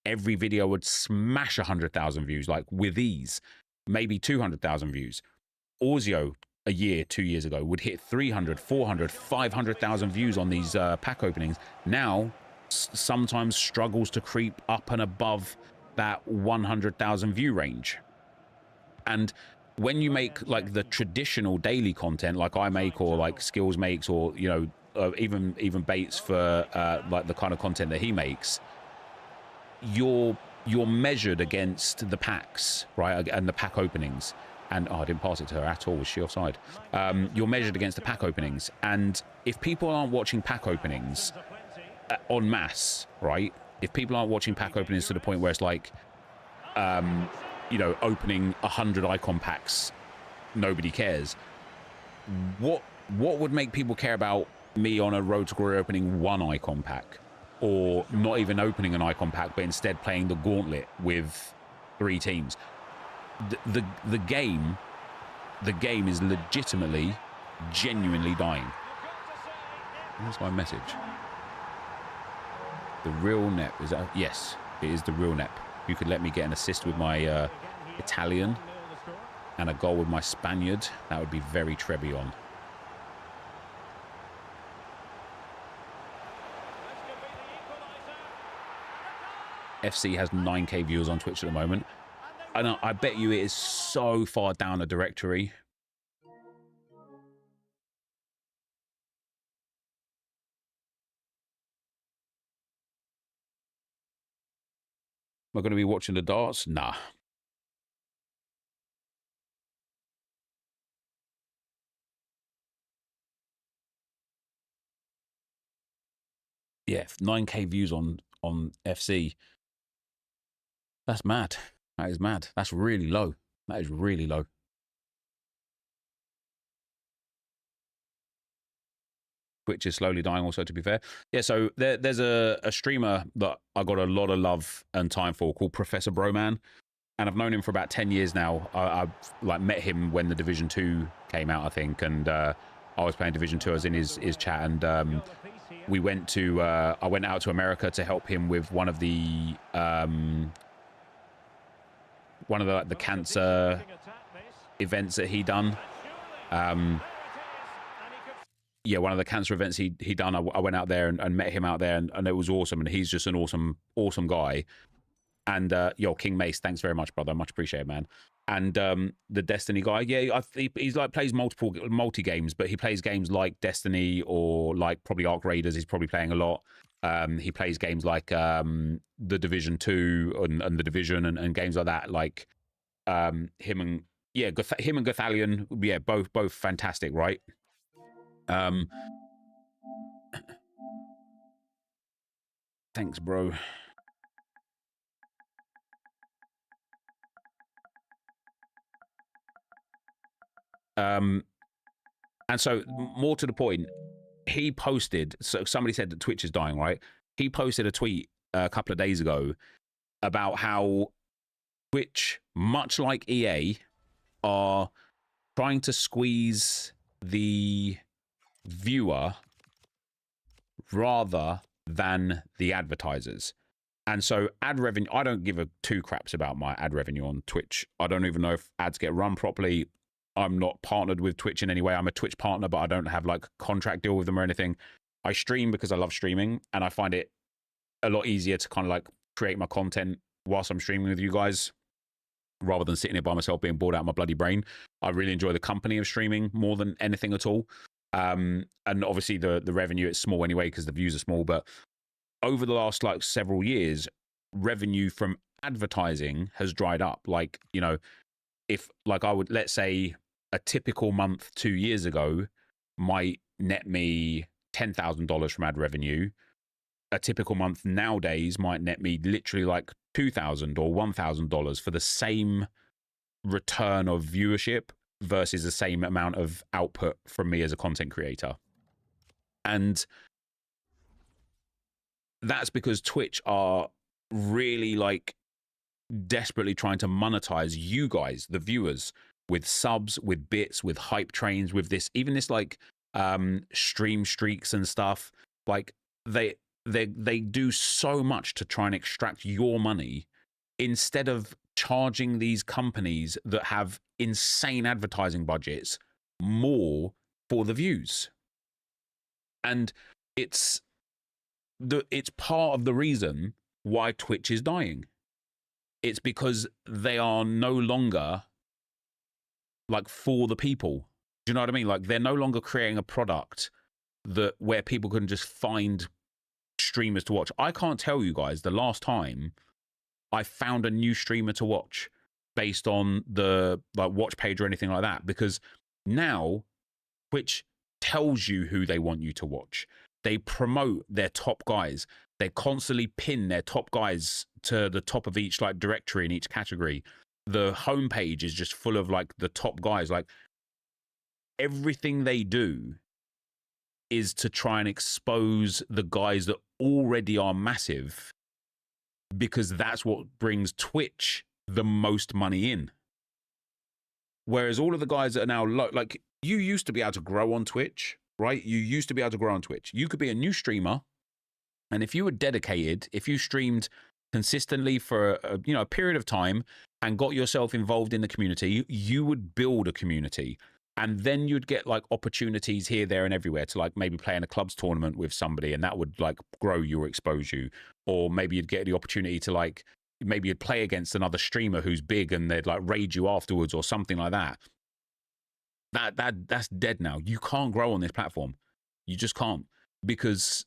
[SPEAKER 1] every video would smash 100,000 views, like with ease, maybe 200,000 views. Orzio, a year, 2 years ago, would hit 300, 400, 500,000 views on these pack openings. Now, sometimes struggles to creep up and above that 100,000 view range. And when you make like the traditional daily content, like I make, or like Skills makes, or, you know, even Bates for like the kind of content that he makes, you're measured against the packs, right, and the pack openings. And oh, I didn't pass it to her at all. Was she offside? You're measured against the pack openings, and if people aren't watching pack openings en masse, right? If people aren't watching pack openings to the point where it's like, you know, opening 100 icon packs, nobody cares. What would make people care about me on a Road to Glory opening 1 icon pack? Or not even opening an icon pack, but instead playing the gauntlet with 3 teams. The game is legitimately, genuinely dying. Where's my message? The real Nep, is that? Yes, it is the real Nep. You could let me get an assist with my Italian. and a goal with my Spaniard, that would be very Trebion. FC has 9k viewers on Twitch at the moment. And I bet you it is so far down the directory. Am I going to be watching the darts? Nah. Yeah, 9k views on FC. That's mad. That is mad. That's really low. That is really low. Twitch is slowly dying also, to be fair. Yeah, so there's a streamer that I got a lot of love and time for called Professor Broman. And I've known him for about 10 years now. I've like met him when the Division 2 came out, I think. And I was playing Division 2. I was in his chat. And we went to, I went out to America to help him with one of the cancer events that he done. Yeah, one of the cancer events he done. I went out there and met him out there, and it was awesome. And he's just an awesome guy. And yo, King Mace, thanks very much, brother. Much appreciated, man. And the Destiny guy, yeah, he's like plays multi games, but he plays games like Destiny or like probably Arc Raiders. He's probably playing a lot. He plays games like the Division 2 and the Division and games like that. Like him and Gothalion, yeah, both fantastic, right? Thanks, bro. And so more to the point, he posted, so somebody said that Twitch is dying, right? He posted a tweet a couple of days ago about how Twitch, much like EA, are trying to squeeze the viewer rather than the advertisers. And so ad revenue, I don't give a two craps about my ad revenue on Twitch. I don't even know if ads get run properly. I'm not partnered with Twitch in any way. I'm a Twitch partner, but I don't have like a contract deal with them or anything. I stream because I love streaming, and I find it a lot easier to kind of like create my content whilst I'm streaming with you guys, rather than sitting here by myself being bored out of my bloody brain. I really enjoy the company of streaming more than anything at all. And obviously the revenue is small anyway because the views are small. But over the last like several years, revenue from advertising has dried up. Like, you know, if like I would, let's say a typical month 2 years ago might net me $10,000 from ad revenue. A typical month nowadays might net me literally like $2,000 or $1,000 for the same return of viewership versus the same amount of output from me as a content creator. And that's because Twitch are really like desperately trying to monetize you guys, the viewers, with subs, with bits, with hype trains, with this, even this like stream streaks and stuff. Like they do so much to try and extract your money instead of charging these companies that have insane advertising budgets more for the views. And it's part of the reason why Twitch is dying. It's because they are no longer like for the people. Do you know what I mean? Like they're no longer creating a product where people can just find streamers to watch. I can't tell you guys the last time I found a new streamer to watch based on the like watch page or anything like that, because now Twitch tells you who they want you to watch. They promote their top guys. They constantly pin their top guys to the top of each like directory in each category. The homepage is just full of like the top guys. Like everything they do is to try and expose the guys that already are massive, because that's what brings Twitch the most money in. Whereas all of the guys that are now low, like you used to be able to grow on Twitch, right? You used to be able to grow on Twitch. You could be a new streamer, and if you were dedicated, if you streamed consistently for a period of time, and got yourself involved in the community, you would build a community. And then you'd get like opportunities here, there, and everywhere to like maybe play in a clubs tournament with somebody, and that would like grow your exposure. Or maybe you'd get the opportunity to like, maybe you'd play against another streamer who's big and they'd like raid you afterwards or something like that. That's dead now. You can't grow on this platform. You just can't, because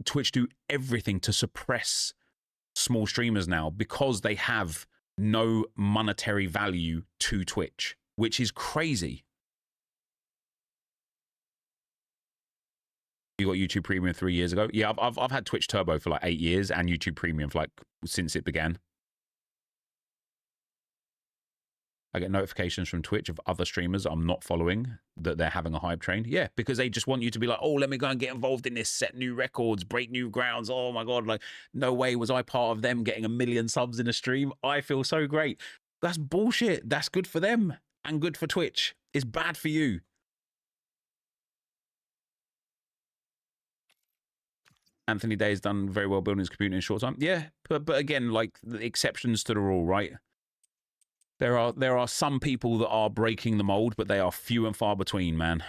[SPEAKER 1] Twitch do everything to suppress small streamers now because they have no monetary value to Twitch, which is crazy. You got YouTube Premium 3 years ago. Yeah, I've had Twitch Turbo for like 8 years and YouTube Premium for like since it began. I get notifications from Twitch of other streamers I'm not following that they're having a hype train. Yeah, because they just want you to be like, oh, let me go and get involved in this, set new records, break new grounds. Oh my God, like no way was I part of them getting 1 million subs in a stream. I feel so great. That's bullshit. That's good for them and good for Twitch. It's bad for you. Anthony Day has done very well building his community in a short time. Yeah, but again, like the exceptions to the rule, right? There are some people that are breaking the mold, but they are few and far between, man.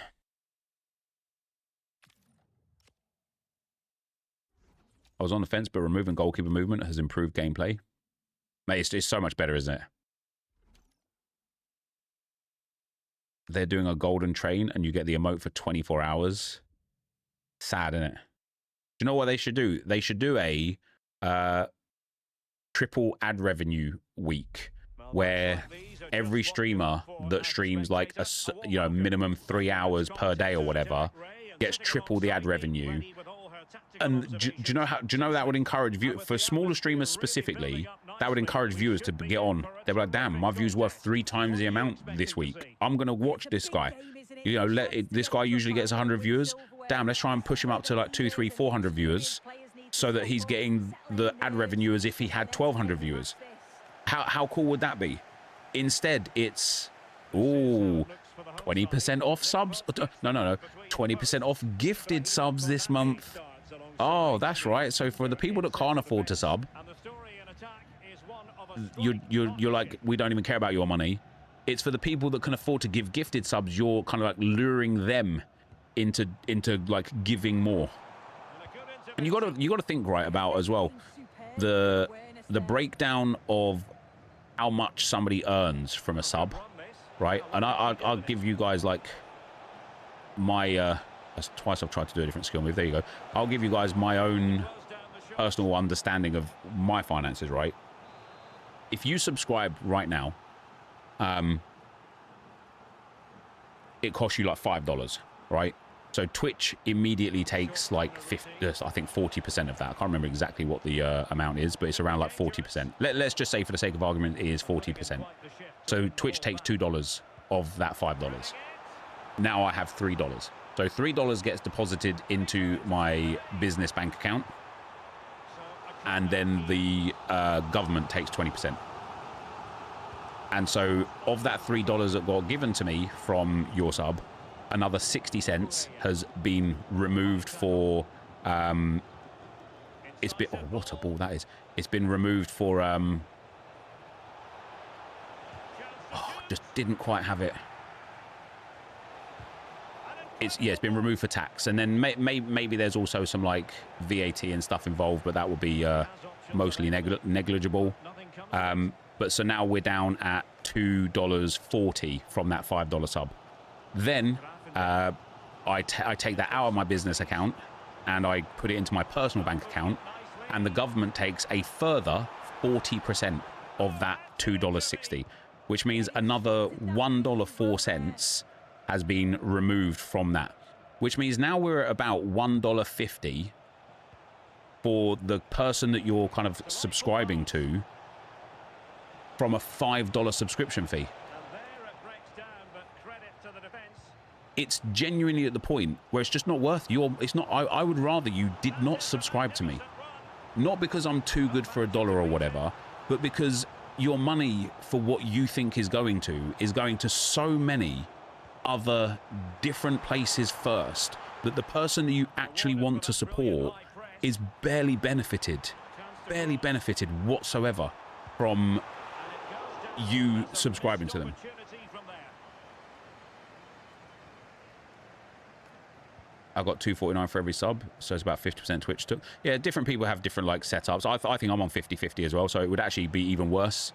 [SPEAKER 1] I was on the fence, but removing goalkeeper movement has improved gameplay. Mate, it's so much better, isn't it? They're doing a golden train, and you get the emote for 24 hours. Sad, isn't it? Do you know what they should do? They should do a triple ad revenue week, where every streamer that streams like a minimum 3 hours per day or whatever gets triple the ad revenue. And do you know that would encourage for smaller streamers specifically, that would encourage viewers to get on. They're like, damn, my view's worth 3 times the amount this week. I'm gonna watch this guy. You know, this guy usually gets 100 viewers. Damn, let's try and push him up to like 200, 300, 400 viewers, so that he's getting the ad revenue as if he had 1,200 viewers. How cool would that be? Instead, it's, ooh, 20% off subs. No, 20% off gifted subs this month. Oh, that's right. So for the people that can't afford to sub, you're like, we don't even care about your money. It's for the people that can afford to give gifted subs. You're kind of like luring them into like giving more. And you gotta think right about as well the breakdown of how much somebody earns from a sub, right? And I'll give you guys like my that's twice I've tried to do a different skill move. There you go. I'll give you guys my own personal understanding of my finances, right? If you subscribe right now, it costs you like $5, right? So Twitch immediately takes like 50, I think 40% of that. I can't remember exactly what the amount is, but it's around like 40%. Let's just say for the sake of argument, it is 40%. So Twitch takes $2 of that $5. Now I have $3. So $3 gets deposited into my business bank account, and then the government takes 20%. And so of that $3 that got given to me from your sub, another 60 cents has been removed for it's been, oh, what a ball that is. It's been removed for just didn't quite have it. It's been removed for tax, and then maybe there's also some like VAT and stuff involved, but that will be mostly negligible. But so now we're down at $2.40 from that $5 sub. Then I take that out of my business account and I put it into my personal bank account, and the government takes a further 40% of that $2.60, which means another $1.04 has been removed from that, which means now we're at about $1.50 for the person that you're kind of subscribing to from a $5 subscription fee. It's genuinely at the point where it's just not worth it's not. I would rather you did not subscribe to me, not because I'm too good for $1 or whatever, but because your money for what you think is going to so many other different places first, that the person that you actually want to support is barely benefited whatsoever from you subscribing to them. I got $2.49 for every sub, so it's about 50% Twitch took. Yeah, different people have different like setups. I think I'm on 50-50 as well, so it would actually be even worse,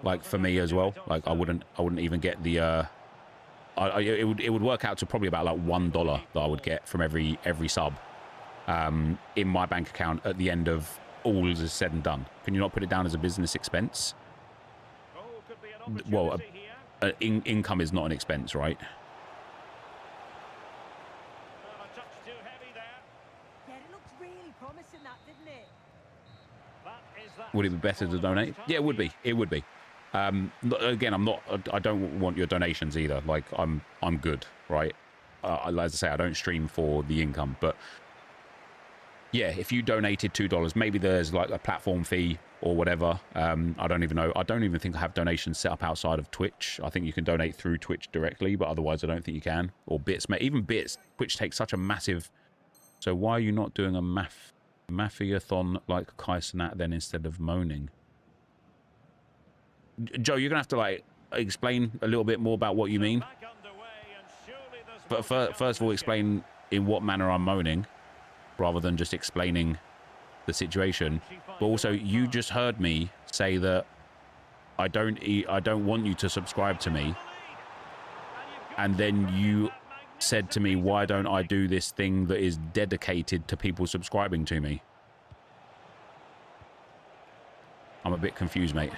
[SPEAKER 1] like for me as well. Like I wouldn't even get the it would work out to probably about like $1 that I would get from every sub in my bank account at the end of all is said and done. Can you not put it down as a business expense? Well, income is not an expense, right? Would it be better to donate? Yeah, it would be. It would be. Again, I don't want your donations either. Like, I'm good, right? As I say, I don't stream for the income, but yeah, if you donated $2, maybe there's like a platform fee or whatever. I don't even know. I don't even think I have donations set up outside of Twitch. I think you can donate through Twitch directly, but otherwise I don't think you can. Or bits, even bits. Twitch takes such a massive. So why are you not doing a Mathiathon like Kai Cenat then instead of moaning? Joe, you're gonna have to like explain a little bit more about what you mean. But first of all, explain in what manner I'm moaning, rather than just explaining the situation. But also, you just heard me say that I don't want you to subscribe to me, and then you said to me, why don't I do this thing that is dedicated to people subscribing to me? I'm a bit confused, mate.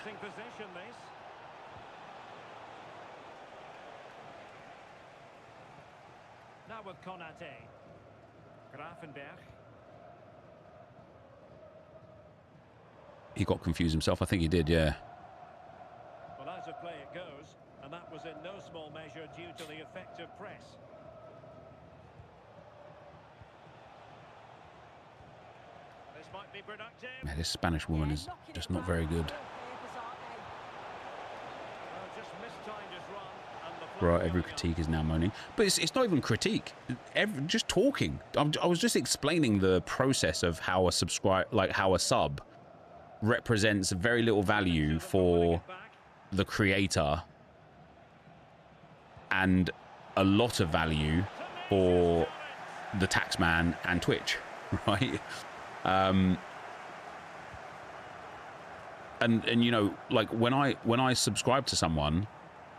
[SPEAKER 2] Now with Konate. Grafenberg.
[SPEAKER 1] He got confused himself. I think he did, yeah.
[SPEAKER 2] Well, as of play it goes, and that was in no small measure due to the effective press. This might be productive.
[SPEAKER 1] Man, this Spanish woman is just not very good. Right, every critique is now moaning, but it's not even critique. Just talking. I was just explaining the process of how a sub represents very little value for the creator and a lot of value for the taxman and Twitch, right? And you know, like when I subscribe to someone,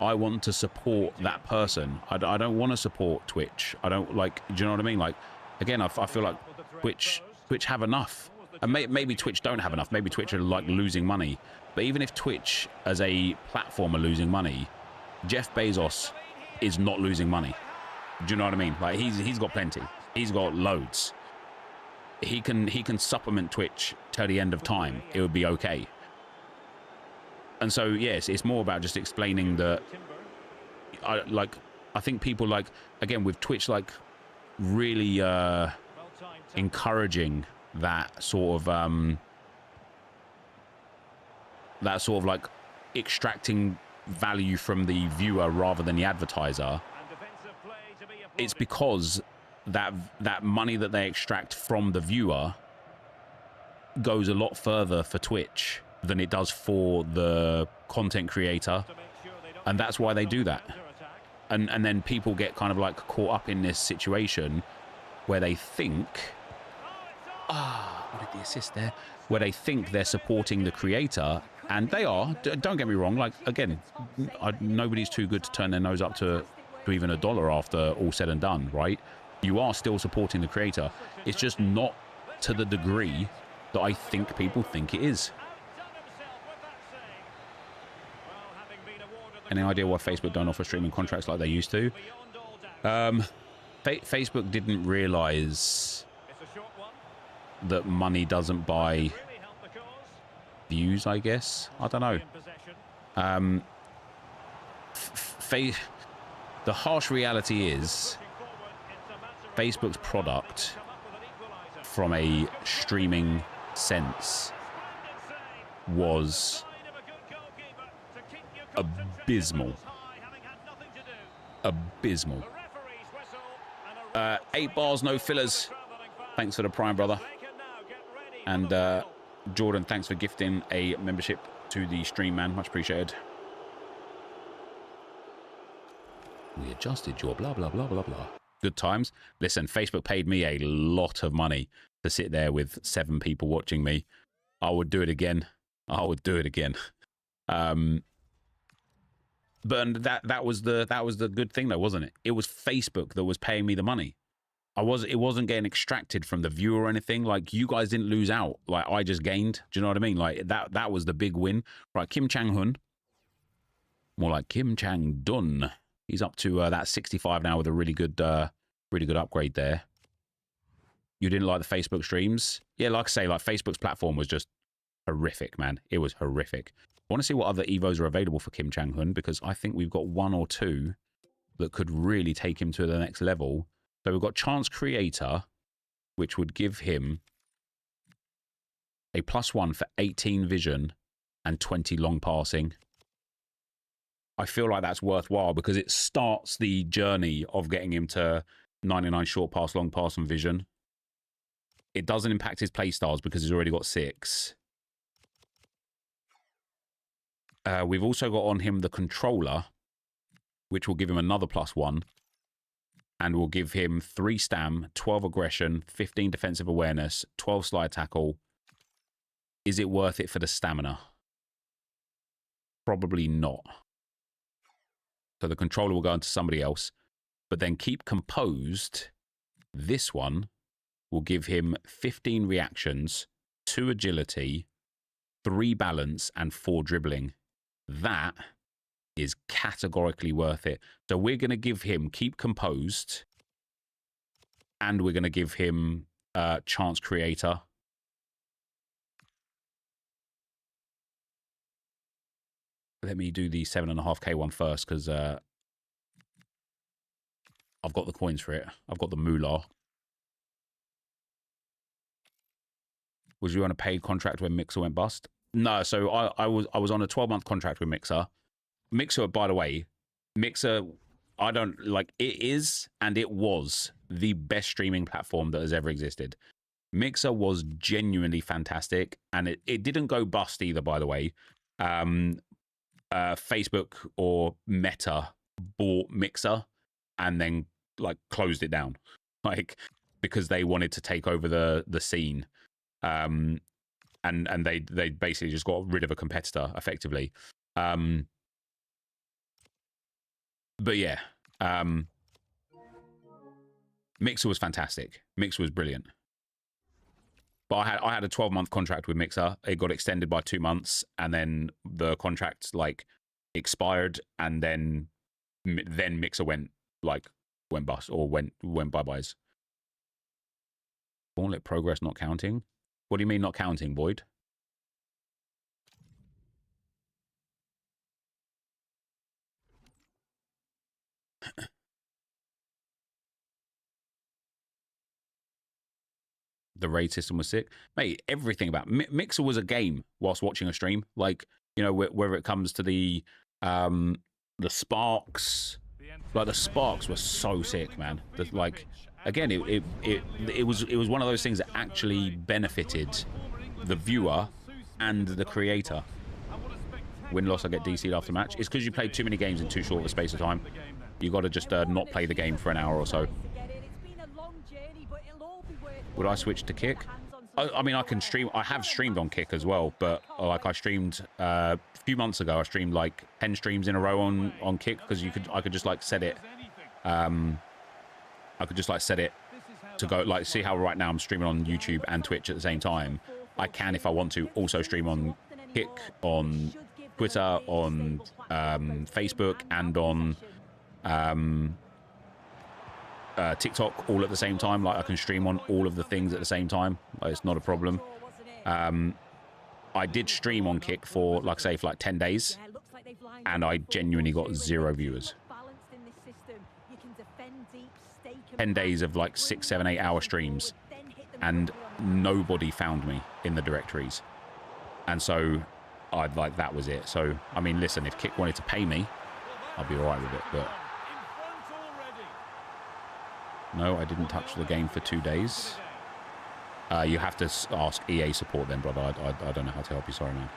[SPEAKER 1] I want to support that person. I don't want to support Twitch. I don't like. Do you know what I mean? Like, again, I feel like Twitch have enough, and maybe Twitch don't have enough. Maybe Twitch are like losing money. But even if Twitch as a platform are losing money, Jeff Bezos is not losing money. Do you know what I mean? Like he's got plenty. He's got loads. He can supplement Twitch till the end of time. It would be okay. And so, yes, it's more about just explaining that, I think people like, again, with Twitch, like, really encouraging that sort of like extracting value from the viewer rather than the advertiser. It's because that money that they extract from the viewer goes a lot further for Twitch than it does for the content creator, and that's why they do that. And then people get kind of like caught up in this situation where they think, what did the assist there? Where they think they're supporting the creator, and they are. Don't get me wrong. Like, again, nobody's too good to turn their nose up to even $1 after all said and done, right? You are still supporting the creator. It's just not to the degree that I think people think it is. Any idea why Facebook don't offer streaming contracts like they used to? Facebook didn't realize that money doesn't buy views, I guess. I don't know. The harsh reality is Facebook's product from a streaming sense was abysmal. 8 bars, no fillers. Thanks for the Prime, brother. And Jordan, thanks for gifting a membership to the stream, man. Much appreciated. We adjusted your blah, blah, blah, blah, blah. Good times. Listen, Facebook paid me a lot of money to sit there with 7 people watching me. I would do it again. I would do it again. But that was the good thing though, wasn't it? It was Facebook that was paying me the money. It wasn't getting extracted from the viewer or anything. Like, you guys didn't lose out. Like, I just gained. Do you know what I mean? Like, that was the big win. Right, Kim Chang-hun. More like Kim Chang-dun. He's up to that 65 now with a really good upgrade there. You didn't like the Facebook streams? Yeah, like I say, like, Facebook's platform was just horrific, man. It was horrific. I want to see what other evos are available for Kim Chang-hun, because I think we've got 1 or 2 that could really take him to the next level. So we've got Chance Creator, which would give him a +1 for 18 vision and 20 long passing. I feel like that's worthwhile because it starts the journey of getting him to 99 short pass, long pass, and vision. It doesn't impact his play styles because he's already got 6. We've also got on him the controller, which will give him another +1. And will give him 3 stam, 12 aggression, 15 defensive awareness, 12 slide tackle. Is it worth it for the stamina? Probably not. So the controller will go into somebody else. But then Keep Composed, this one will give him 15 reactions, 2 agility, 3 balance, and 4 dribbling. That is categorically worth it. So we're going to give him Keep Composed, and we're going to give him Chance Creator. Let me do the 7.5k one first, because I've got the coins for it. I've got the moolah. Was you on a paid contract when Mixer went bust? No, so I was on a 12-month contract with Mixer. Mixer, by the way, Mixer, I don't like, it is and it was the best streaming platform that has ever existed. Mixer was genuinely fantastic, and it didn't go bust either, by the way. Facebook or Meta bought Mixer and then like closed it down, like, because they wanted to take over the scene. And they basically just got rid of a competitor effectively. But yeah, Mixer was fantastic. Mixer was brilliant. But I had a 12-month contract with Mixer. It got extended by 2 months, and then the contract like expired, and then Mixer went bust or went bye-byes. Gauntlet progress not counting. What do you mean not counting, Boyd? The raid system was sick, mate. Everything about Mixer was a game whilst watching a stream. Like, you know, whether it comes to the sparks, like the sparks were so sick, man. Like, again, it was one of those things that actually benefited the viewer and the creator. Win loss, I get DC'd after match. It's because you played too many games in too short of a space of time. You got to just not play the game for an hour or so. Would I switch to Kick? I mean, I can stream. I have streamed on Kick as well, but like I streamed a few months ago. I streamed like 10 streams in a row on Kick because I could just like set it. I could just like set it to go like see how right now I'm streaming on YouTube and Twitch at the same time. I can, if I want to, also stream on Kick, on Twitter, on Facebook, and on TikTok all at the same time. Like, I can stream on all of the things at the same time. Like, it's not a problem. I did stream on Kick for, like I say, for like 10 days, and I genuinely got 0 viewers. 10 days of like 6, 7, 8 hour streams, and nobody found me in the directories. And so that was it. So I mean, listen, if Kick wanted to pay me, I'd be all right with it, but no, I didn't touch the game for 2 days. You have to ask EA support then, brother. I don't know how to help you. Sorry, man.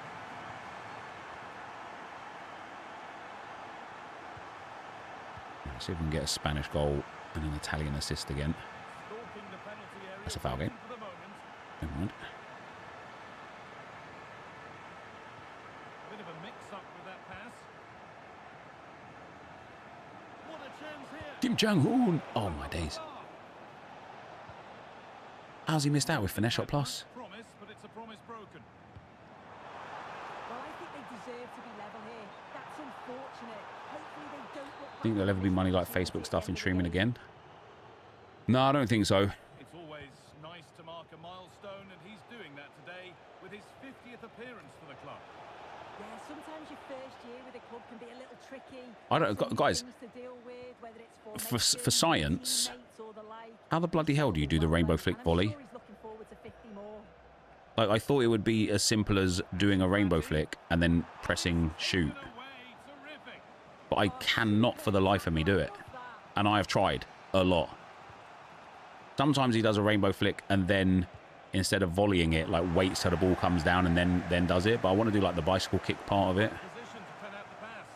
[SPEAKER 1] See if we can get a Spanish goal and an Italian assist again. That's a foul game. Never mind.
[SPEAKER 3] Bit of a mix-up with that pass. What a chance here.
[SPEAKER 1] Kim Jong-un. Oh, my days. How's he missed out with Finesse Shot Plus?
[SPEAKER 3] Promise, but it's a promise broken.
[SPEAKER 4] Well, I think they deserve to be level here. That's unfortunate. Hopefully they don't look back.
[SPEAKER 1] Think there'll ever be money like Facebook stuff in streaming again? No, I don't think so.
[SPEAKER 3] It's always nice to mark a milestone, and he's doing that today with his 50th appearance for the club.
[SPEAKER 4] Yeah, sometimes your first year with a club can be a little tricky.
[SPEAKER 1] I don't,
[SPEAKER 4] So many
[SPEAKER 1] guys.
[SPEAKER 4] things to deal with, whether it's
[SPEAKER 1] For
[SPEAKER 4] formation,
[SPEAKER 1] science,
[SPEAKER 4] teammates or the like.
[SPEAKER 1] how the bloody hell do you do the rainbow flick volley?
[SPEAKER 4] And I'm sure he's looking forward to 50 more.
[SPEAKER 1] Like, I thought it would be as simple as doing a rainbow flick and then pressing shoot. But I cannot for the life of me do it. And I have tried a lot. Sometimes he does a rainbow flick and then instead of volleying it, like waits till the ball comes down and then does it. But I want to do like the bicycle kick part of it.
[SPEAKER 3] Position to pen out the pass.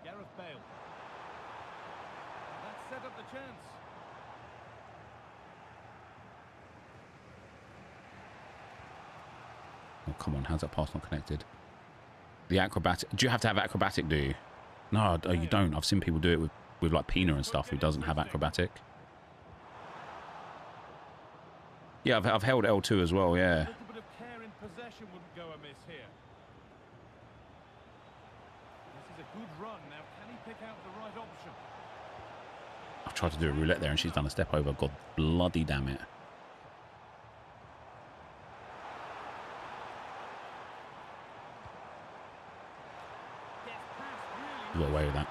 [SPEAKER 3] Gareth Bale. That set up the chance.
[SPEAKER 1] Oh, come on. How's that pass not connected? The acrobatic. Do you have to have acrobatic, do you? No, you don't. I've seen people do it with like Pina and stuff who doesn't have acrobatic. Yeah, I've held L2 as well, yeah.
[SPEAKER 3] A little bit of care in possession wouldn't go amiss here. This is a good run. Now, can he pick out the right option?
[SPEAKER 1] I've tried to do a roulette there and she's done a step over. God bloody damn it. He's got away with that.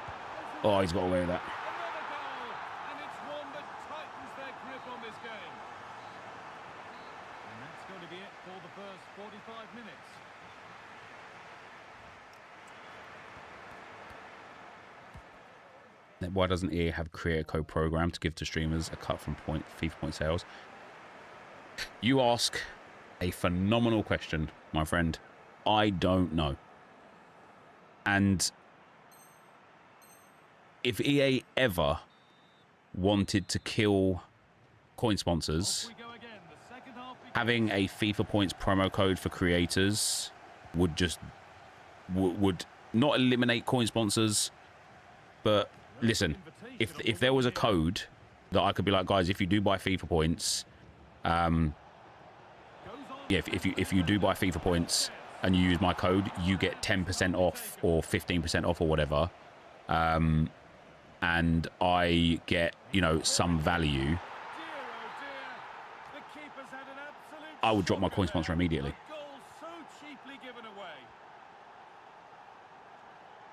[SPEAKER 1] Oh, he's got away with that.
[SPEAKER 3] Another goal, and it's one that tightens their grip on this game. And that's going to be it for the first 45 minutes.
[SPEAKER 1] Why doesn't EA have creator code program to give to streamers a cut from FIFA point sales? You ask a phenomenal question, my friend. I don't know. And if EA ever wanted to kill coin sponsors, having a FIFA points promo code for creators would just would not eliminate coin sponsors, but listen, if there was a code that I could be like, guys, if you do buy FIFA points, yeah, if you do buy FIFA points and you use my code, you get 10% off or 15% off or whatever, and I get, you know, some value, I would drop my coin sponsor immediately.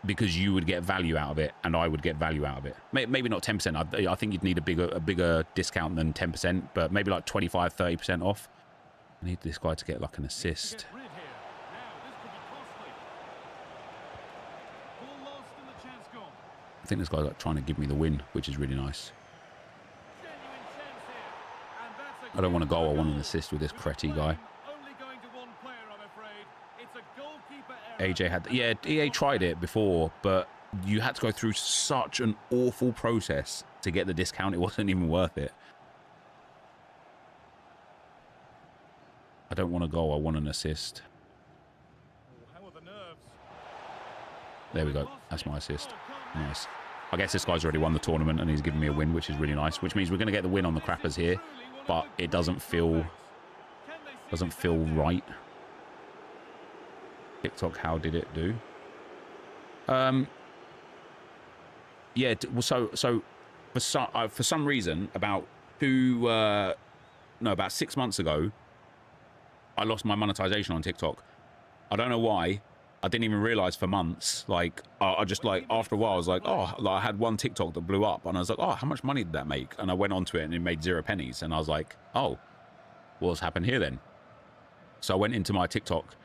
[SPEAKER 1] Because you would get value out of it, and I would get value out of it. Maybe not 10%. I think you'd need a bigger discount than 10%, but maybe like 25, 30% off. I need this guy to get like an assist. I think this guy's like trying to give me the win, which is really nice. I don't want a goal. I want an assist with this Creti guy. AJ had, yeah, EA tried it before, but you had to go through such an awful process to get the discount. It wasn't even worth it. I don't want a goal. I want an assist. There we go. That's my assist. Nice. I guess this guy's already won the tournament and he's giving me a win, which is really nice, which means we're going to get the win on the crappers here, but it doesn't feel right. TikTok, how did it do? Yeah, so for some reason about 6 months ago, I lost my monetization on TikTok. I don't know why. I didn't even realize for months. Like, I just, like, after a while, I was like, oh, like, I had one TikTok that blew up, and I was like, oh, how much money did that make? And I went onto it, and it made 0 pennies, and I was like, oh, what's happened here then? So I went into my TikTok,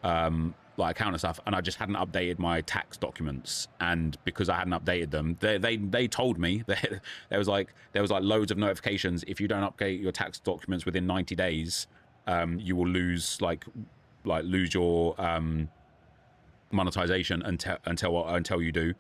[SPEAKER 1] like, account and stuff, and I just hadn't updated my tax documents, and because I hadn't updated them, they told me that there was like loads of notifications. If you don't update your tax documents within 90 days, you will lose like like lose your monetization until you do.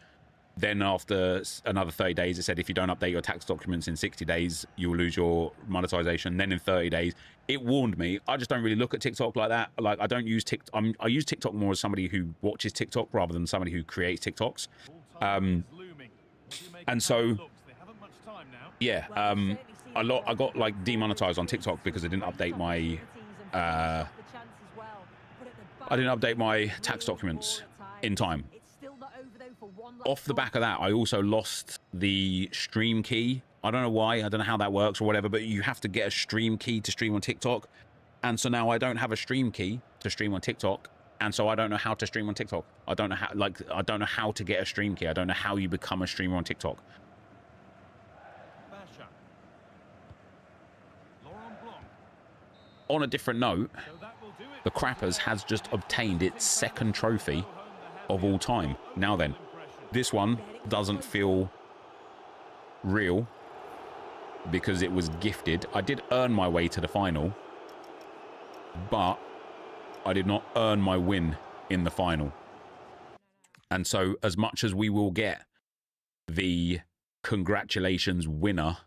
[SPEAKER 1] Then after another 30 days, it said if you don't update your tax documents in 60 days, you will lose your monetization. Then in 30 days, it warned me. I just don't really look at TikTok like that. Like, I don't use TikTok. I use TikTok more as somebody who watches TikTok rather than somebody who creates TikToks. And so, yeah, I got like demonetized on TikTok because I didn't update my tax documents in time. Off the back of that, I also lost the stream key. I don't know why. I don't know how that works or whatever, but you have to get a stream key to stream on TikTok. And so now I don't have a stream key to stream on TikTok. And so I don't know how to stream on TikTok. I don't know how, like, I don't know how to get a stream key. I don't know how you become a streamer on TikTok. On a different note, the Crappers has just obtained its second trophy of all time. Now then, this one doesn't feel real because it was gifted. I did earn my way to the final, but I did not earn my win in the final. And so as much as we will get the congratulations winner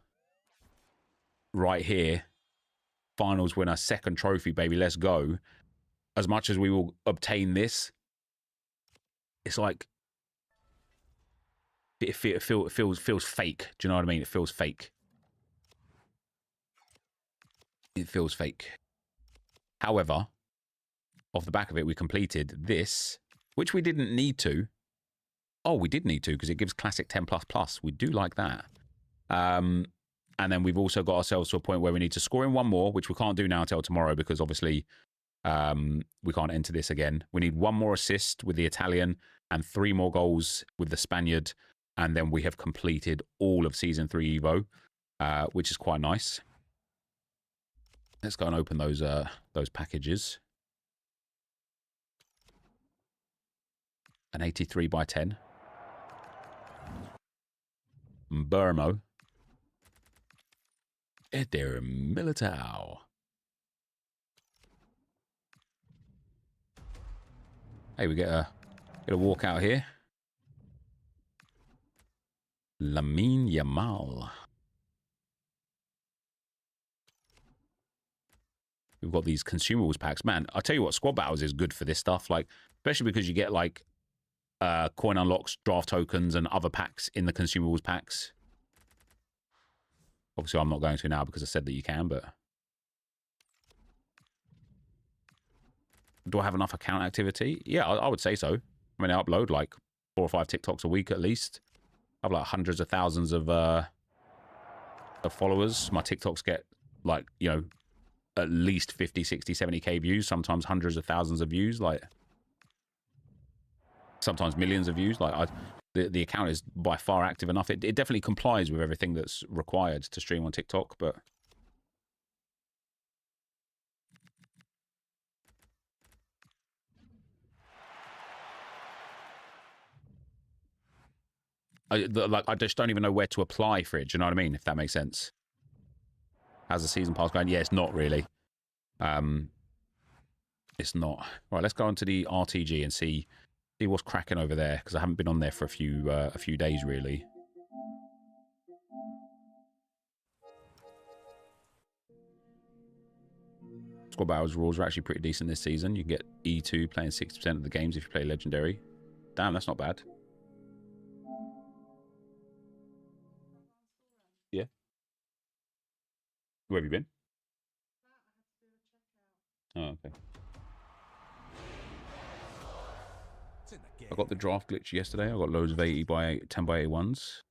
[SPEAKER 1] right here, finals winner, second trophy, baby, let's go. As much as we will obtain this, it's like, it feels fake. Do you know what I mean? It feels fake. It feels fake. However, off the back of it, we completed this, which we didn't need to. Oh, we did need to because it gives classic 10++. We do like that. And then we've also got ourselves to a point where we need to score in one more, which we can't do now until tomorrow because obviously we can't enter this again. We need one more assist with the Italian and 3 more goals with the Spaniard. And then we have completed all of Season 3 Evo, which is quite nice. Let's go and open those packages. An 83 by 10. Burmo. Eder Militao. Hey, we get a walkout here. Lamine Yamal. We've got these consumables packs. Man, I'll tell you what, Squad Battles is good for this stuff. Like, especially because you get, like, coin unlocks, draft tokens, and other packs in the consumables packs. Obviously, I'm not going to now because I said that you can, but... Do I have enough account activity? Yeah, I would say so. I mean, I upload, like, 4 or 5 TikToks a week at least. I have like hundreds of thousands of followers. My TikToks get like, you know, at least 50, 60, 70k views, sometimes hundreds of thousands of views, like sometimes millions of views. Like the account is by far active enough. It definitely complies with everything that's required to stream on TikTok, but I just don't even know where to apply for it. Do you know what I mean? If that makes sense. How's the season pass going? Yeah, it's not really. It's not. Right, let's go on to the RTG and see what's cracking over there because I haven't been on there for a few days really. Squad Battles rules are actually pretty decent this season. You can get E2 playing 60% of the games if you play Legendary. Damn, that's not bad. Yeah. Where have you been? Oh, okay. I got the draft glitch yesterday. I got loads of 80 by 10 by 81s.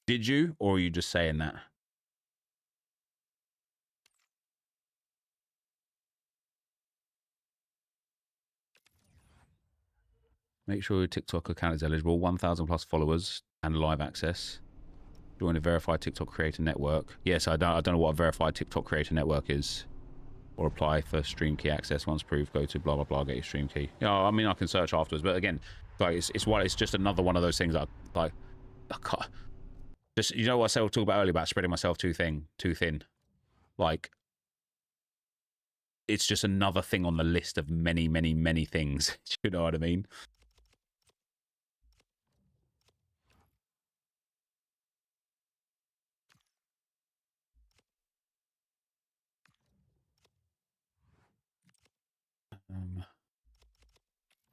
[SPEAKER 1] Did you, or are you just saying that? Make sure your TikTok account is eligible. 1,000 plus followers and live access. Join a verified TikTok creator network. Yes, I don't know what a verified TikTok creator network is. Or apply for stream key access. Once approved, go to blah blah blah, get your stream key. Yeah, I mean I can search afterwards, but again, like it's just another one of those things that I can't, just, you know what I was talking about earlier about spreading myself too thin. Like it's just another thing on the list of many, many, many things. You know what I mean?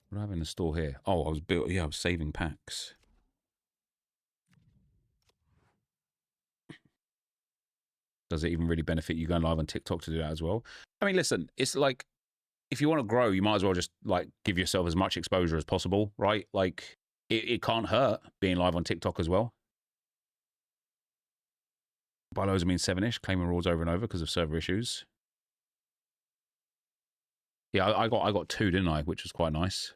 [SPEAKER 1] What do I have in the store here? Oh, I was saving packs. Does it even really benefit you going live on TikTok to do that as well? I mean, listen, it's like, if you want to grow, you might as well just like give yourself as much exposure as possible, right? Like, it can't hurt being live on TikTok as well. By loads, I mean 7-ish, claiming rewards over and over because of server issues. Yeah, I got 2, didn't I? Which was quite nice.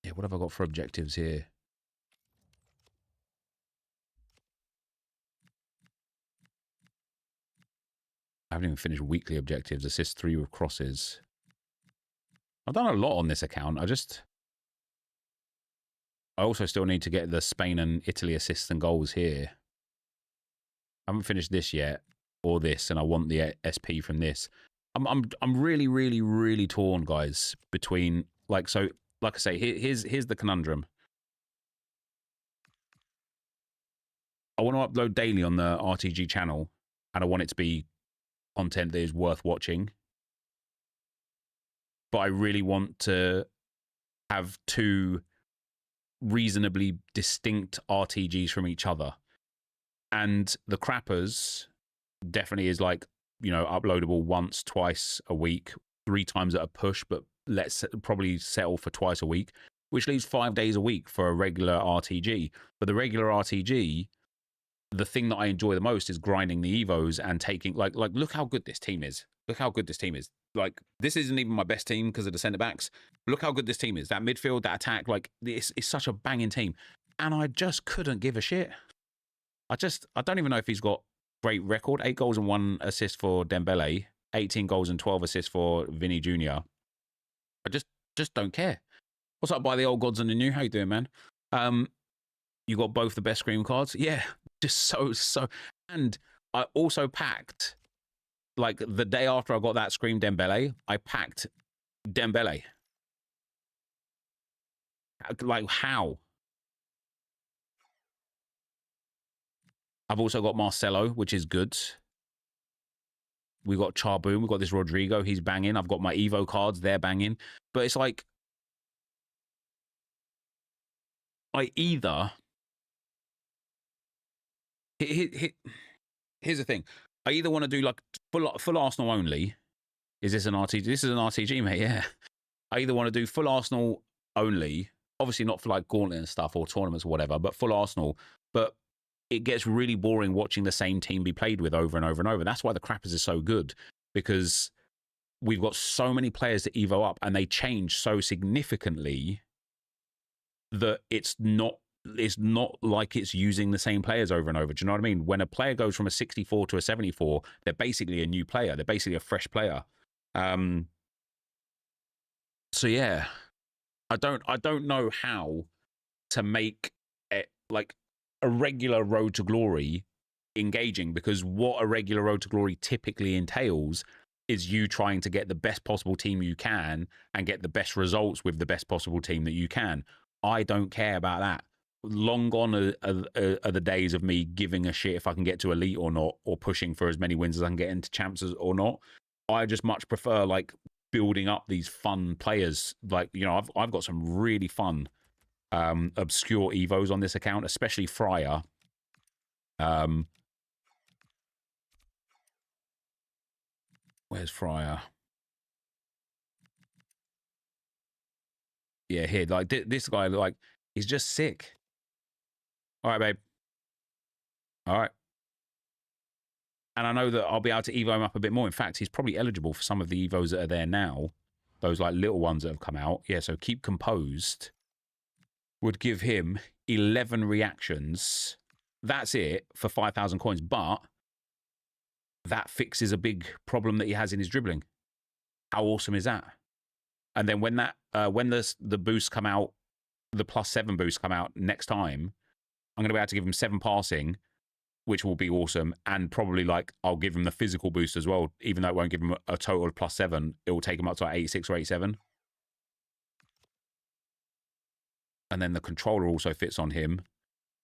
[SPEAKER 1] Yeah, what have I got for objectives here? I haven't even finished weekly objectives. Assist 3 with crosses. I've done a lot on this account. I also still need to get the Spain and Italy assists and goals here. I haven't finished this yet, or this, and I want the SP from this. I'm really, really, really torn, guys, between, like, so, like I say, here's the conundrum. I want to upload daily on the RTG channel, and I want it to be content that is worth watching. But I really want to have 2 reasonably distinct RTGs from each other. And the Crappers definitely is like, you know, uploadable once, twice a week, 3 times at a push, but let's probably settle for twice a week, which leaves 5 days a week for a regular RTG. But the regular RTG, the thing that I enjoy the most is grinding the evos and taking, like look how good this team is. Look how good this team is. Like, this isn't even my best team because of the centre backs. Look how good this team is. That midfield, that attack, like, it's such a banging team. And I just couldn't give a shit. I don't even know if he's got great record. 8 goals and 1 assist for Dembele. 18 goals and 12 assists for Vinny Jr. I just don't care. What's up, by the old gods and the new? How you doing, man? You got both the best Scream cards? Yeah, just so. And I also packed, like, the day after I got that Scream Dembele, I packed Dembele. Like, how? I've also got Marcelo, which is good. We got Charboom. We've got this Rodrigo. He's banging. I've got my Evo cards. They're banging. But it's like, I either... Here's the thing. I either want to do, like, full Arsenal only. Is this an RTG? This is an RTG, mate, yeah. I either want to do full Arsenal only. Obviously not for, like, Gauntlet and stuff or tournaments or whatever, but full Arsenal. But it gets really boring watching the same team be played with over and over and over. That's why the Crappers is so good, because we've got so many players to Evo up and they change so significantly that it's not like it's using the same players over and over. Do you know what I mean? When a player goes from a 64 to a 74, they're basically a new player. They're basically a fresh player. So yeah, I don't know how to make it like a regular Road to Glory engaging, because what a regular Road to Glory typically entails is you trying to get the best possible team you can and get the best results with the best possible team that you can. I don't care about that. Long gone are the days of me giving a shit if I can get to Elite or not, or pushing for as many wins as I can get into Champs or not. I just much prefer, like, building up these fun players. Like, you know, I've got some really fun obscure evos on this account, especially Fryer. Where's Fryer? Yeah, here. Like, this guy, like, he's just sick. All right, babe. All right. And I know that I'll be able to evo him up a bit more. In fact, he's probably eligible for some of the evos that are there now. Those, like, little ones that have come out. Yeah, so Keep Composed would give him 11 reactions. That's it for 5,000 coins. But that fixes a big problem that he has in his dribbling. How awesome is that? And then when that when the boosts come out, the +7 boosts come out next time, I'm going to be able to give him 7 passing, which will be awesome. And probably like I'll give him the physical boost as well, even though it won't give him a total of +7. It will take him up to like 86 or 87. And then the controller also fits on him,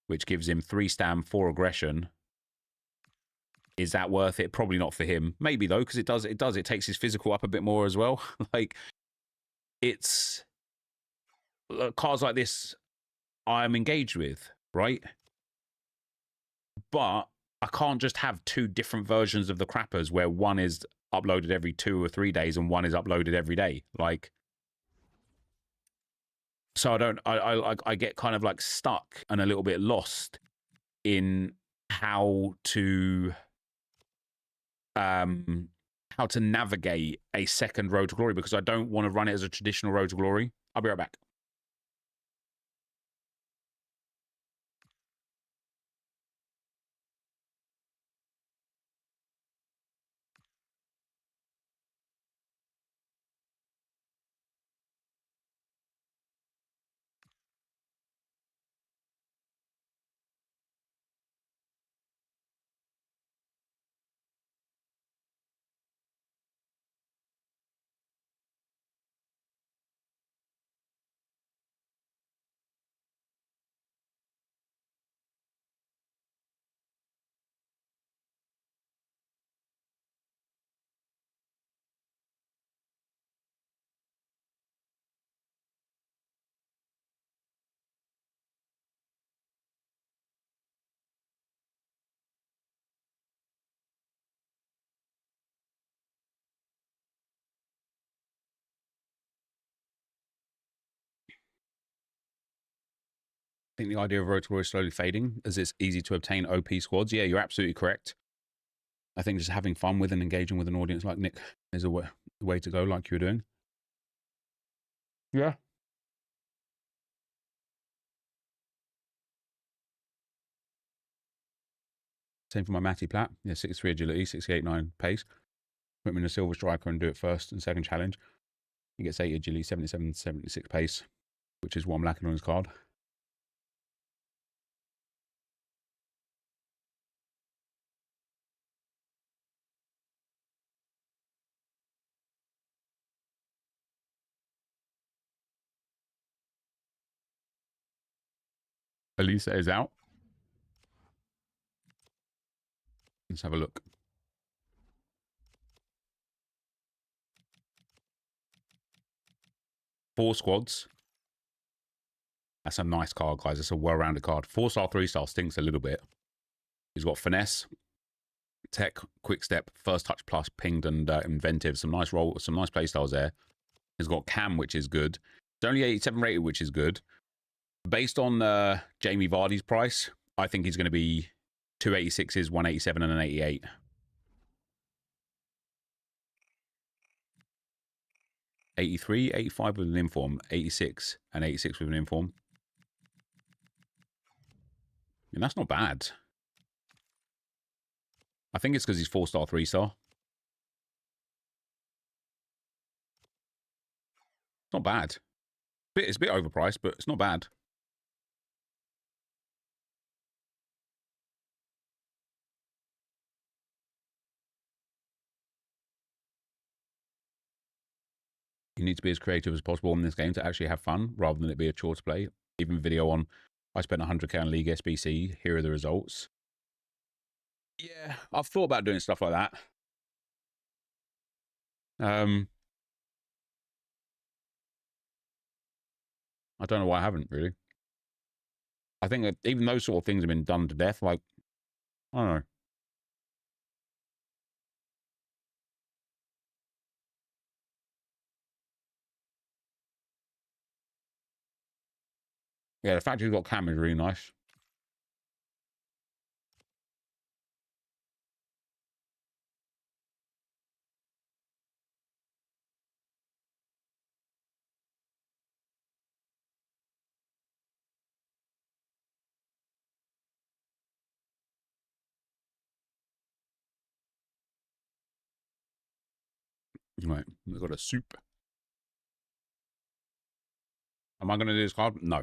[SPEAKER 1] which gives him 3 stam, 4 aggression. Is that worth it? Probably not for him. Maybe though, because it does. It takes his physical up a bit more as well. Like, it's cards like this I'm engaged with, right? But I can't just have 2 different versions of the crappers where one is uploaded every 2 or 3 days and one is uploaded every day. Like, so I get kind of like stuck and a little bit lost in how to navigate a second Road to Glory, because I don't want to run it as a traditional Road to Glory. I'll be right back. I think the idea of Road to Glory is slowly fading as it's easy to obtain OP squads. Yeah, you're absolutely correct. I think just having fun with and engaging with an audience like Nick is a way to go, like you were doing. Yeah. Same for my Matty Platt. Yeah, 63 agility, 68.9 pace. Put him in a silver striker and do it first and second challenge. He gets 80 agility, 77, 76 pace, which is what I'm lacking on his card. Elisa is out. Let's have a look. Four squads. That's a nice card, guys. It's a well-rounded card. 4-star, 3-star stinks a little bit. He's got finesse, tech, quick step, first touch plus, pinged, and inventive. Some nice play styles there. He's got cam, which is good. It's only 87 rated, which is good. Based on Jamie Vardy's price, I think he's going to be 2 86s, 187, and an 88. '83, 85 with an inform, 86, and 86 with an inform. I mean, that's not bad. I think it's because he's 4-star, 3-star. It's not bad. It's a bit overpriced, but it's not bad. You need to be as creative as possible in this game to actually have fun, rather than it be a chore to play. Even video on, I spent 100k on League SBC, here are the results. Yeah, I've thought about doing stuff like that. I don't know why I haven't, really. I think that even those sort of things have been done to death. Like, I don't know. Yeah, the fact he's got cam is really nice. Right, we've got a soup. Am I going to do this card? No.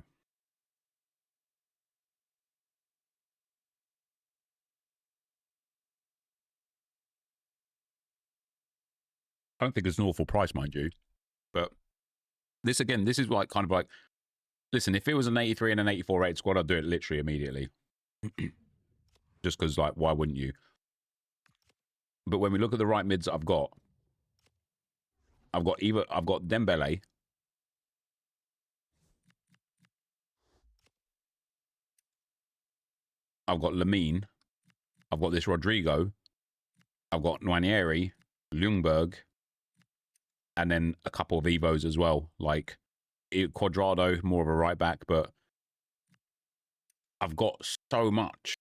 [SPEAKER 1] I don't think it's an awful price, mind you. But this, again, this is like kind of like, listen, if it was an 83 and an 84 rated squad, I'd do it literally immediately. Just because, like, why wouldn't you? But when we look at the right mids that I've got Dembele. I've got Lamine. I've got this Rodrigo. I've got Nwaneri, Ljungberg, and then a couple of evos as well. Like Quadrado, more of a right back, but I've got so much.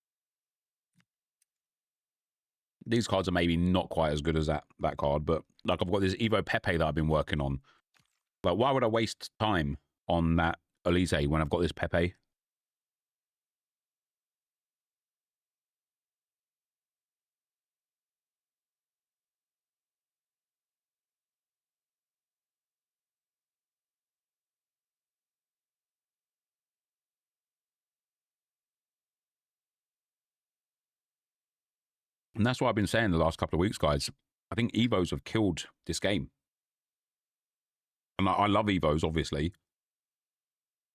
[SPEAKER 1] These cards are maybe not quite as good as that card, but like I've got this Evo Pepe that I've been working on. Like, why would I waste time on that Elise when I've got this Pepe? And that's what I've been saying the last couple of weeks, guys. I think Evos have killed this game. And I love Evos, obviously.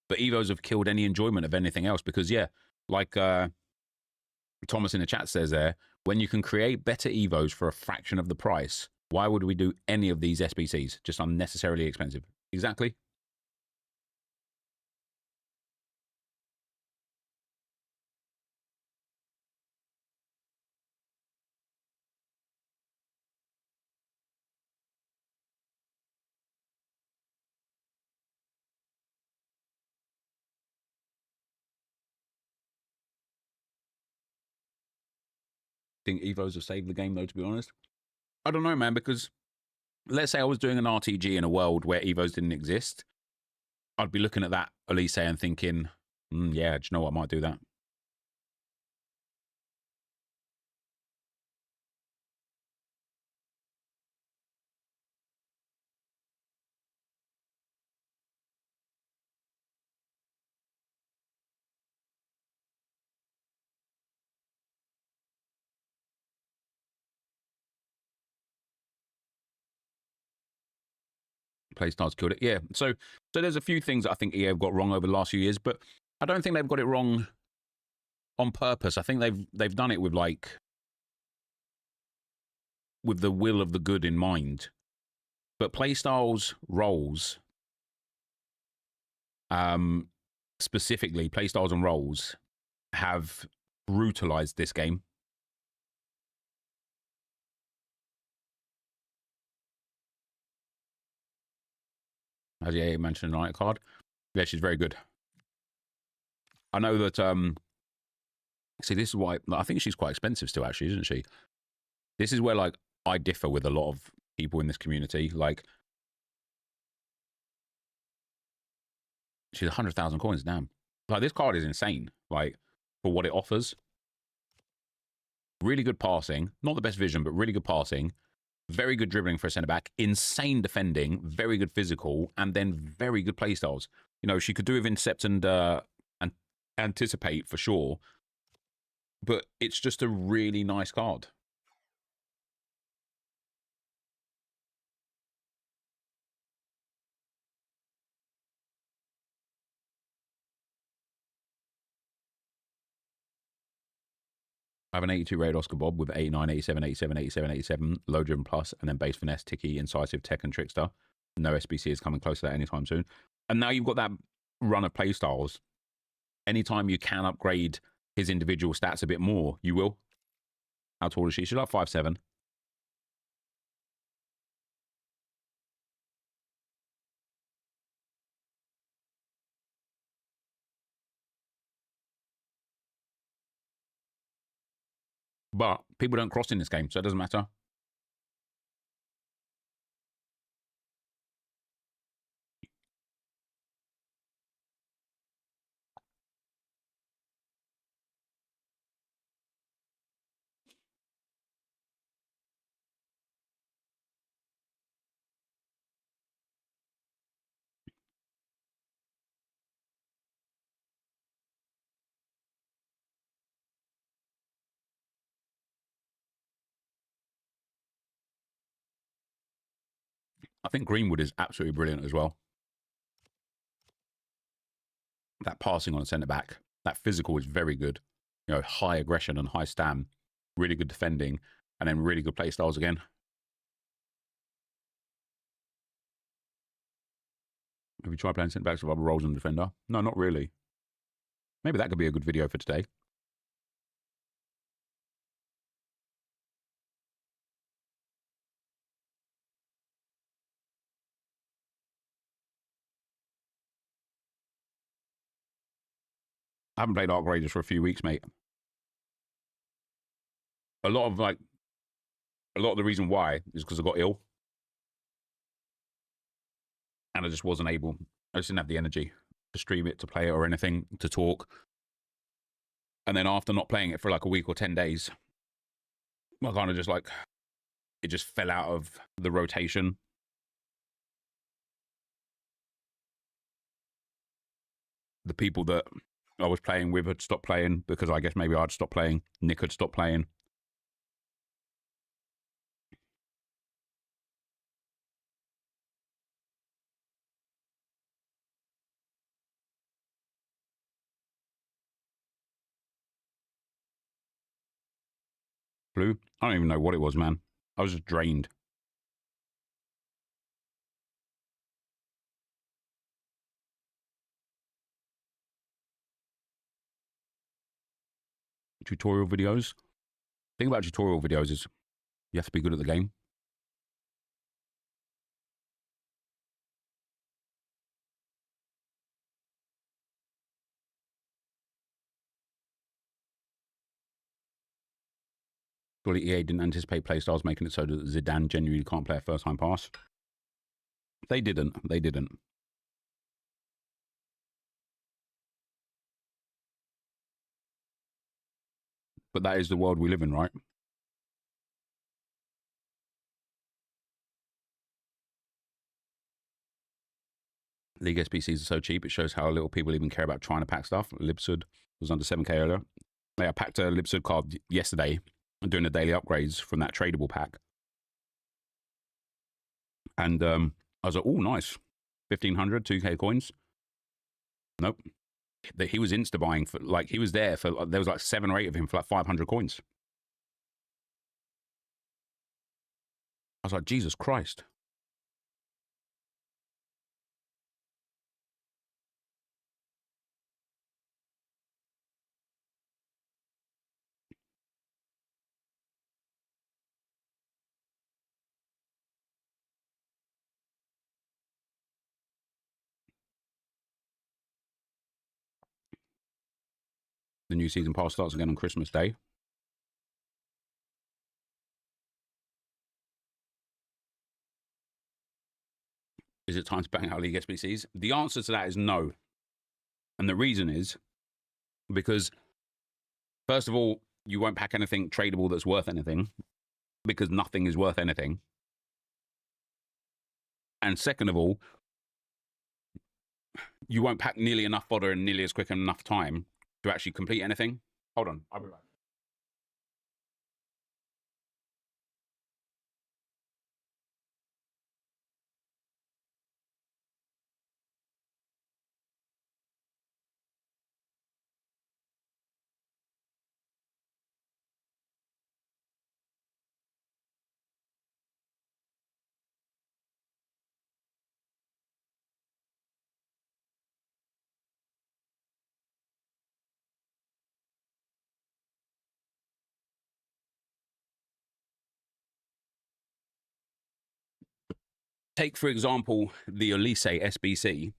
[SPEAKER 1] But Evos have killed any enjoyment of anything else because, yeah, like Thomas in the chat says there, when you can create better Evos for a fraction of the price, why would we do any of these SBCs? Just unnecessarily expensive. Exactly. Think Evos have saved the game, though, to be honest. I don't know, man, because let's say I was doing an RTG in a world where Evos didn't exist. I'd be looking at that Elise and thinking, yeah, do you know what? I might do that. Playstyles killed it. Yeah. So there's a few things that I think EA have got wrong over the last few years, but I don't think they've got it wrong on purpose. I think they've done it with the will of the good in mind. But playstyles, roles, specifically playstyles and roles, have brutalized this game. As you mentioned, a night card. Yeah, she's very good. I know that. See, this is why I think she's quite expensive still. Actually, isn't she? This is where like I differ with a lot of people in this community. Like, she's 100,000 coins. Damn. Like, this card is insane. Like, for what it offers. Really good passing. Not the best vision, but really good passing. Very good dribbling for a centre back. Insane defending. Very good physical, and then very good playstyles. You know, she could do with intercept and anticipate for sure. But it's just a really nice card. I have an 82 rated Oscar Bob with 89, 87, 87, 87, 87, low driven plus, and then base finesse, ticky, incisive, tech, and trickster. No SBC is coming close to that anytime soon. And now you've got that run of playstyles. Anytime you can upgrade his individual stats a bit more, you will. How tall is she? She's like 5'7". But people don't cross in this game, so it doesn't matter. I think Greenwood is absolutely brilliant as well. That passing on a centre-back, that physical is very good. You know, high aggression and high stam, really good defending, and then really good play styles again. Have you tried playing centre-backs with other roles in the defender? No, not really. Maybe that could be a good video for today. I haven't played Arc Raiders for a few weeks, mate. A lot of the reason why is because I got ill. And I just wasn't able. I just didn't have the energy to stream it, to play it or anything, to talk. And then after not playing it for like a week or 10 days, I kind of just like, it just fell out of the rotation. The people that I was playing with had stopped playing because I guess maybe I'd stopped playing. Nick had stopped playing. Blue? I don't even know what it was, man. I was just drained. Tutorial videos. The thing about tutorial videos is you have to be good at the game. Surely EA didn't anticipate playstyles making it so that Zidane genuinely can't play a first-time pass. They didn't. They didn't. But that is the world we live in, right? League SBCs are so cheap, it shows how little people even care about trying to pack stuff. Libsud was under 7k earlier. Yeah, I packed a Libsud card yesterday, doing the daily upgrades from that tradable pack. And I was like, oh, nice. 1,500, 2k coins. Nope. He was insta-buying for, like, he was there for, there was like 7 or 8 of him for like 500 coins. I was like, Jesus Christ. The new season pass starts again on Christmas Day. Is it time to bang out League SBCs? The answer to that is no. And the reason is because, first of all, you won't pack anything tradable that's worth anything because nothing is worth anything. And second of all, you won't pack nearly enough fodder in nearly as quick enough time to actually complete anything. Hold on, I'll be right back. Take, for example, the Elise SBC.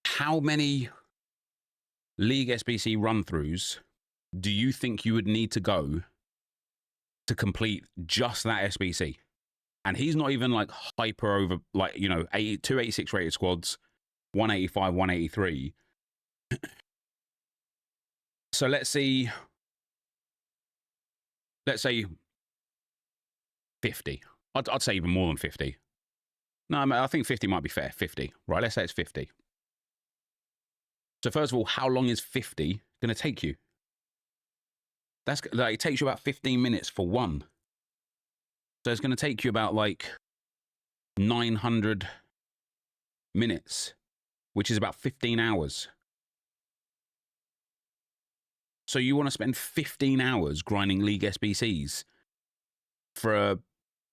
[SPEAKER 1] How many League SBC run-throughs do you think you would need to go to complete just that SBC? And he's not even like hyper over, like, you know, 286 rated squads, 185, 183. So let's say 50. I'd say even more than 50. No, I think 50 might be fair. 50, right? Let's say it's 50. So first of all, how long is 50 going to take you? That's like, it takes you about 15 minutes for one. So it's going to take you about like 900 minutes, which is about 15 hours. So you want to spend 15 hours grinding League SBCs for a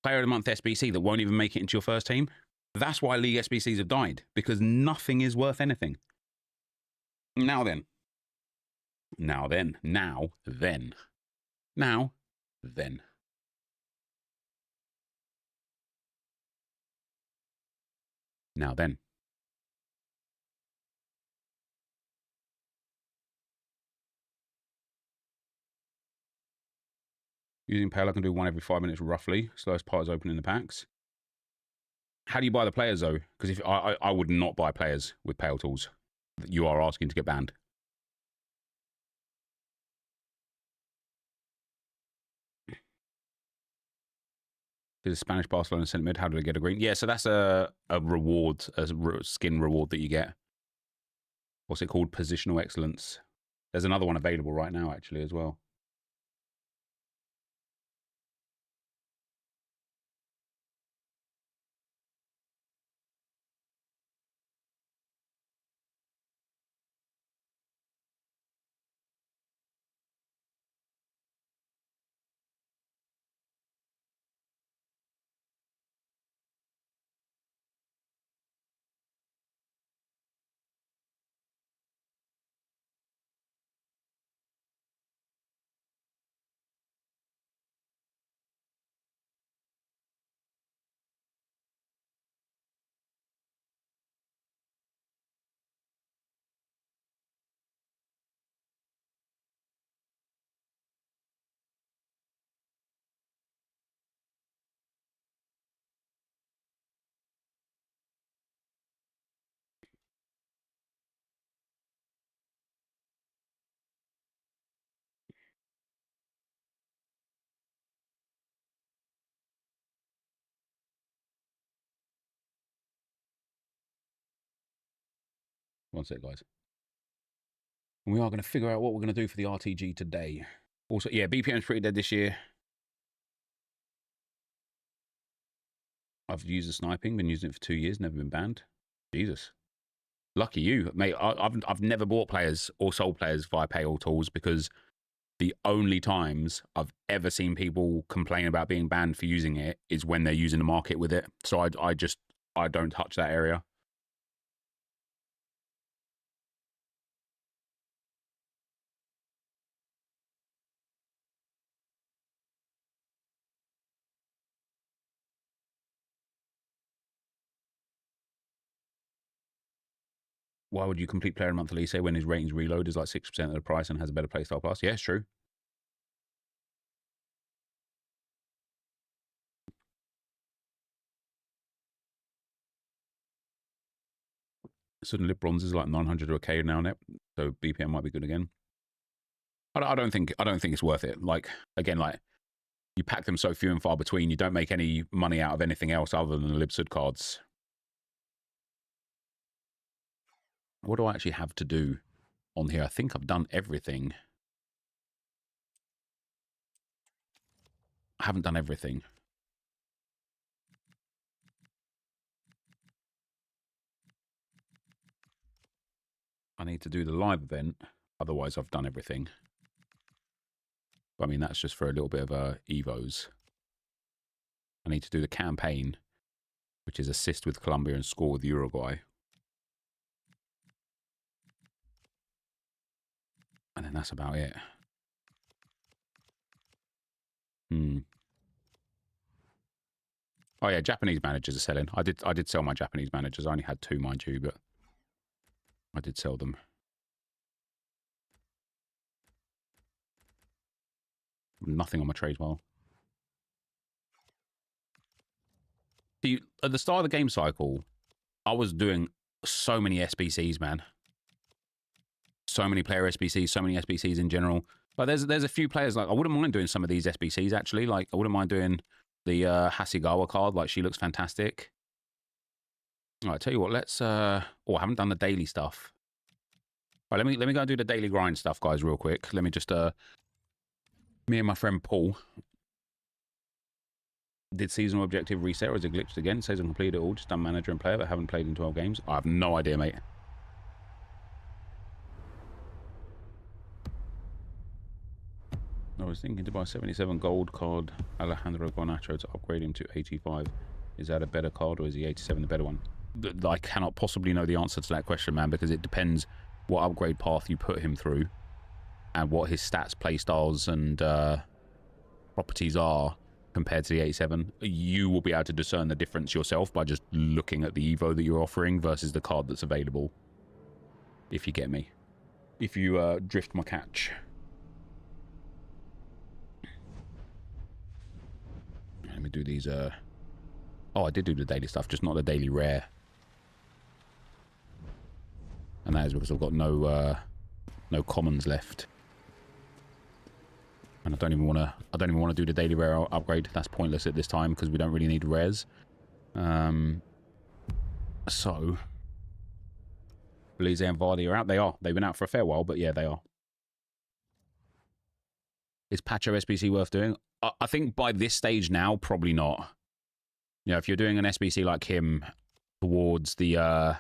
[SPEAKER 1] Player of the Month SBC that won't even make it into your first team? That's why League SBCs have died, because nothing is worth anything. Now then. Now then. Now then. Now then. Now then. Using Pale, I can do one every 5 minutes roughly. Slowest part is opening the packs. How do you buy the players though? Because if I would not buy players with Pale tools. You are asking to get banned. Did a Spanish Barcelona centre mid? How did I get a green? Yeah, so that's a reward, a skin reward that you get. What's it called? Positional excellence. There's another one available right now actually as well. One sec, guys. And we are going to figure out what we're going to do for the RTG today. Also, yeah, BPM's pretty dead this year. I've used the sniping, been using it for 2 years, never been banned. Jesus. Lucky you, mate. I've never bought players or sold players via Pale tools because the only times I've ever seen people complain about being banned for using it is when they're using the market with it. So I don't touch that area. Why would you complete Player of the Month Elise when his ratings reload is like 6% of the price and has a better playstyle plus? Yeah, it's true. Suddenly bronze is like 900 or a K now, net, so BPM might be good again. I don't think it's worth it. Like again, like you pack them so few and far between, you don't make any money out of anything else other than the Libsud cards. What do I actually have to do on here? I think I've done everything. I haven't done everything. I need to do the live event. Otherwise, I've done everything. But, I mean, that's just for a little bit of evos. I need to do the campaign, which is assist with Colombia and score with Uruguay. And then that's about it. Oh yeah, Japanese managers are selling. I did sell my Japanese managers. I only had 2, mind you, but I did sell them. Nothing on my trade well. See, at the start of the game cycle, I was doing so many SBCs, man. So many player SBCs, so many SBCs in general. But there's a few players, like, I wouldn't mind doing some of these SBCs, actually. Like, I wouldn't mind doing the Hasegawa card. Like, she looks fantastic. All right, tell you what, let's... Oh, I haven't done the daily stuff. All right, let me go and do the daily grind stuff, guys, real quick. Let me just... me and my friend Paul... Did seasonal objective reset or is it glitched again? It says I'm completed it all, just done manager and player, but haven't played in 12 games. I have no idea, mate. I was thinking to buy 77 gold card Alejandro Garnacho to upgrade him to 85. Is that a better card or is he 87 the better one? I cannot possibly know the answer to that question, man, because it depends what upgrade path you put him through and what his stats, playstyles, and properties are compared to the 87. You will be able to discern the difference yourself by just looking at the Evo that you're offering versus the card that's available. If you get me. If you drift my catch. Let me do these. Oh, I did do the daily stuff, just not the daily rare. And that is because I've got no commons left. And I don't even want to do the daily rare upgrade. That's pointless at this time because we don't really need rares. So Belize and Vardy are out. They are. They've been out for a fair while, but yeah, they are. Is Pacho SBC worth doing? I think by this stage now, probably not. You know, if you're doing an SBC like him towards the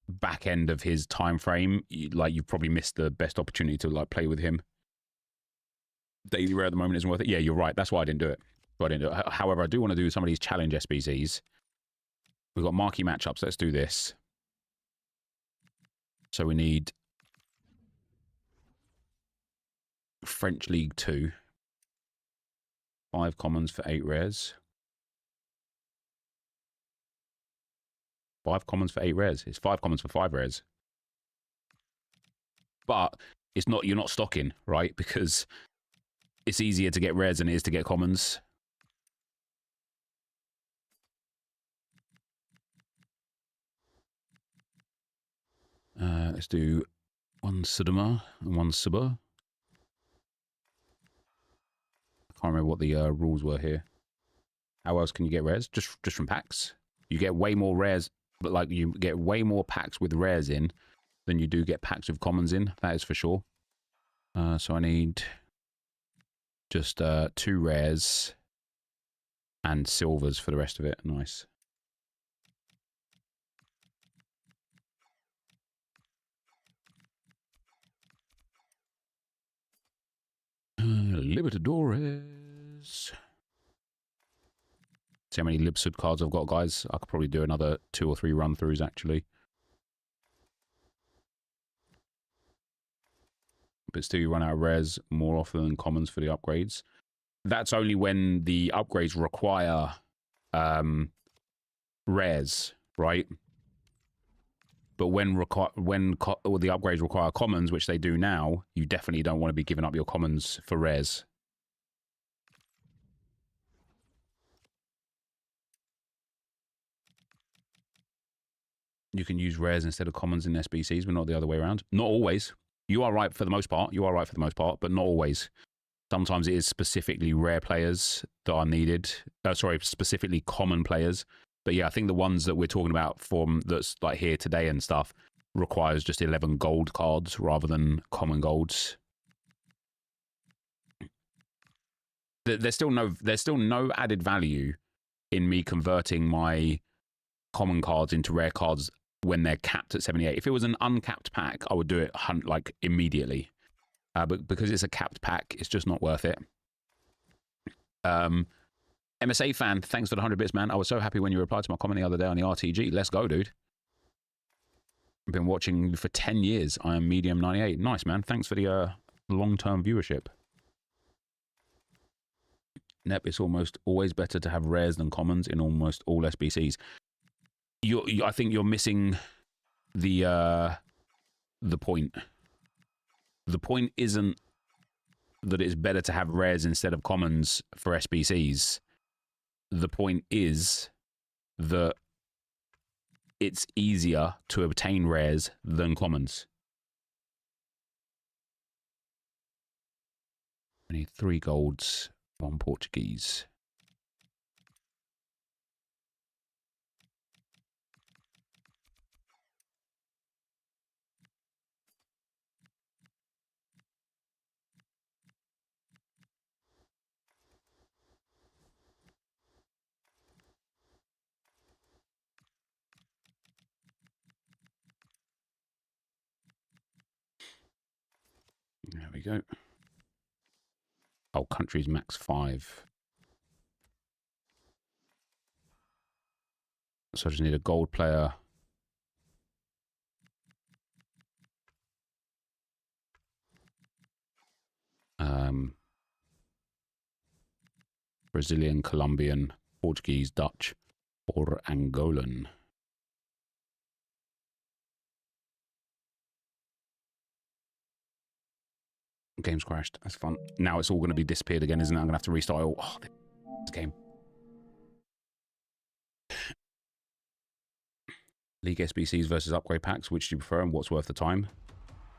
[SPEAKER 1] back end of his time frame, you've probably missed the best opportunity to like play with him. Daily rare at the moment isn't worth it. Yeah, you're right. That's why I didn't do it. However, I do want to do some of these challenge SBCs. We've got marquee matchups. Let's do this. So we need French League 2. 5 commons for 8 rares. 5 commons for 8 rares. It's 5 commons for 5 rares. But it's not, you're not stocking, right? Because it's easier to get rares than it is to get commons. Let's do 1 Sudama and 1 Suba. I can't remember what the rules were here. How else can you get rares? Just from packs. You get way more rares, but like you get way more packs with rares in than you do get packs with commons in. That is for sure. So I need just 2 rares and silvers for the rest of it. Nice. Libertadores. See how many Libsud cards I've got, guys. I could probably do another 2 or 3 run-throughs, actually. But still, you run out of rares more often than commons for the upgrades. That's only when the upgrades require rares, right? But when the upgrades require commons, which they do now, you definitely don't want to be giving up your commons for rares. You can use rares instead of commons in SBCs, but not the other way around. Not always. You are right for the most part. You are right for the most part, but not always. Sometimes it is specifically rare players that are needed. Sorry, specifically common players. But yeah, I think the ones that we're talking about from that's like here today and stuff requires just 11 gold cards rather than common golds. There's still no added value in me converting my common cards into rare cards when they're capped at 78. If it was an uncapped pack, I would do it like immediately. But because it's a capped pack, it's just not worth it. MSA fan, thanks for the 100 bits, man. I was so happy when you replied to my comment the other day on the RTG. Let's go, dude. I've been watching you for 10 years. I am Medium 98. Nice, man. Thanks for the long-term viewership. Nep, it's almost always better to have rares than commons in almost all SBCs. I think you're missing the point. The point isn't that it's better to have rares instead of commons for SBCs. The point is that it's easier to obtain rares than commons. I need 3 golds, 1 Portuguese. go. Oh, countries max 5. So I just need a gold player. Brazilian, Colombian, Portuguese, Dutch, or Angolan. Game's crashed. That's fun. Now it's all going to be disappeared again, isn't it? I'm going to have to restart it all. Oh, this game. League SBCs versus upgrade packs. Which do you prefer and what's worth the time?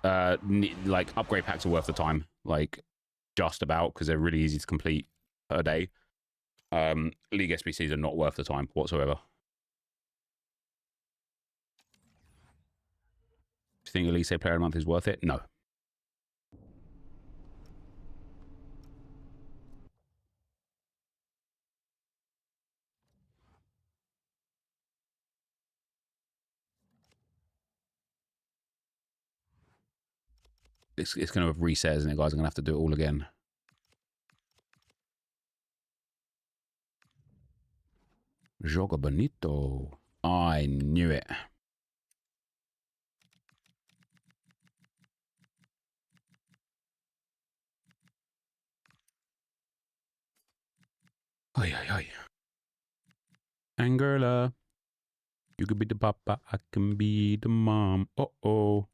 [SPEAKER 1] Like, upgrade packs are worth the time. Like, just about, because they're really easy to complete per day. League SBCs are not worth the time whatsoever. Do you think Elise Player of the Month is worth it? No. It's going to have reset, isn't it, guys? I'm going to have to do it all again. Joga bonito. I knew it. Ay, ay, ay. Angola. You could be the papa, I can be the mom. Uh-oh.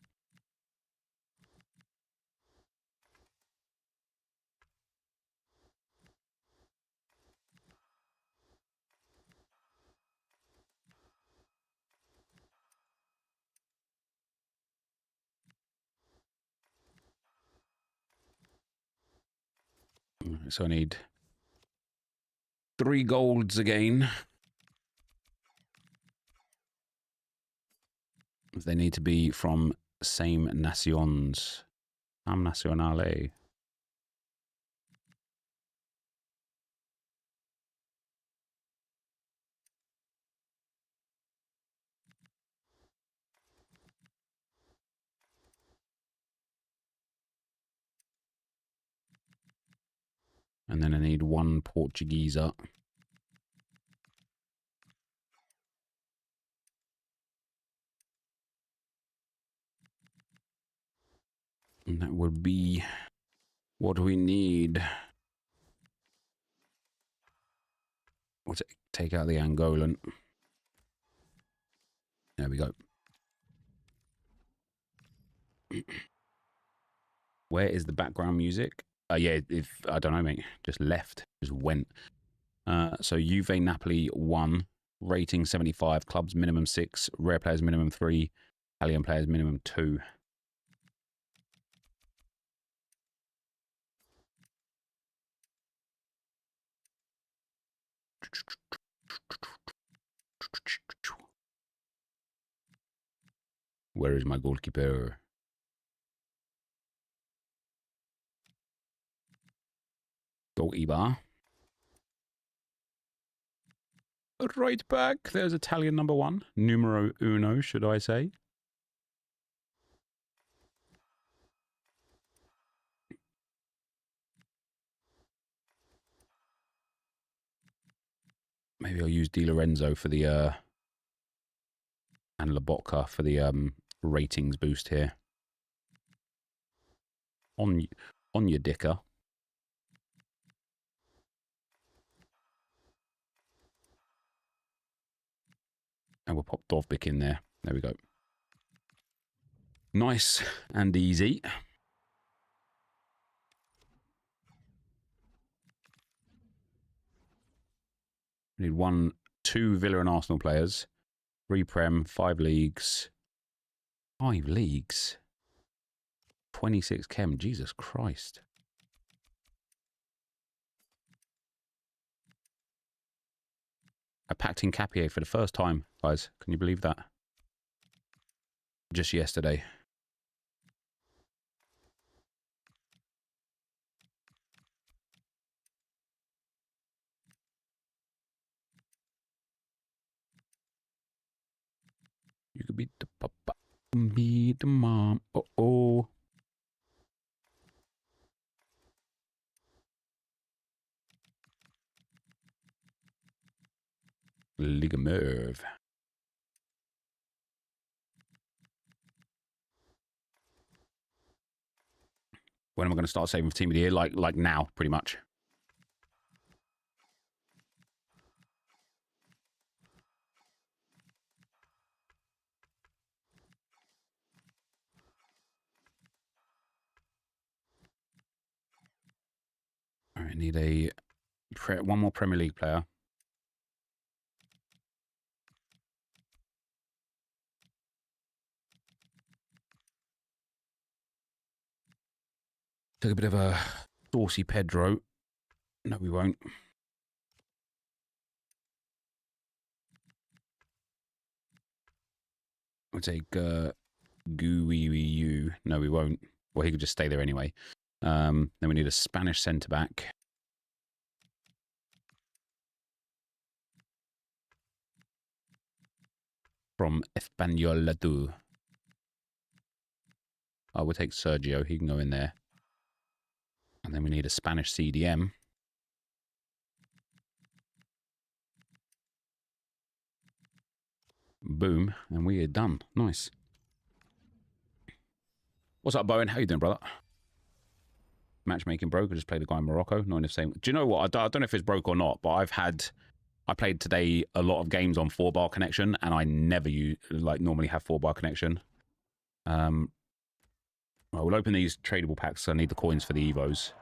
[SPEAKER 1] So I need 3 golds again. They need to be from same nations. Am nationale. And then I need 1 Portuguese up. And that would be what we need. We'll take out the Angolan. There we go. Where is the background music? Yeah, if I don't know, mate. Just left. Just went. So Juve Napoli 1. Rating 75. Clubs minimum 6. Rare players minimum 3. Italian players minimum 2. Where is my goalkeeper? Goalkeeper. Right back. There's Italian number 1. Numero uno, should I say. Maybe I'll use Di Lorenzo for the and Lobotka for the ratings boost here. On your dicker. And we'll pop Dovbik in there. There we go. Nice and easy. We need 2 Villa and Arsenal players. 3 Prem, 5 leagues. 5 leagues? 26 Chem, Jesus Christ. I packed in Capier for the first time, guys. Can you believe that? Just yesterday. You could be the papa, be the mom. Uh-oh. Liga Merv. When am I going to start saving for Team of the Year? Like now, pretty much. All right, I need one more Premier League player. Took a bit of a saucy Pedro. No, we won't. We'll take Guiu. No, we won't. Well, he could just stay there anyway. Then we need a Spanish centre-back. From Espanyol too. Oh, we'll take Sergio. He can go in there. And then we need a Spanish CDM. Boom. And we are done. Nice. What's up, Bowen? How you doing, brother? Matchmaking broke. I just played a guy in Morocco. Not enough same. Do you know what? I don't know if it's broke or not, but I played today a lot of games on 4-bar connection, and I never normally have 4-bar connection. Well, we'll open these tradable packs. So I need the coins for the evos.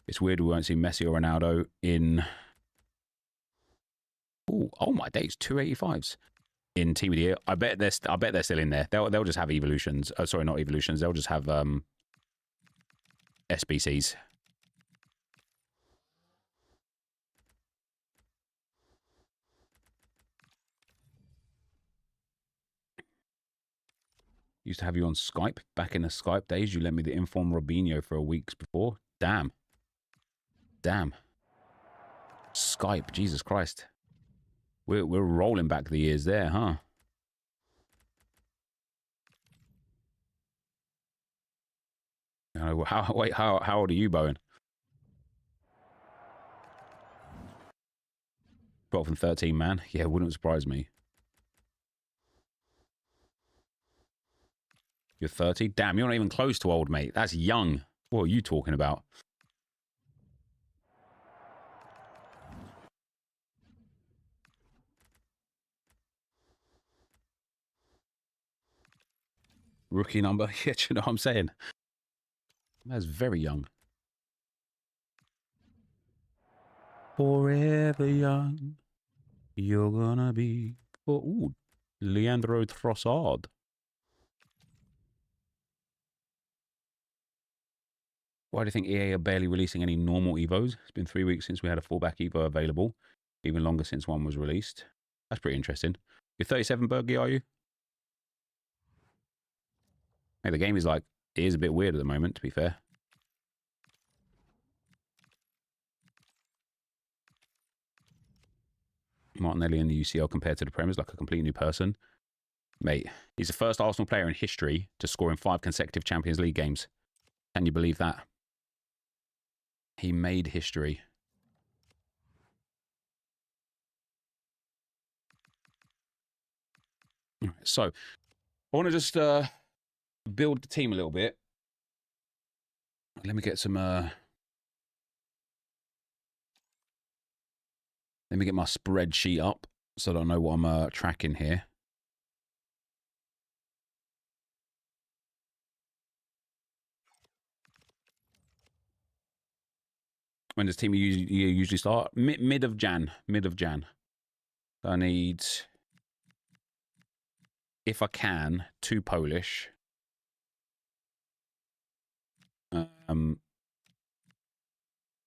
[SPEAKER 1] It's weird we won't see Messi or Ronaldo in. Ooh, oh my days, 285s in Team of the Year. I bet they're still in there. They'll just have evolutions. Oh, sorry, not evolutions. They'll just have SBCs. Used to have you on Skype. Back in the Skype days, you lent me the Inform Robinho for a week before. Damn. Damn. Skype, Jesus Christ. We're rolling back the years there, huh? How old are you, Bowen? 12 and 13, man. Yeah, wouldn't surprise me. You're 30? Damn, you're not even close to old, mate. That's young. What are you talking about? Rookie number? Yeah, do you know what I'm saying? That's very young. Forever young, you're gonna be. Oh, ooh, Leandro Trossard. Why do you think EA are barely releasing any normal Evos? It's been 3 weeks since we had a fullback Evo available. Even longer since one was released. That's pretty interesting. You're 37, Bergie, are you? Hey, the game is it is a bit weird at the moment, to be fair. Martinelli in the UCL compared to the Prem is like a completely new person. Mate, he's the first Arsenal player in history to score in 5 consecutive Champions League games. Can you believe that? He made history. So, I want to just build the team a little bit. Let me get some... Let me get my spreadsheet up so that I know what I'm tracking here. When does team usually start? Mid of Jan. Mid of Jan. I need, if I can, 2 Polish.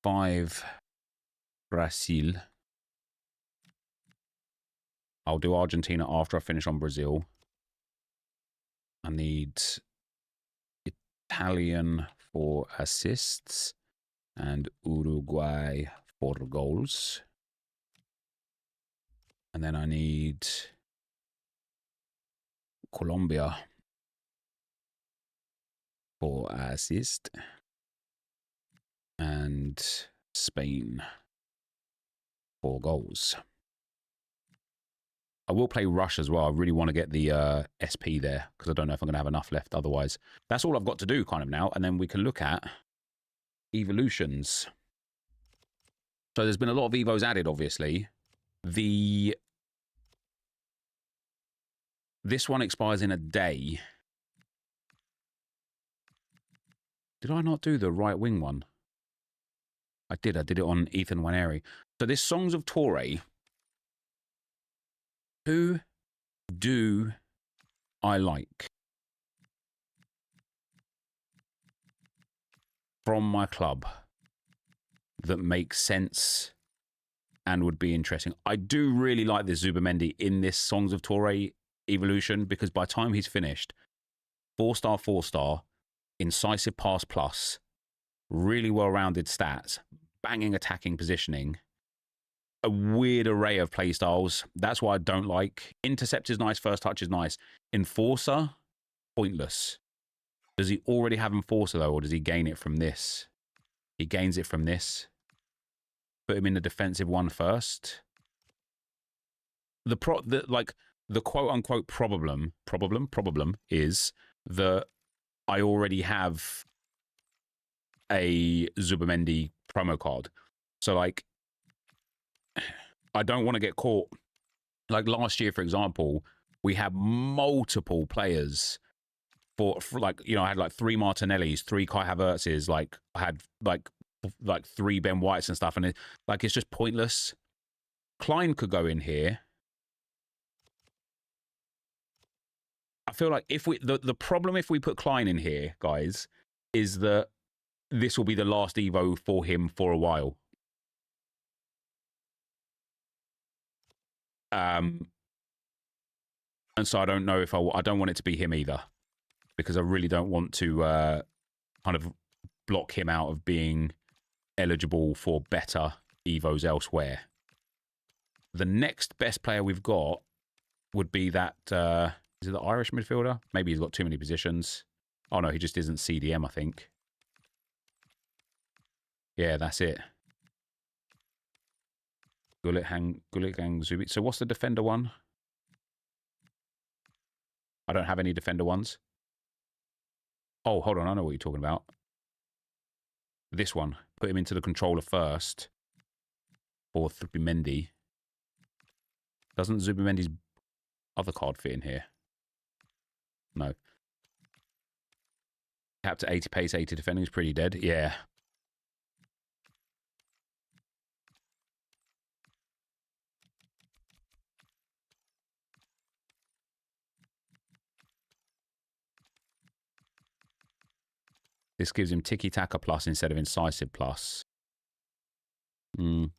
[SPEAKER 1] 5 Brazil. I'll do Argentina after I finish on Brazil. I need Italian for assists and Uruguay for goals. And then I need Colombia for assist and Spain 4 goals. I will play Rush as well. I really want to get the SP there because I don't know if I'm going to have enough left otherwise. That's all I've got to do kind of now. And then we can look at evolutions. So there's been a lot of evos added, obviously. This one expires in a day. Did I not do the right wing one? I did it on Ethan Waneri. So this Songs of Torre. Who do I like from my club that makes sense and would be interesting? I do really like this Zubamendi in this Songs of Torre evolution because by the time he's finished, 4-star, 4-star, incisive pass plus, really well-rounded stats, banging attacking positioning, a weird array of playstyles. That's why I don't like. Intercept is nice, first touch is nice. Enforcer, pointless. Does he already have Enforcer though, or does he gain it from this? He gains it from this. Put him in the defensive one first. The quote-unquote problem is that I already have a Zubamendi promo card. So, like, I don't want to get caught. Like, last year, for example, we had multiple players for like, you know, I had, like, 3 Martinellis, 3 Kai Havertzes, like, I had, like 3 Ben Whites and stuff, and it's just pointless. Klein could go in here. I feel like if we the problem if we put Klein in here, guys, is that this will be the last Evo for him for a while. And so I don't know if I don't want it to be him either, because I really don't want to kind of block him out of being eligible for better Evos elsewhere. The next best player we've got would be that... is it the Irish midfielder? Maybe he's got too many positions. Oh, no, he just isn't CDM, I think. Yeah, that's it. Gullit Gang Zubi. So what's the defender one? I don't have any defender ones. Oh, hold on. I know what you're talking about. This one. Put him into the controller first. For Zubimendi. Doesn't Zubimendi's other card fit in here? No. Cap to 80 pace, 80 defending is pretty dead. Yeah. This gives him tiki-taka plus instead of incisive plus. I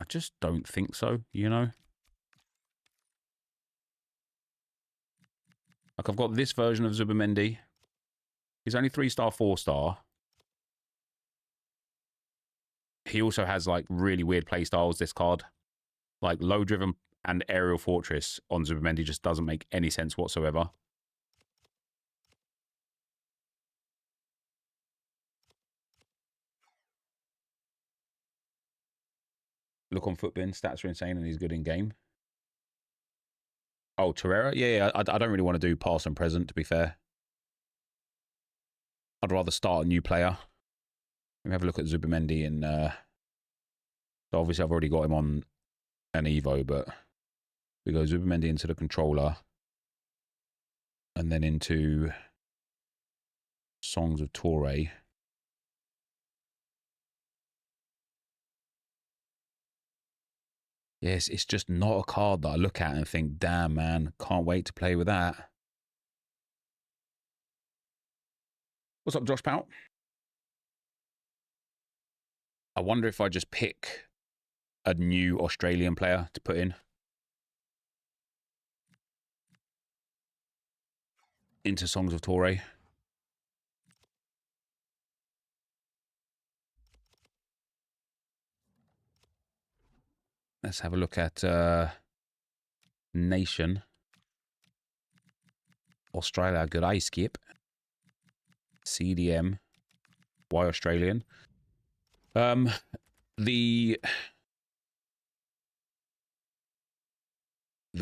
[SPEAKER 1] just don't think so, you know? Like, I've got this version of Zubamendi. He's only 3-star, 4-star. He also has, like, really weird playstyles, this card. Like, low-driven and aerial fortress on Zubamendi just doesn't make any sense whatsoever. Look on Footbin, stats are insane and he's good in game. Oh, Torreira? Yeah, I don't really want to do past and present, to be fair. I'd rather start a new player. Let me have a look at Zubamendi and so obviously I've already got him on an Evo, but we go Zubamendi into the controller and then into Songs of Torre. Yes, it's just not a card that I look at and think, damn, man, can't wait to play with that. What's up, Josh Pout? I wonder if I just pick a new Australian player to put in. Into Songs of Torre. Let's have a look at Nation. Australia, good eye skip. CDM. Why Australian? The the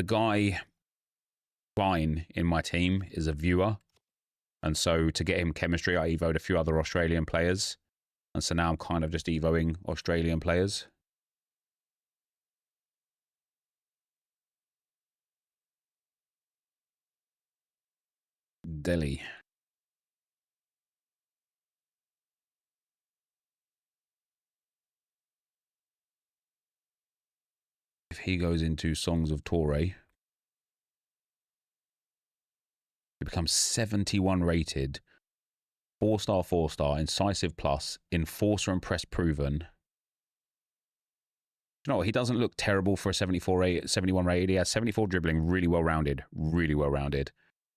[SPEAKER 1] guy Klein in my team is a viewer, and so to get him chemistry, I evoed a few other Australian players, and so now I'm kind of just evoing Australian players. Delhi. If he goes into Songs of Torre, he becomes 71 rated, 4-star, 4-star, incisive plus, enforcer and press proven. You know what? He doesn't look terrible for a 71 rated. He has 74 dribbling, really well rounded, really well rounded.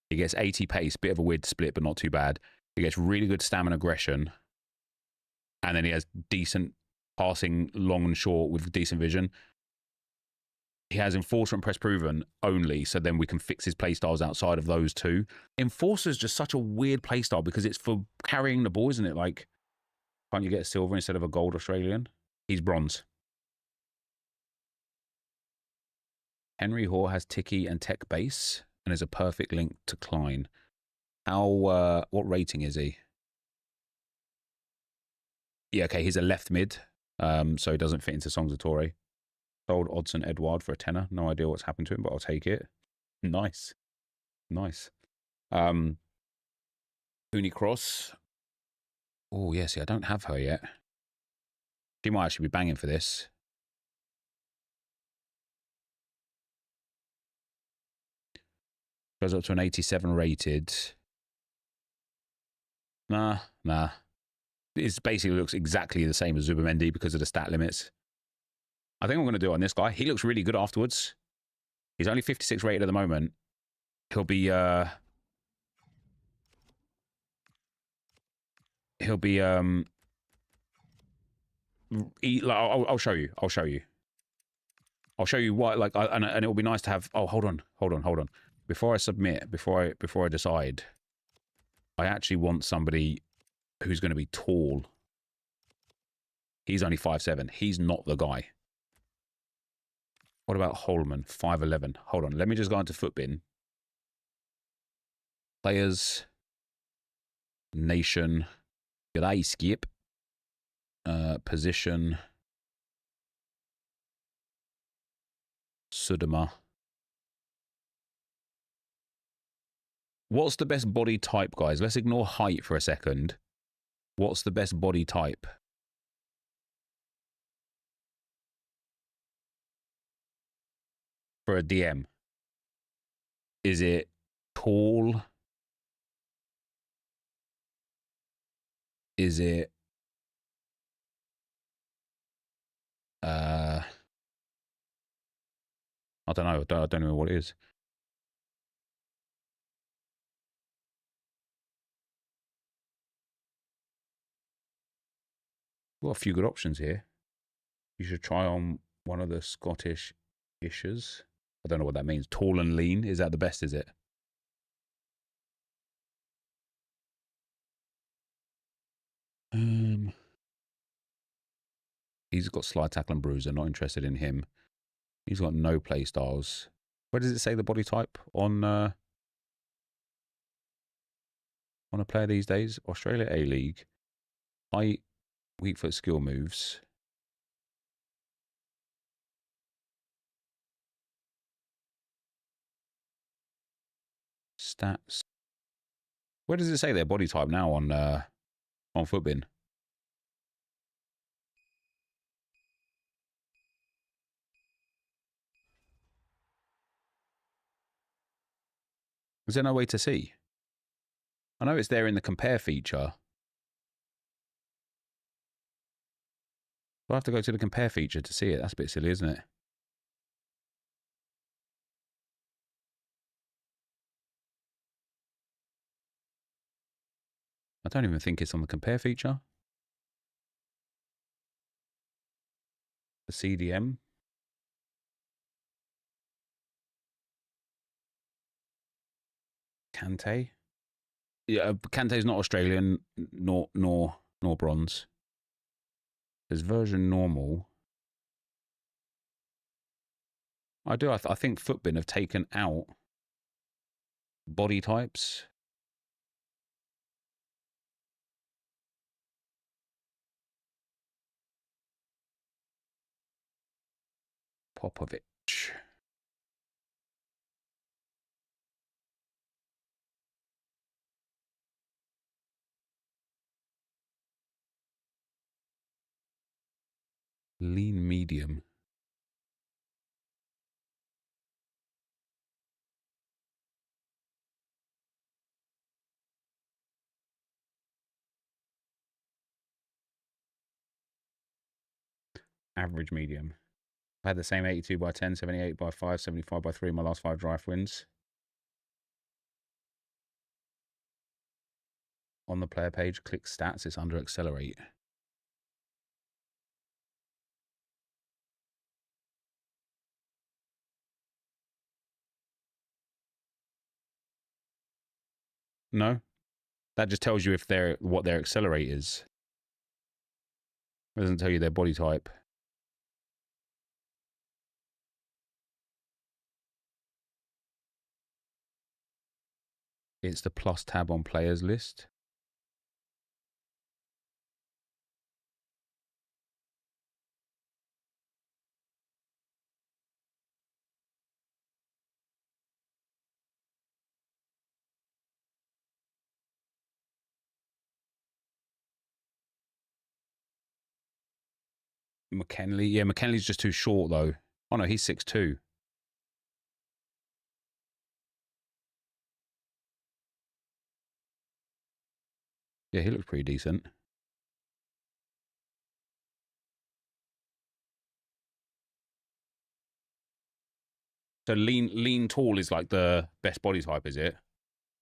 [SPEAKER 1] He gets 80 pace, bit of a weird split, but not too bad. He gets really good stamina aggression. And then he has decent passing long and short with decent vision. He has Enforcer and Press Proven only, so then we can fix his playstyles outside of those two. Enforcer is just such a weird playstyle because it's for carrying the ball, isn't it? Like, can't you get a silver instead of a gold Australian? He's bronze. Henry Hoare has Tiki and Tech Base and is a perfect link to Klein. How, what rating is he? Yeah, okay, he's a left mid, so he doesn't fit into Songs of Torre. Sold Oddson Edward for a tenner. No idea what's happened to him, but I'll take it. Nice. Nice. Uni Cross. Oh, yeah, see, I don't have her yet. She might actually be banging for this. Goes up to an 87 rated. Nah. It basically looks exactly the same as Zubamendi because of the stat limits. I think I'm going to do it on this guy. He looks really good afterwards. He's only 56 rated at the moment. He'll be I'll show you. I'll show you why. Like, and it'll be nice to have. Oh, hold on. Before I submit, before I decide, I actually want somebody who's going to be tall. He's only 5'7". He's not the guy. What about Holman? 5'11". Hold on. Let me just go into Footbin. Players. Nation. G'day, Skip. Position. Sudama. What's the best body type, guys? Let's ignore height for a second. What's the best body type? For a DM? Is it tall? Is it I don't know. I don't know what it is. Got a few good options here. You should try on one of the Scottish issues. I don't know what that means. Tall and lean. Is that the best, is it? He's got slide, tackle, and bruiser. Not interested in him. He's got no play styles. Where does it say the body type on a player these days? Australia A-League. Height, weak foot, skill moves. Stats. Where does it say their body type now on Footbin? Is there no way to see? I know it's there in the compare feature. Do I have to go to the compare feature to see it? That's a bit silly, isn't it? I don't even think it's on the compare feature. The CDM. Kante. Yeah, Kante's not Australian, nor bronze. There's version normal. I do. I think Footbin have taken out body types. Popovich. Lean medium. Average medium. I had the same 82 by 10, 78 by 5, 75 by 3 in my last 5 drive wins. On the player page, click stats, it's under accelerate. No? That just tells you if they're what their accelerate is. It doesn't tell you their body type. It's the plus tab on players list. McKinley. Yeah, McKinley's just too short, though. Oh, no, he's 6'2". Yeah, he looks pretty decent. So lean tall is like the best body type, is it?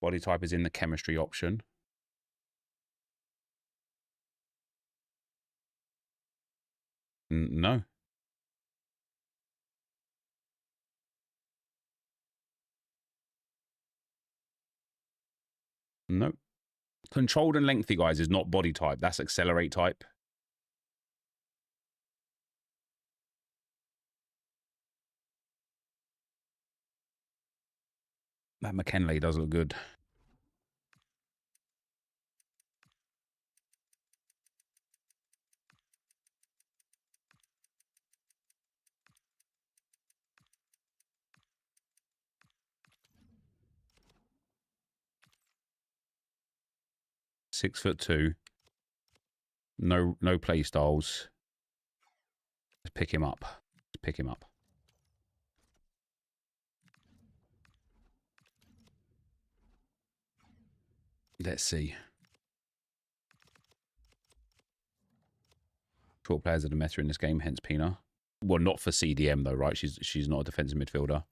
[SPEAKER 1] Body type is in the chemistry option. No. Nope. Controlled and lengthy, guys, is not body type. That's accelerate type. That McKinley does look good. (6'2". No play styles. Let's pick him up. Let's pick him up. Let's see. Short players are the meta in this game, hence Pina. Well, not for CDM though, right? She's not a defensive midfielder.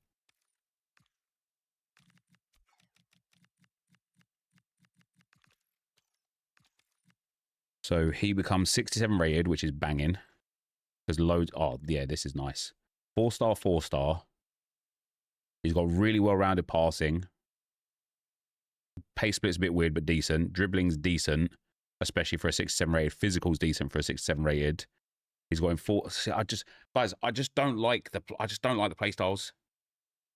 [SPEAKER 1] So he becomes 67 rated, which is banging. There's loads. Oh, yeah, this is nice. 4-star, 4-star. He's got really well-rounded passing. Pace split's a bit weird, but decent. Dribbling's decent, especially for a 67 rated. Physical's decent for a 67 rated. He's got in 4. Guys, I just don't like the play styles.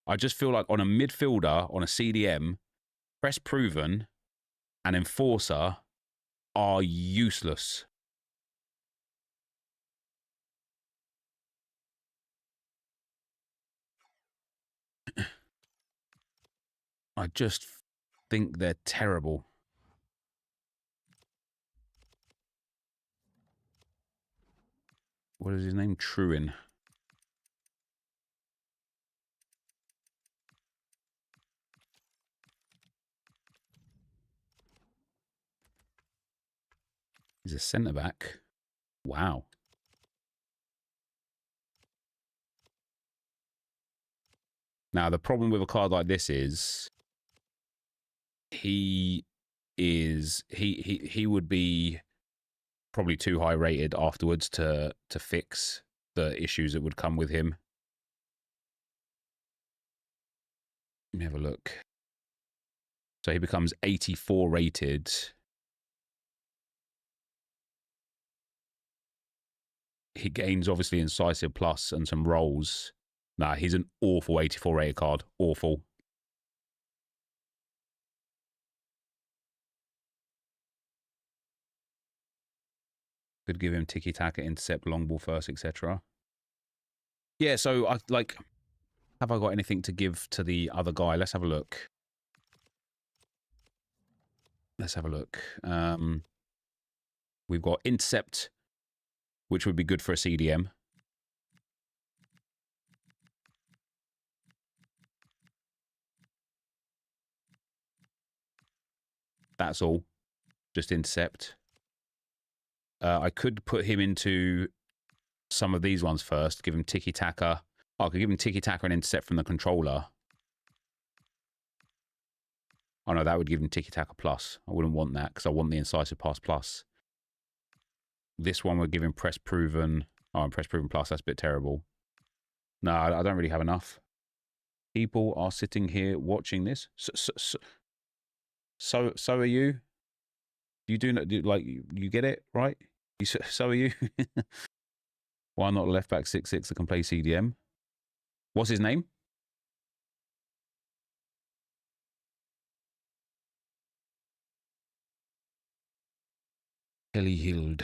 [SPEAKER 1] I just feel like on a midfielder, on a CDM, press proven and enforcer are useless. I just think they're terrible. What is his name? Truin. He's a centre-back. Wow. Now, the problem with a card like this is he would be probably too high rated afterwards to fix the issues that would come with him. Let me have a look. So he becomes 84 rated. he gains obviously incisive plus and some rolls. Nah, he's an awful 84 rated card. Awful. Could give him tiki-taka, intercept, long ball first, etc. Yeah, so I like, have I got anything to give to the other guy? Let's have a look. Let's have a look. We've got intercept, which would be good for a CDM. That's all. Just intercept. I could put him into some of these ones first. Give him tiki-taka. Oh, I could give him tiki-taka and intercept from the controller. Oh no, that would give him tiki-taka plus. I wouldn't want that because I want the incisive pass plus. This one would give him press proven. Oh, and press proven plus. That's a bit terrible. No, I don't really have enough. People are sitting here watching this. So are you? You do not do, like, you get it, right? So are you? Why not left back 6'6" that can play CDM? What's his name? Kelly Hild.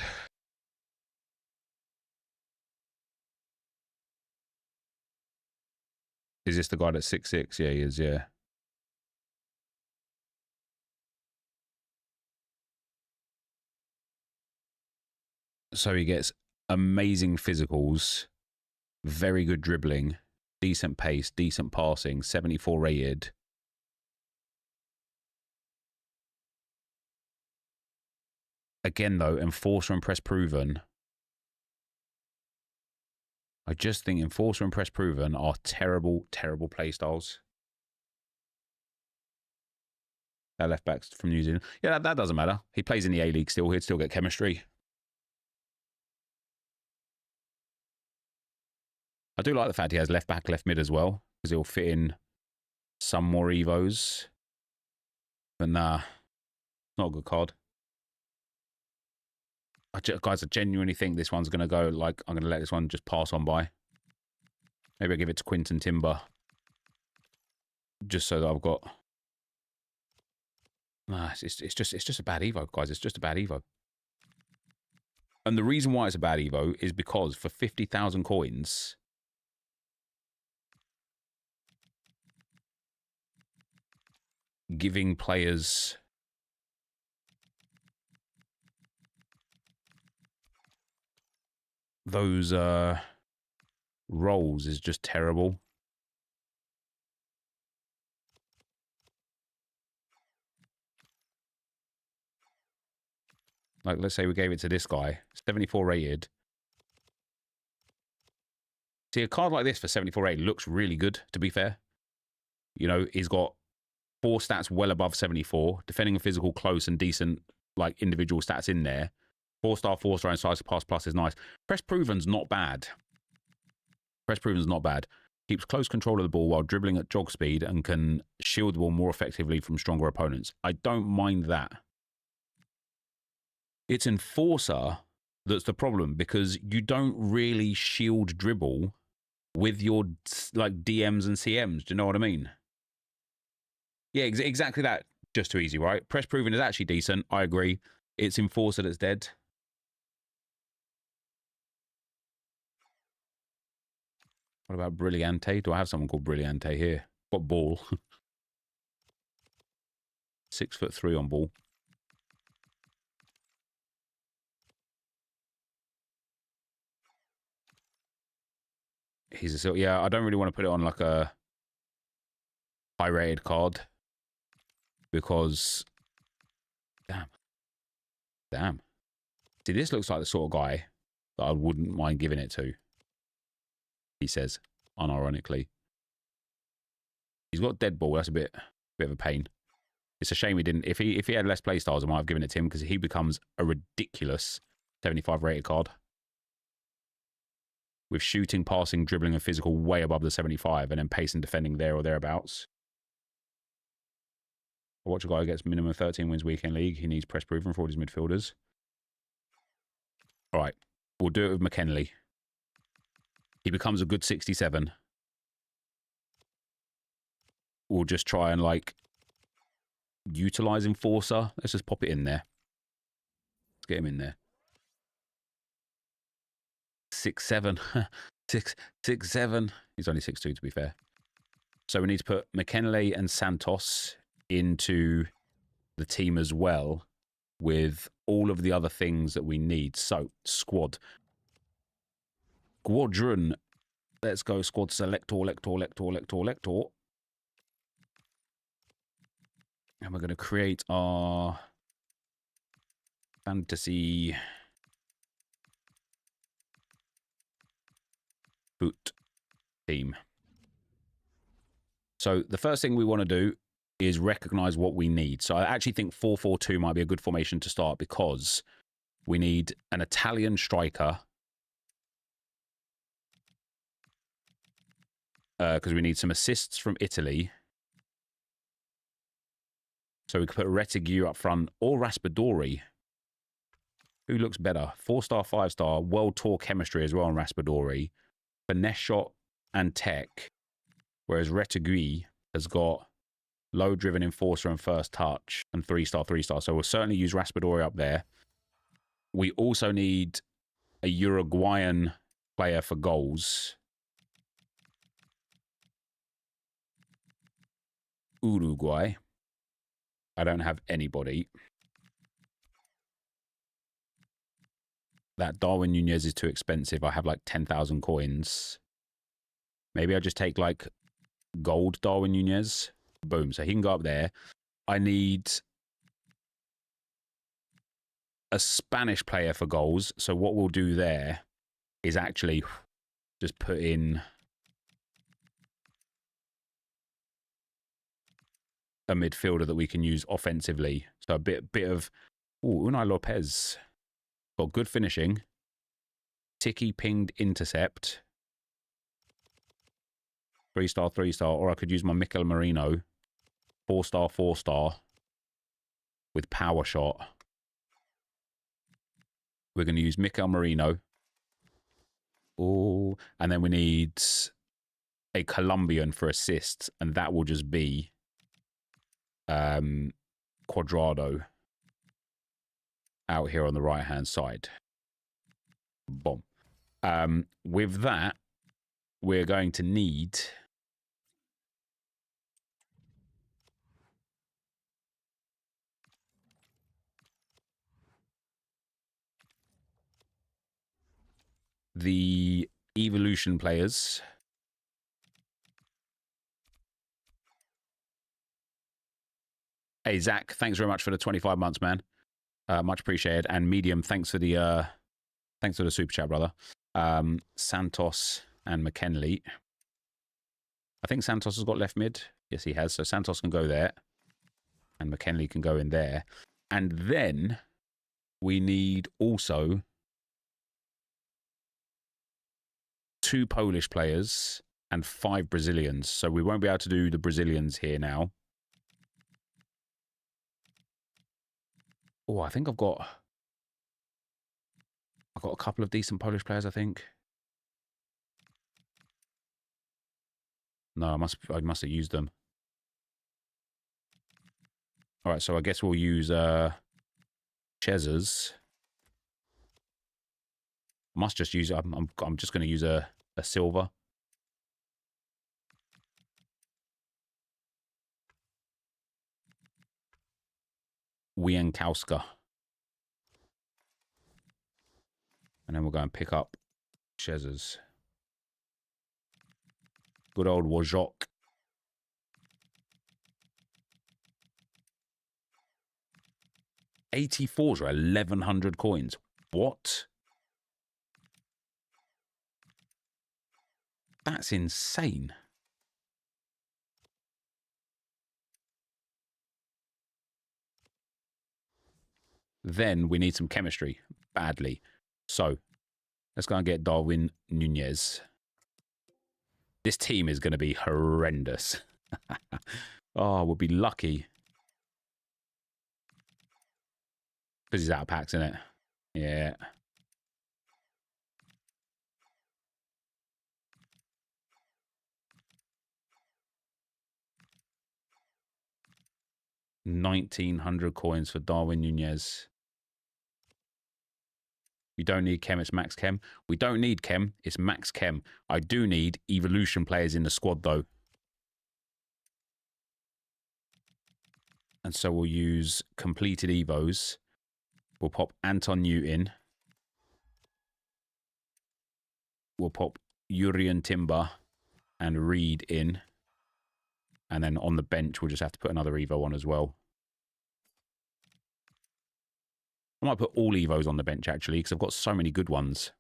[SPEAKER 1] Is this the guy that's 6'6"? Yeah, he is, yeah. So he gets amazing physicals, very good dribbling, decent pace, decent passing, 74 rated. Again, though, Enforcer and Press Proven. I just think Enforcer and Press Proven are terrible, terrible playstyles. That left back's from New Zealand. Yeah, that doesn't matter. He plays in the A-League still. He'd still get chemistry. I do like the fact he has left back, left mid as well, because he'll fit in some more evos. But nah, not a good card. Guys, I genuinely think this one's going to go, like, I'm going to let this one just pass on by. Maybe I give it to Quinton Timber. Just so that I've got... Nah, it's just a bad evo, guys. It's just a bad evo. And the reason why it's a bad evo is because for 50,000 coins... giving players those roles is just terrible. Like, let's say we gave it to this guy, 74 rated. See, a card like this for 74 rated looks really good, to be fair. You know, he's got 4 stats well above 74, defending and physical close and decent, like, individual stats in there. 4-star, 4-star, and size pass plus is nice. Press Proven's not bad. Press Proven's not bad. Keeps close control of the ball while dribbling at jog speed and can shield the ball more effectively from stronger opponents. I don't mind that. It's Enforcer that's the problem, because you don't really shield dribble with your, like, DMs and CMs. Do you know what I mean? Yeah, exactly that. Just too easy, right? Press Proven is actually decent. I agree. It's Enforcer that's dead. What about Brilliante? Do I have someone called Brilliante here? What ball? 6'3" on ball. He's a... Yeah, I don't really want to put it on like a high-rated card. Because... Damn. See, this looks like the sort of guy that I wouldn't mind giving it to. He says, unironically. He's got dead ball. That's a bit of a pain. It's a shame he didn't. If he had less playstyles, I might have given it to him, because he becomes a ridiculous 75 rated card. With shooting, passing, dribbling, and physical way above the 75, and then pace and defending there or thereabouts. I watch a guy who gets minimum 13 wins weekend league. He needs Press Proven for all his midfielders. All right. We'll do it with McKinley. He becomes a good 67. We'll just try and, like, utilize Enforcer. Let's just pop it in there. Let's get him in there. 6'7". 6'7". He's only 6'2", to be fair. So we need to put McKinley and Santos into the team as well with all of the other things that we need. So, squadron. Let's go squad selector. And we're going to create our fantasy boot team. So the first thing we want to do is recognize what we need. So I actually think 4-4-2 might be a good formation to start because we need an Italian striker. Because we need some assists from Italy. So we could put Retegui up front or Raspadori. Who looks better? 4-star, 5-star, world tour chemistry as well on Raspadori. Finesse shot and tech. Whereas Retegui has got low driven enforcer and first touch and 3-star, 3-star. So we'll certainly use Raspadori up there. We also need a Uruguayan player for goals. Uruguay. I don't have anybody. That Darwin Nunez is too expensive. I have like 10,000 coins. Maybe I just take like gold Darwin Nunez. Boom. So he can go up there. I need a Spanish player for goals. So what we'll do there is actually just put in a midfielder that we can use offensively. So a bit of Unai Lopez. Got good finishing. Ticky pinged intercept. 3-star, 3-star. Or I could use my Mikel Merino. 4-star, 4-star. With power shot. We're going to use Mikel Merino. Oh, and then we need a Colombian for assists. And that will just be Quadrado. Out here on the right-hand side. Boom. With that, we're going to need the evolution players. Hey, Zach, thanks very much for the 25 months, man. Much appreciated. And Medium, thanks for the super chat, brother. Santos and McKinley. I think Santos has got left mid. Yes, he has. So Santos can go there. And McKinley can go in there. And then we need also 2 Polish players and 5 Brazilians. So we won't be able to do the Brazilians here now. Oh, I think I've got a couple of decent Polish players, I think. No, I must have used them. All right, so I guess we'll use Chezers. Must just use I'm just going to use a silver. Wiankowska. And then we'll go and pick up Chezers. Good old Wojok. $84s are 1,100 coins. What? That's insane. Then we need some chemistry badly. So let's go and get Darwin Nunez. This team is going to be horrendous. Oh, we'll be lucky. Because he's out of packs, isn't it? Yeah. 1,900 coins for Darwin Nunez. You don't need Chem, it's Max Chem. We don't need Chem, it's Max Chem. I do need evolution players in the squad, though. And so we'll use completed evos. We'll pop Anton Newton. We'll pop Urian Timber and Reed in. And then on the bench, we'll just have to put another evo on as well. I might put all evos on the bench, actually, because I've got so many good ones.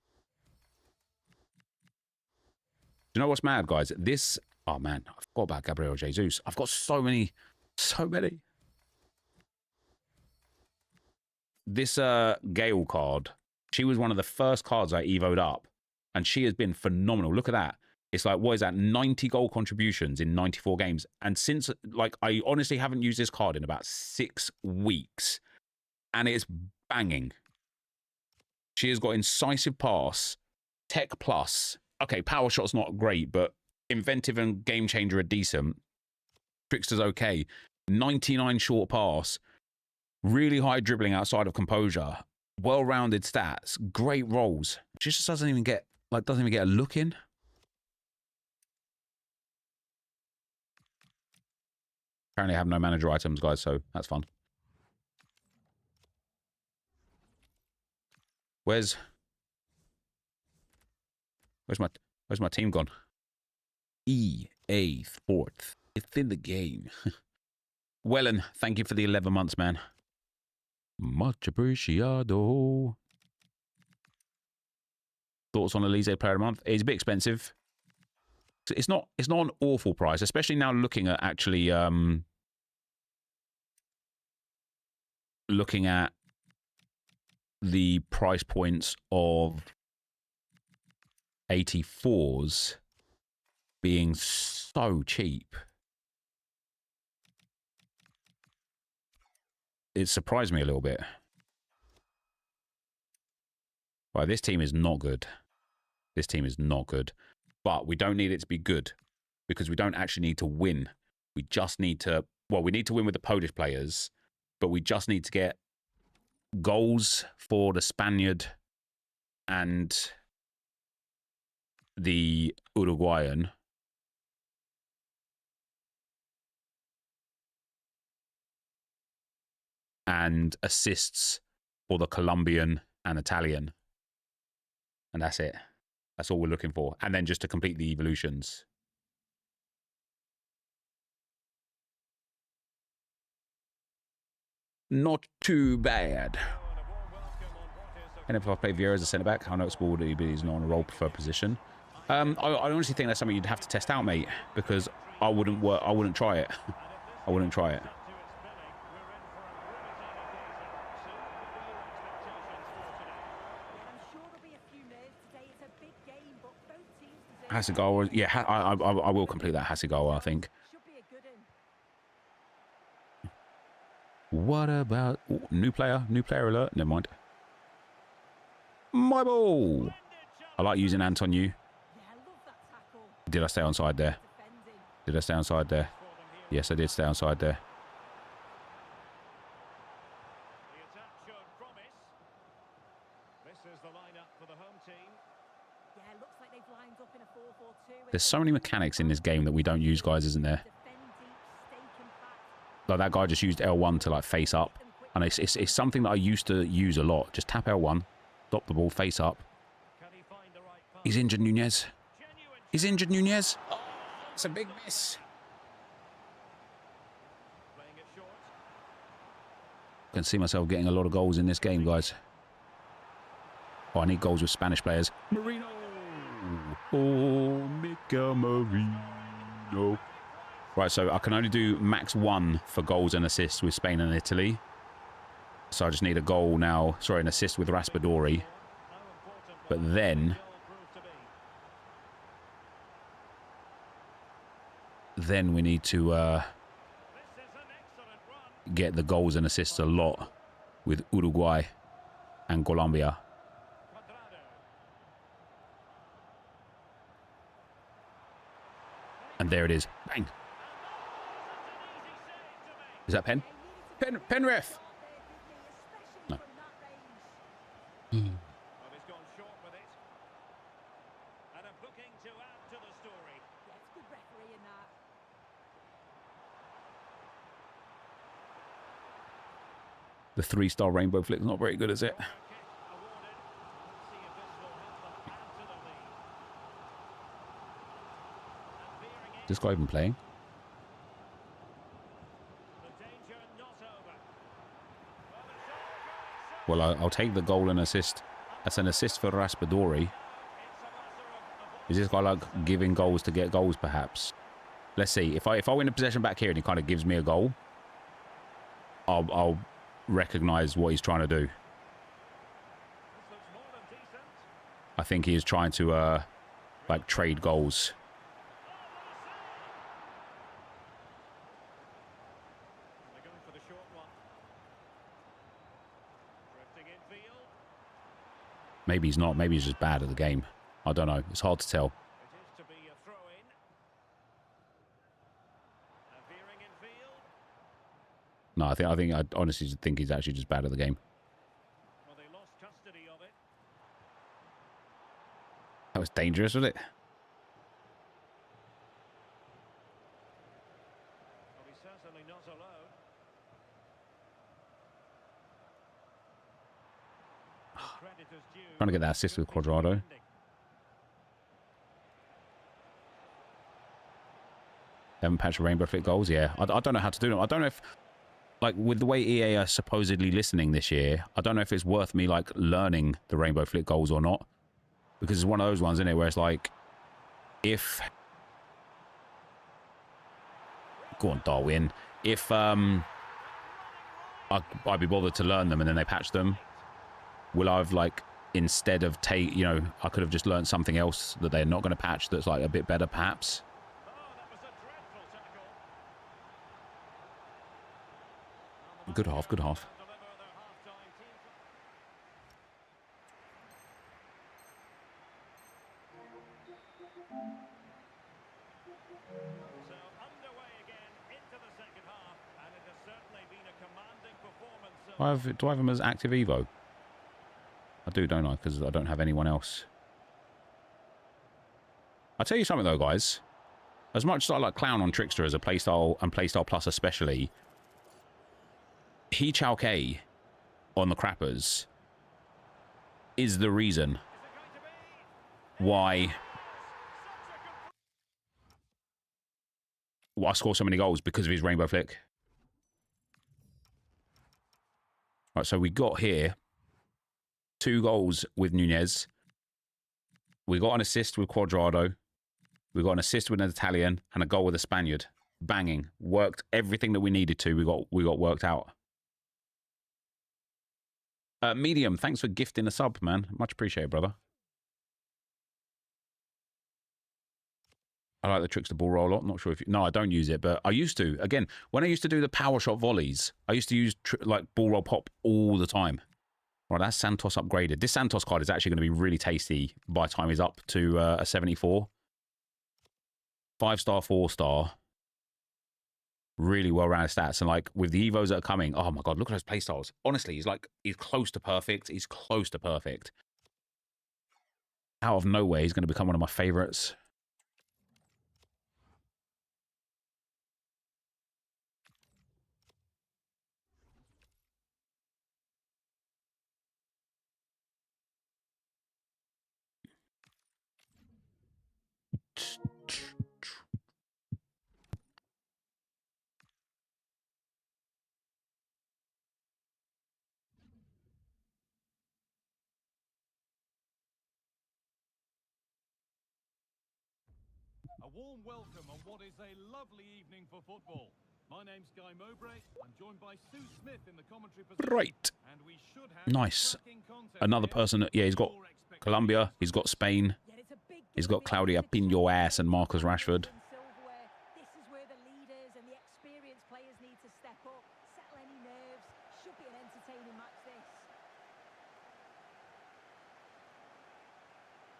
[SPEAKER 1] Do you know what's mad, guys? This... Oh, man. I forgot about Gabriel Jesus. I've got so many. So many. This Gale card, she was one of the first cards I evoed up. And she has been phenomenal. Look at that. It's like, what is that? 90 goal contributions in 94 games. And since, like, I honestly haven't used this card in about 6 weeks. And it's banging. She has got incisive pass, tech plus. Okay, power shot's not great, but inventive and game changer are decent. Trickster's okay. 99 short pass. Really high dribbling outside of composure. Well-rounded stats. Great rolls. She just doesn't even get, like, doesn't even get a look in. Apparently I have no manager items, guys, so that's fun. Where's my team gone? EA Sports. It's in the game. Wellen, thank you for the 11 months, man. Much appreciado. Thoughts on Elise Player of the Month? It's a bit expensive. It's not an awful price, especially now looking at actually looking at the price points of 84s being so cheap. It surprised me a little bit. Right, this team is not good. This team is not good. But we don't need it to be good because we don't actually need to win. We just need to, well, we need to win with the Polish players, but we just need to get goals for the Spaniard and the Uruguayan. And assists for the Colombian and Italian. And that's it. That's all we're looking for. And then just to complete the evolutions. Not too bad. And if I play Vieira as a centre-back, I know it's ball, but he's not on a role preferred position. I honestly think that's something you'd have to test out, mate, because I wouldn't try it. I wouldn't try it. Hasegawa, yeah, I will complete that Hasegawa, I think. What about... Ooh, new player alert, never mind. My ball! I like using Anton Yu. Did I stay onside there? Did I stay onside there? Yes, I did stay onside there. There's so many mechanics in this game that we don't use, guys, isn't there? Like that guy just used L1 to like face up. And it's something that I used to use a lot. Just tap L1, stop the ball, face up. He's injured, Nunez. He's injured, Nunez. Oh, it's a big miss. I can see myself getting a lot of goals in this game, guys. Oh, I need goals with Spanish players. Marino. Oh, Mika Marino. Right, so I can only do max 1 for goals and assists with Spain and Italy. So I just need a goal now. Sorry, an assist with Raspadori. But then we need to get the goals and assists a lot with Uruguay and Colombia. And there it is. Bang. Is that pen? Penrith. No.
[SPEAKER 2] Well, he's gone short with it. And a booking to add to the story.
[SPEAKER 4] Yeah, it's good refereeing that.
[SPEAKER 1] The 3-star rainbow flick's not very good, is it?
[SPEAKER 2] Corner kick awarded. Let's see if this will help them add to the lead. And veering in.
[SPEAKER 1] Is this guy even playing?
[SPEAKER 2] The danger not over. Well, it's all going so.
[SPEAKER 1] Well, I'll take the goal and assist. That's an assist for Raspadori.
[SPEAKER 2] It's a matter of
[SPEAKER 1] Is this guy like giving goals to get goals, perhaps? Let's see. If I win the possession back here and he kind of gives me a goal, I'll recognise what he's trying to do.
[SPEAKER 2] this looks more than decent.
[SPEAKER 1] I think he is trying to like trade goals.
[SPEAKER 2] They're going for the short one. Drifting infield.
[SPEAKER 1] Maybe he's not. Maybe he's just bad at the game. I don't know. It's hard to tell.
[SPEAKER 2] It is to be a throw-in. And veering infield.
[SPEAKER 1] No, I honestly think he's actually just bad at the game.
[SPEAKER 2] Well, they lost custody of it.
[SPEAKER 1] That was dangerous, wasn't it?
[SPEAKER 2] Well, he's certainly not alone. Credit is due.
[SPEAKER 1] Trying to get that assist with Quadrado. They haven't patched rainbow flick goals. Yeah, I don't know how to do them. I don't know if, like, with the way EA are supposedly listening this year, I don't know if it's worth me like learning the rainbow flick goals or not, because it's one of those ones, isn't it, where it's like, if go on Darwin, if I'd be bothered to learn them and then they patch them, will I've like instead of I could have just learned something else that they're not going to patch that's like a bit better, perhaps.
[SPEAKER 2] Oh, that was a dreadful tackle.
[SPEAKER 1] Good half, good half.
[SPEAKER 2] Deliver their half-time team. So underway again into the second half, and it has certainly been a commanding performance.
[SPEAKER 1] Do I have him as active Evo? I do, don't I? Because I don't have anyone else. I'll tell you something though, guys. As much as I like clown on Trickster as a playstyle and playstyle plus especially, He Chow K on the crappers is the reason why I score so many goals, because of his rainbow flick. Right, so we got here 2 goals with Nunez. We got an assist with Quadrado. We got an assist with an Italian and a goal with a Spaniard. Banging. Worked everything that we needed to. We got worked out. Medium, thanks for gifting a sub, man. Much appreciated, brother. I like the Trickster ball roll a lot. Not sure if no, I don't use it, but I used to. Again, when I used to do the power shot volleys, I used to use like ball roll pop all the time. Right, that's Santos upgraded. This Santos card is actually going to be really tasty by the time he's up to a 74. 5-star, 4-star. Really well-rounded stats. And like with the evos that are coming, oh my god, look at those playstyles. Honestly, he's close to perfect. He's close to perfect. Out of nowhere, he's going to become one of my favorites.
[SPEAKER 3] A warm welcome on what is a lovely evening for football. My name's Guy Mowbray. I'm joined by Sue Smith in the commentary position.
[SPEAKER 1] Right.
[SPEAKER 3] And we should have
[SPEAKER 1] Nice.
[SPEAKER 3] cracking content
[SPEAKER 1] Another
[SPEAKER 3] here.
[SPEAKER 1] person. Yeah, he's got Colombia. He's got Spain.
[SPEAKER 4] Yeah, it's a big
[SPEAKER 1] He's
[SPEAKER 4] game
[SPEAKER 1] got Claudia Pin-Your Ass and Marcus Rashford.
[SPEAKER 4] Silverware. This is where the leaders and the experienced players need to step up, settle any nerves. Should be an entertaining match, this.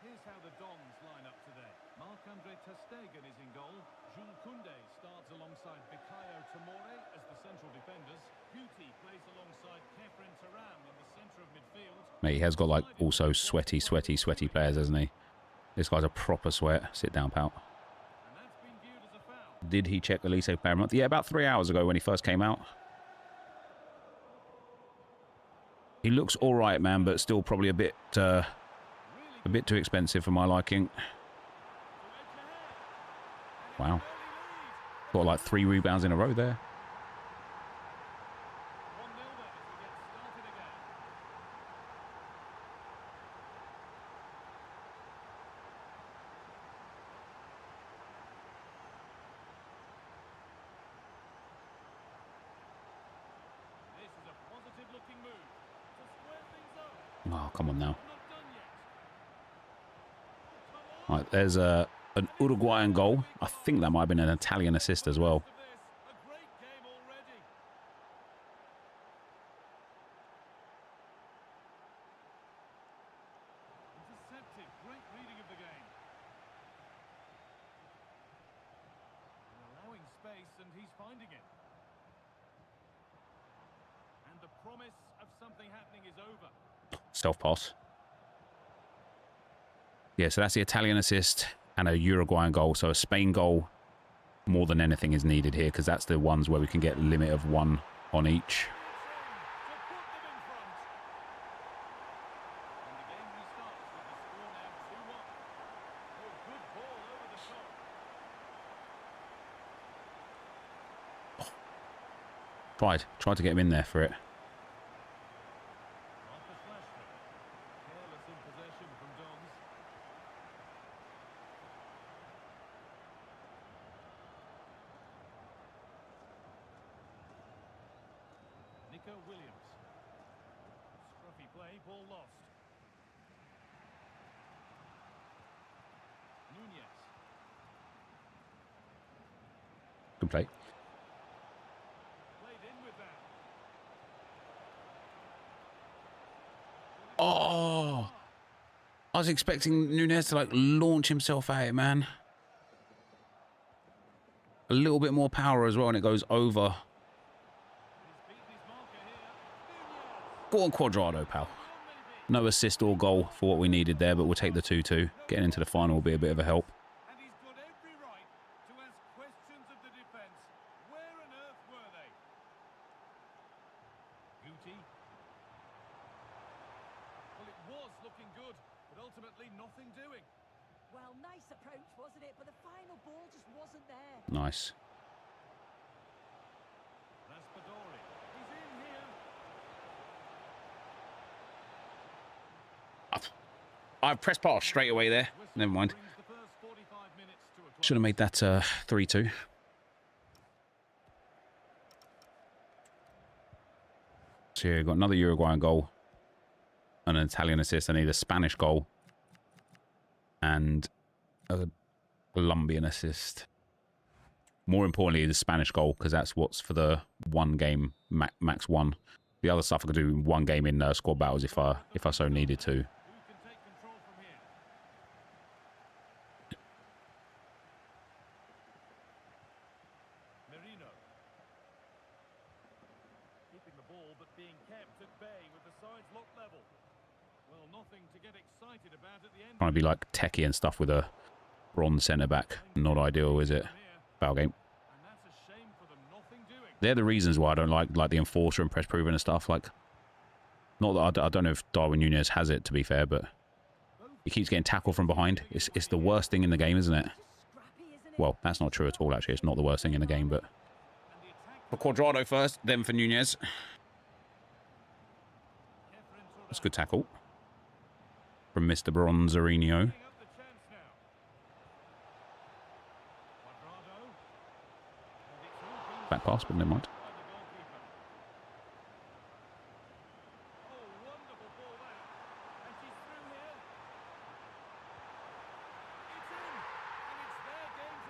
[SPEAKER 3] Here's how the Dons line up today. Marc-Andre ter Stegen is in goal. Jules Koundé starts alongside Bikayo Tomori as the central
[SPEAKER 1] Mate, he has got like also sweaty players, hasn't he? This guy's a proper sweat. Sit down, pal. Did he check Elise player a month? Yeah, about 3 hours ago when he first came out. He looks all right, man, but still probably a bit too expensive for my liking. Wow. Got like 3 rebounds in a row there. Oh, come on now. Right, there's an Uruguayan goal. I think that might have been an Italian assist as well. Stealth pass. Yeah, so that's the Italian assist and a Uruguayan goal. So a Spain goal more than anything is needed here because that's the ones where we can get a limit of 1 on each. Tried to get him in there for it. Good play. Oh, I was expecting Nunez to like launch himself at it, man. A little bit more power as well, and it goes over. Go on, Cuadrado, pal. No assist or goal for what we needed there, but we'll take the 2-2. Getting into the final will be a bit of a help. Nice. I've pressed pass straight away there. Never mind. Should have made that 3-2. So here, got another Uruguayan goal. And an Italian assist. I need a Spanish goal. And a Colombian assist. More importantly, the Spanish goal, because that's what's for the 1 game, max 1. The other stuff I could do in 1 game in squad battles if I so needed to.
[SPEAKER 3] Keeping the ball, but being kept at bay with the sides locked level. Well, nothing to get excited about at the end.
[SPEAKER 1] Trying to be like techie and stuff with a bronze centre back. Not ideal, is it? Foul game. They're the reasons why I don't like the enforcer and press proven and stuff. Like, not that I don't know if Darwin Nunez has it, to be fair, but he keeps getting tackled from behind. It's the worst thing in the game, isn't it? Well, that's not true at all, actually. It's not the worst thing in the game, but for Cuadrado first, then for Nunez. That's a good tackle from Mr. Bronzerino. Back pass, but never mind.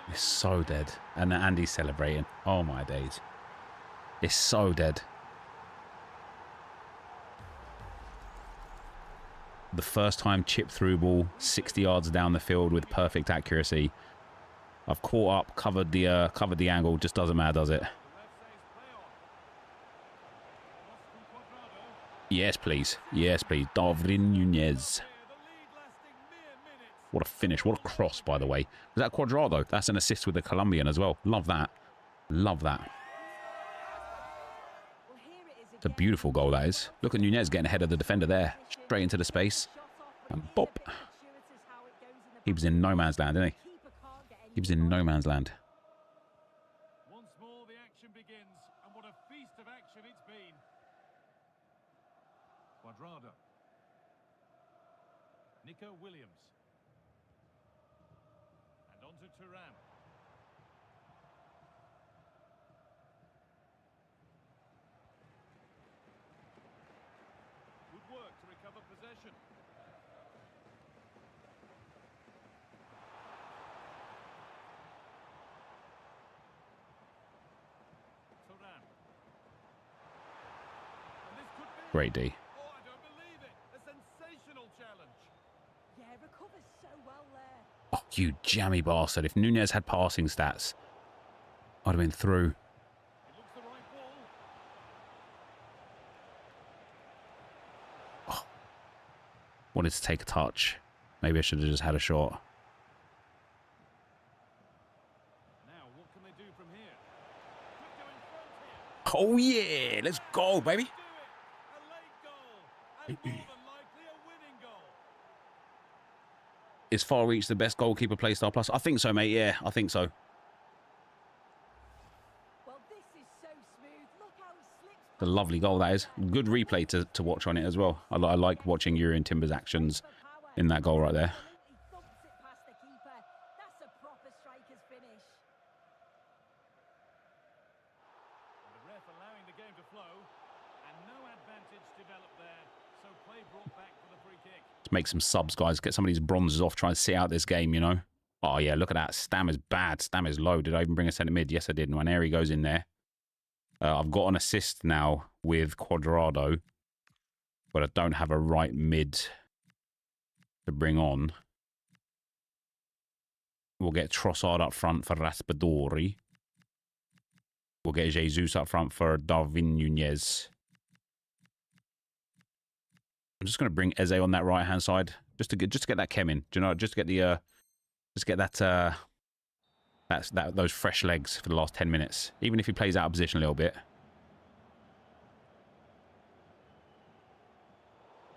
[SPEAKER 1] It's so dead. And Andy's celebrating. Oh my days. It's so dead. The first time chip through ball, 60 yards down the field with perfect accuracy. I've caught up, covered the angle. Just doesn't matter, does it? Yes, please. Yes, please. Darwin Nunez. What a finish. What a cross, by the way. Was that Cuadrado? That's an assist with the Colombian as well. Love that. Love that. It's a beautiful goal, that is. Look at Nunez getting ahead of the defender there. Straight into the space. And bop. He was in no man's land, didn't he? He was in no man's land.
[SPEAKER 2] Once more the action begins, and what a feast of action it's been. Cuadrado. Nico Williams. And on to Turan. Good work to recover possession. Turan. And this could be...
[SPEAKER 1] Great D.
[SPEAKER 2] Oh, I don't believe it. A sensational challenge.
[SPEAKER 4] Yeah, recovers so well there.
[SPEAKER 1] Oh, you jammy bastard. If Nunez had passing stats, I'd have been through.
[SPEAKER 2] It looks the right ball.
[SPEAKER 1] Wanted to take a touch. Maybe I should have just had a shot.
[SPEAKER 2] Now, what can they do from here? Could go in front here.
[SPEAKER 1] Oh, yeah. Let's go, baby.
[SPEAKER 2] Do it. A late goal. And more than likely a winning goal.
[SPEAKER 1] Is Far Reach the best goalkeeper playstyle plus? I think so, mate. Yeah, I think so.
[SPEAKER 4] Well, this is so smooth. Look how he slips.
[SPEAKER 1] The lovely goal, that is. Good replay to watch on it as well. I like watching Jurrien Timber's actions in that goal right there.
[SPEAKER 4] Absolutely thumps it past the keeper. That's a proper striker's finish.
[SPEAKER 2] And the ref allowing the game to flow. And no advantage developed there. So play brought back for the free kick.
[SPEAKER 1] Let's make some subs, guys. Get some of these bronzes off. Try and see out this game, you know. Oh, yeah, look at that. Stam is bad. Stam is low. Did I even bring a centre mid? Yes, I did. And Nwaneri goes in there. I've got an assist now with Cuadrado, but I don't have a right mid to bring on. We'll get Trossard up front for Raspadori. We'll get Jesus up front for Darwin Nunez. I'm just going to bring Eze on that right hand side just to get that chem in. Do you know? Just to get the those fresh legs for the last 10 minutes. Even if he plays out of position a little bit.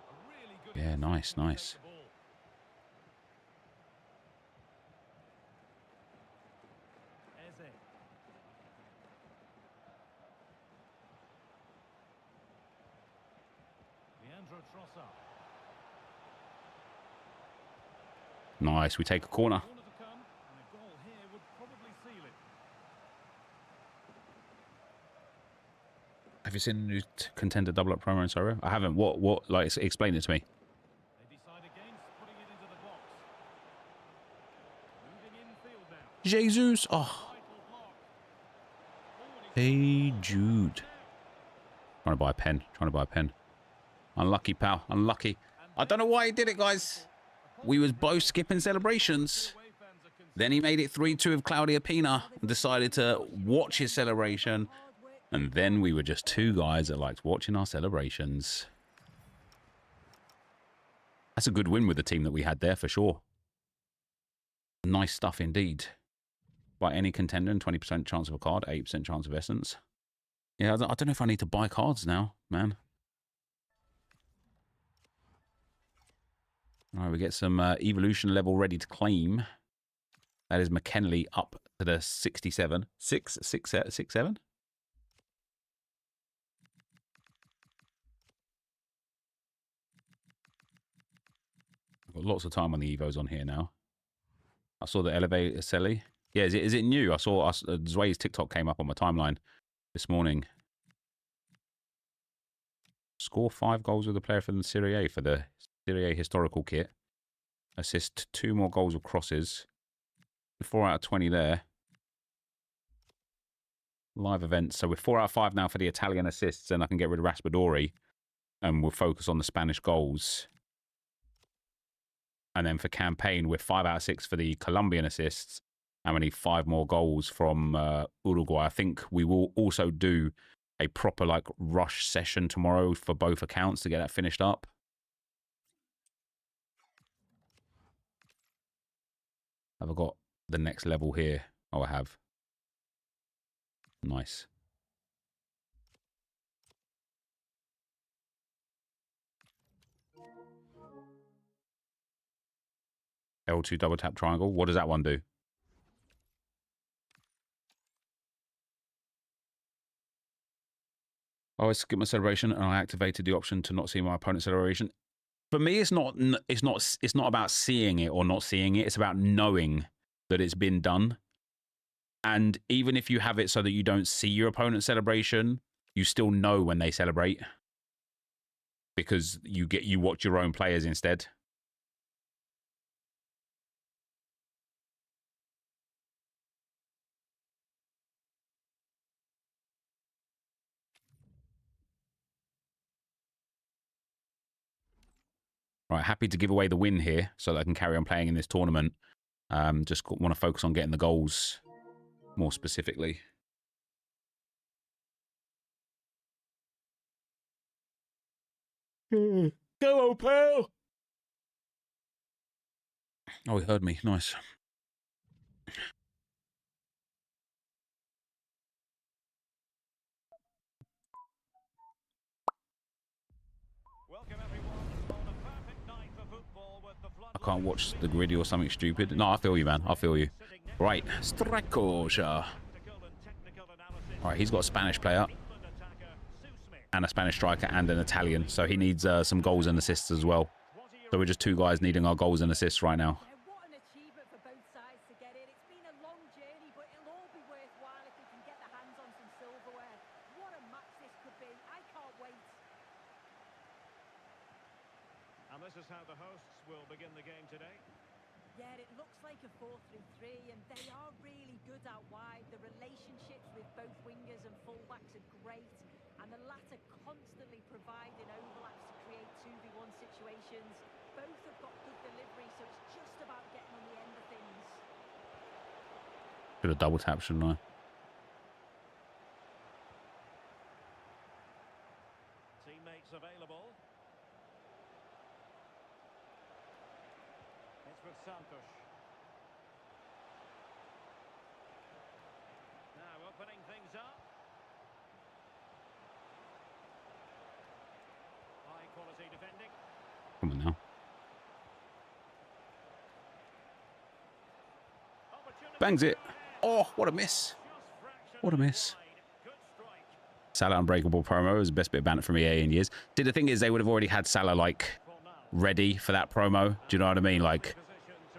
[SPEAKER 2] A really good
[SPEAKER 1] Yeah, nice, nice.
[SPEAKER 2] ball. Eze. Leandro Trossard.
[SPEAKER 1] Nice. We take a corner.
[SPEAKER 2] Corner to come, and a goal here would probably seal it.
[SPEAKER 1] Have you seen the new Contender double up promo in Sorrow? I haven't. What? Like, explain it to me.
[SPEAKER 2] They decide against putting it into the box. Moving infield now.
[SPEAKER 1] Jesus. Oh.
[SPEAKER 2] Vital block. Oh, and he's
[SPEAKER 1] Hey, Jude. Trying to buy a pen. Trying to buy a pen. Unlucky, pal. Unlucky. I don't know why he did it, guys. We was both skipping celebrations.
[SPEAKER 2] away fans are concerned.
[SPEAKER 1] Then he made it 3-2 with Claudia Pina and decided to watch his celebration. And then we were just two guys that liked watching our celebrations. That's a good win with the team that we had there for sure. Nice stuff indeed. By any contender, and 20% chance of a card, 8% chance of essence. Yeah, I don't know if I need to buy cards now, man. All right, we get some evolution level ready to claim. That is McKinley up to the 67. 6-7? I've got lots of time on the Evos on here now. I saw the elevator Selly. Yeah, is it new? I saw Zway's TikTok came up on my timeline this morning. Score 5 goals with a player from the Serie A for the Serie A historical kit. Assist 2 more goals with crosses. 4 out of 20 there. Live events. So we're 4 out of 5 now for the Italian assists, and I can get rid of Raspadori. And we'll focus on the Spanish goals. And then for campaign, we're 5 out of 6 for the Colombian assists. And we need 5 more goals from Uruguay. I think we will also do a proper like rush session tomorrow for both accounts to get that finished up. Have I got the next level here? Oh, I have. Nice. L2 double tap triangle. What does that one do? Oh, I skipped my celebration and I activated the option to not see my opponent's celebration. For me, it's not about seeing it or not seeing it. It's about knowing that it's been done. And even if you have it so that you don't see your opponent's celebration, you still know when they celebrate because you watch your own players instead. Right, happy to give away the win here so that I can carry on playing in this tournament. Just want to focus on getting the goals more specifically. Go, pal! Oh, he heard me. Nice. I can't watch the gritty or something stupid. No, I feel you, man. I feel you. Right, Strakosha. Alright, he's got a Spanish player and a Spanish striker and an Italian, so he needs some goals and assists as well. So we're just two guys needing our goals and assists right now.
[SPEAKER 4] What an achievement for both sides to get in. It's been a long journey, but it'll all be worthwhile if we can get the hands on some silverware. What a match this could be. I can't wait.
[SPEAKER 2] And this is how the hosts will begin the game today.
[SPEAKER 4] Yeah, it looks like a 4-3-3, and they are really good out wide. The relationships with both wingers and fullbacks are great, and the latter constantly providing overlaps to create 2v1 situations. Both have got good delivery, so it's just about getting on the end of things.
[SPEAKER 1] Should have double tapped, shouldn't I?
[SPEAKER 2] Teammates available. It's with Santos. Now opening things up. High quality defending.
[SPEAKER 1] Come on now. Bangs it. Oh, what a miss. What a miss. Salah Unbreakable promo is the best bit of banter from EA in years. See, the thing is, they would have already had Salah, like, ready for that promo. Do you know what I mean? Like,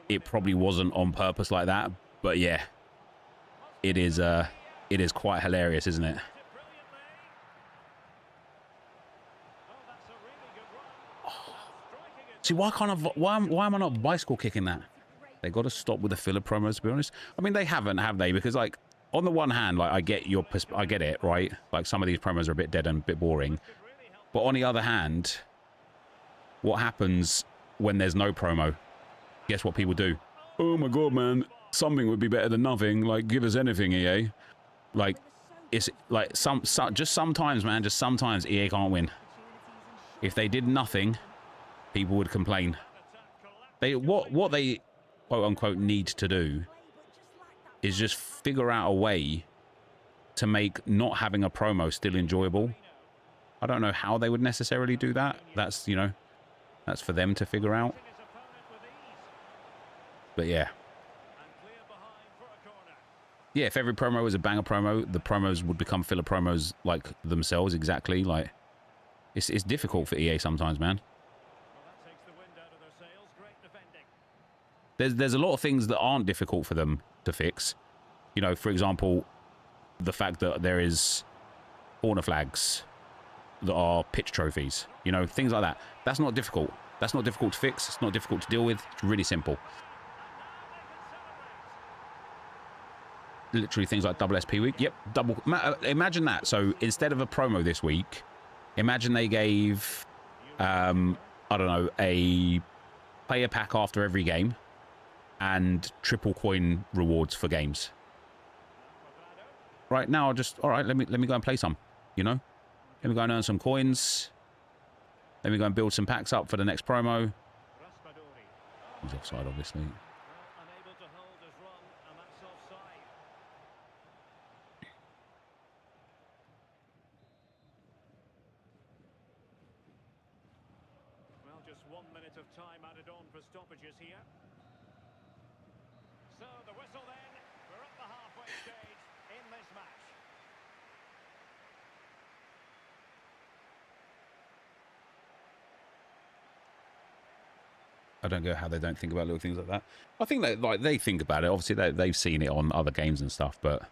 [SPEAKER 1] it probably wasn't on purpose like that. But, yeah. It is quite hilarious, isn't it? See, why am I not bicycle kicking that? They got to stop with the filler promos, to be honest. I mean, they haven't, have they? Because, like, on the one hand, like, I get it, right? Like, some of these promos are a bit dead and a bit boring. But on the other hand, what happens when there's no promo? Guess what people do? Oh my god, man! Something would be better than nothing. Like, give us anything, EA. Like, it's like just sometimes, man. Just sometimes EA can't win. If they did nothing, people would complain. What they quote unquote need to do is just figure out a way to make not having a promo still enjoyable. I don't know how they would necessarily do that. That's, you know, that's for them to figure out. But yeah. Yeah, if every promo was a banger promo, the promos would become filler promos like themselves, exactly. Like, it's difficult for EA sometimes, man. There's a lot of things that aren't difficult for them to fix. You know, for example, the fact that there is corner flags that are pitch trophies. You know, things like that. That's not difficult. That's not difficult to fix. It's not difficult to deal with. It's really simple. Literally things like double SP week. Yep, double. Imagine that. So instead of a promo this week, imagine they gave, I don't know, a player pack after every game and triple coin rewards for games. Right now, all right, let me go and play some. you know? Let me go and earn some coins. Let me go and build some packs up for the next promo. He's offside, obviously.
[SPEAKER 2] Unable to hold his run, and that's offside. Well, just 1 minute of time added on for stoppages here. So the whistle then. We're at the halfway stage in this match.
[SPEAKER 1] I don't get how they don't think about little things like that. I think that like they think about it. Obviously, they've seen it on other games and stuff, but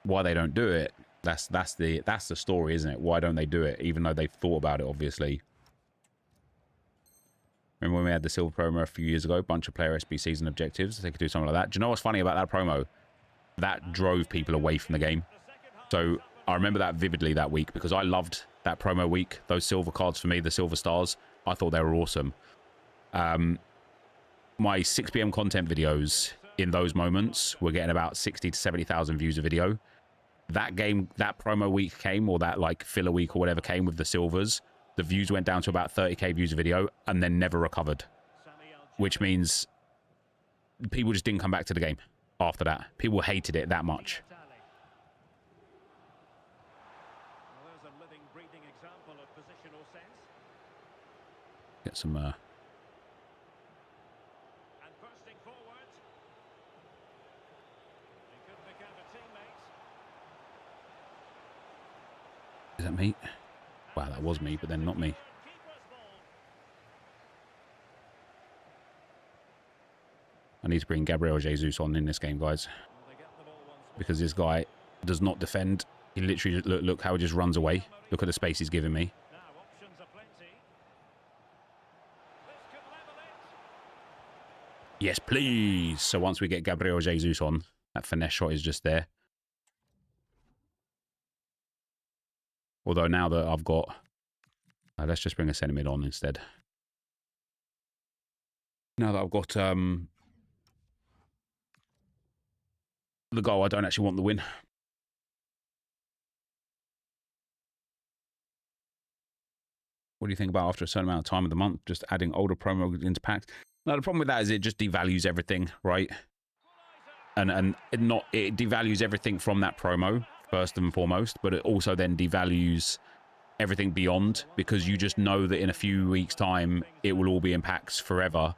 [SPEAKER 1] why they don't do it? That's the story, isn't it? Why don't they do it? Even though they've thought about it, obviously. Remember when we had the silver promo a few years ago? Bunch of player SBCs and objectives. They could do something like that. Do you know what's funny about that promo? That drove people away from the game. So I remember that vividly that week because I loved that promo week. Those silver cards for me, the silver stars. I thought they were awesome. My 6 PM content videos in those moments were getting about 60 to 70,000 views a video. That promo week came, or that like filler week or whatever came with the silvers. The views went down to about 30k views a video and then never recovered. Which means people just didn't come back to the game after that. People hated it that much.
[SPEAKER 2] Well, there's a living, breathing example of positional sense.
[SPEAKER 1] Get some...
[SPEAKER 2] And bursting forward. He could pick out a teammate.
[SPEAKER 1] Is that me? Wow, that was me, but then not me.
[SPEAKER 2] Keeper's ball.
[SPEAKER 1] I need to bring Gabriel Jesus on in this game, guys.
[SPEAKER 2] Well, they get the ball once more.
[SPEAKER 1] Because this guy does not defend. He literally, look how he just runs away. Look at the space he's giving me.
[SPEAKER 2] Now options are plenty. This could level it.
[SPEAKER 1] Yes, please. So once we get Gabriel Jesus on, that finesse shot is just there. Although now that I've got... let's just bring a centre mid on instead. Now that I've got the goal, I don't actually want the win. What do you think about after a certain amount of time of the month, just adding older promo into packs? Now, the problem with that is it just devalues everything, right? And it devalues everything from that promo, first and foremost, but it also then devalues everything beyond, because you just know that in a few weeks' time, it will all be in packs forever.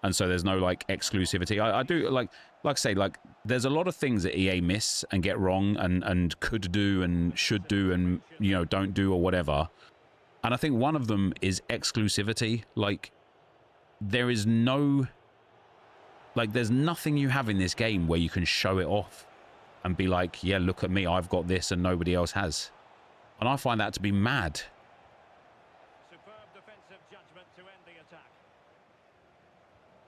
[SPEAKER 1] And so there's no, like, exclusivity. I do, like I say, like, there's a lot of things that EA miss and get wrong and could do and should do and, you know, don't do or whatever. And I think one of them is exclusivity. Like, there is no... Like, there's nothing you have in this game where you can show it off and be like, yeah, look at me, I've got this and nobody else has. And I find that to be mad.
[SPEAKER 2] Superb defensive judgment to end the attack.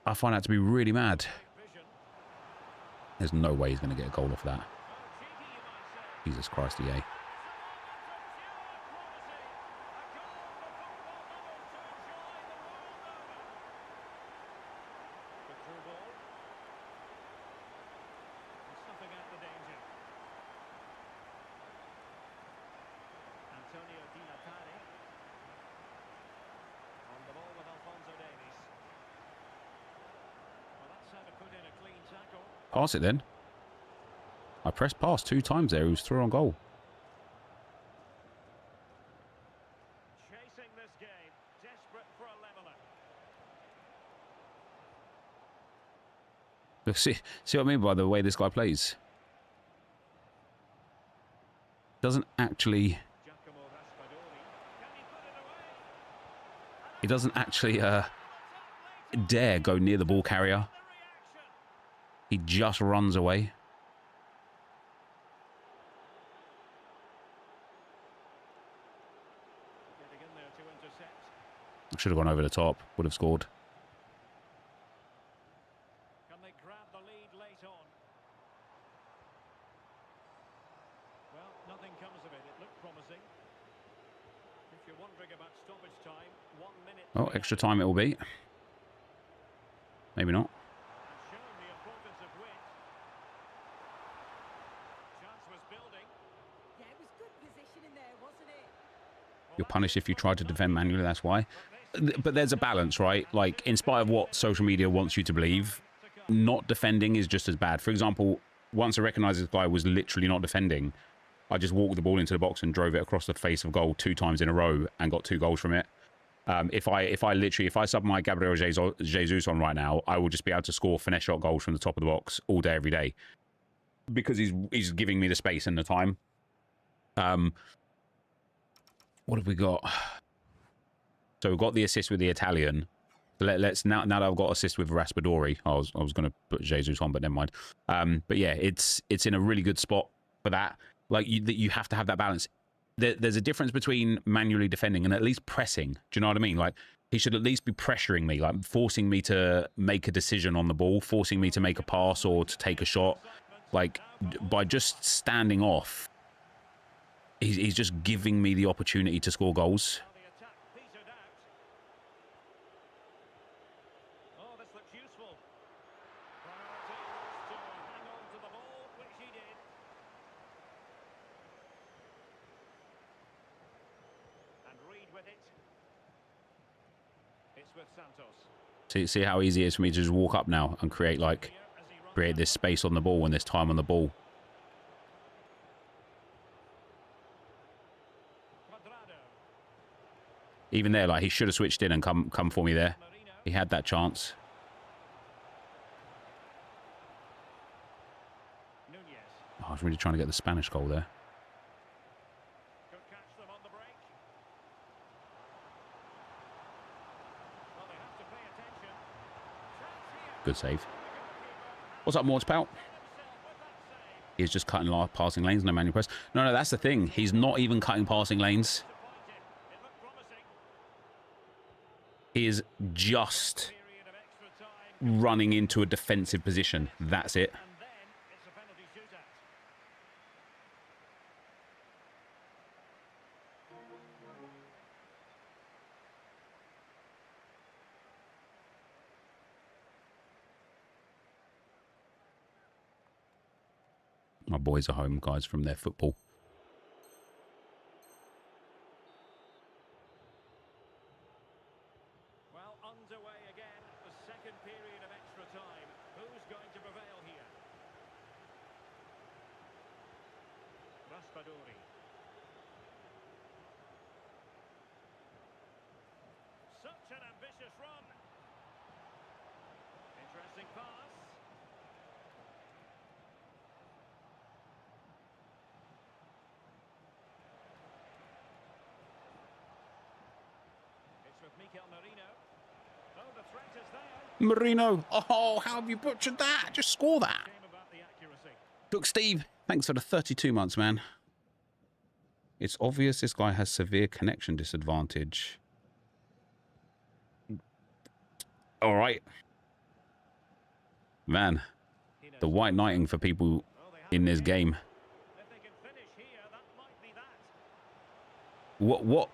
[SPEAKER 1] I find that to be really mad.
[SPEAKER 2] Vision.
[SPEAKER 1] There's no way he's going to get a goal off that.
[SPEAKER 2] Oh, cheeky, you might say.
[SPEAKER 1] Jesus Christ, EA.
[SPEAKER 2] A goal for football lovers to enjoy the world over. Good through ball. And snuffing out the danger. Antonio Di Natale. On the ball with Alphonso Davies. Well, that's how to put in a clean tackle.
[SPEAKER 1] Pass it then. I pressed pass 2 times there. He was through on goal.
[SPEAKER 2] Chasing this game, desperate for a leveller.
[SPEAKER 1] Look, see what I mean by the way this guy plays? Doesn't actually...
[SPEAKER 2] Giacomo Raspadori. Can he put it away?
[SPEAKER 1] He doesn't actually dare go near the ball carrier.
[SPEAKER 2] The reaction.
[SPEAKER 1] He just runs away.
[SPEAKER 2] Getting in there to intercept.
[SPEAKER 1] Should have gone over the top. Would have scored.
[SPEAKER 2] Can they grab the lead late on? Well, nothing comes of it. It looked promising. If you're wondering about stoppage time, 1 minute.
[SPEAKER 1] Oh, extra time it will be. Maybe not.
[SPEAKER 2] And showing the importance of width. Chance was building.
[SPEAKER 4] Yeah,
[SPEAKER 1] You're punished if you try to defend manually, that's why. But there's a balance, right? Like, in spite of what social media wants you to believe, not defending is just as bad. For example, once I recognized this guy was literally not defending, I just walked the ball into the box and drove it across the face of goal 2 times in a row and got 2 goals from it. If I sub my Gabriel Jesus on right now, I will just be able to score finesse shot goals from the top of the box all day, every day, because he's giving me the space and the time. What have we got? So we've got the assist with the Italian. Let's now that I've got assist with Raspadori, I was going to put Jesus on, but never mind. But yeah, it's in a really good spot for that. Like, you have to have that balance. There's a difference between manually defending and at least pressing. Do you know what I mean? Like, he should at least be pressuring me, like forcing me to make a decision on the ball, forcing me to make a pass or to take a shot. Like, by just standing off, he's just giving me the opportunity to score goals. See how easy it is for me to just walk up now and create this space on the ball and this time on the ball. Even there, like, he should have switched in and come for me there. He had that chance. Oh, I was really trying to get the Spanish goal there. Good save. What's up, Morts pal? He's just cutting passing lanes, no manual press. No, that's the thing. He's not even cutting passing lanes. He is just running into a defensive position. That's it. My boys are home, guys, from their football.
[SPEAKER 2] Well, underway again, the second period of extra time. Who's going to prevail here? Raspadori. Such an ambitious run. Interesting pass.
[SPEAKER 1] Marino. Oh, how have you butchered that? Just score that. Look, Steve, thanks for the 32 months, man. It's obvious this guy has severe connection disadvantage. All right. Man, the white knighting for people in this game. What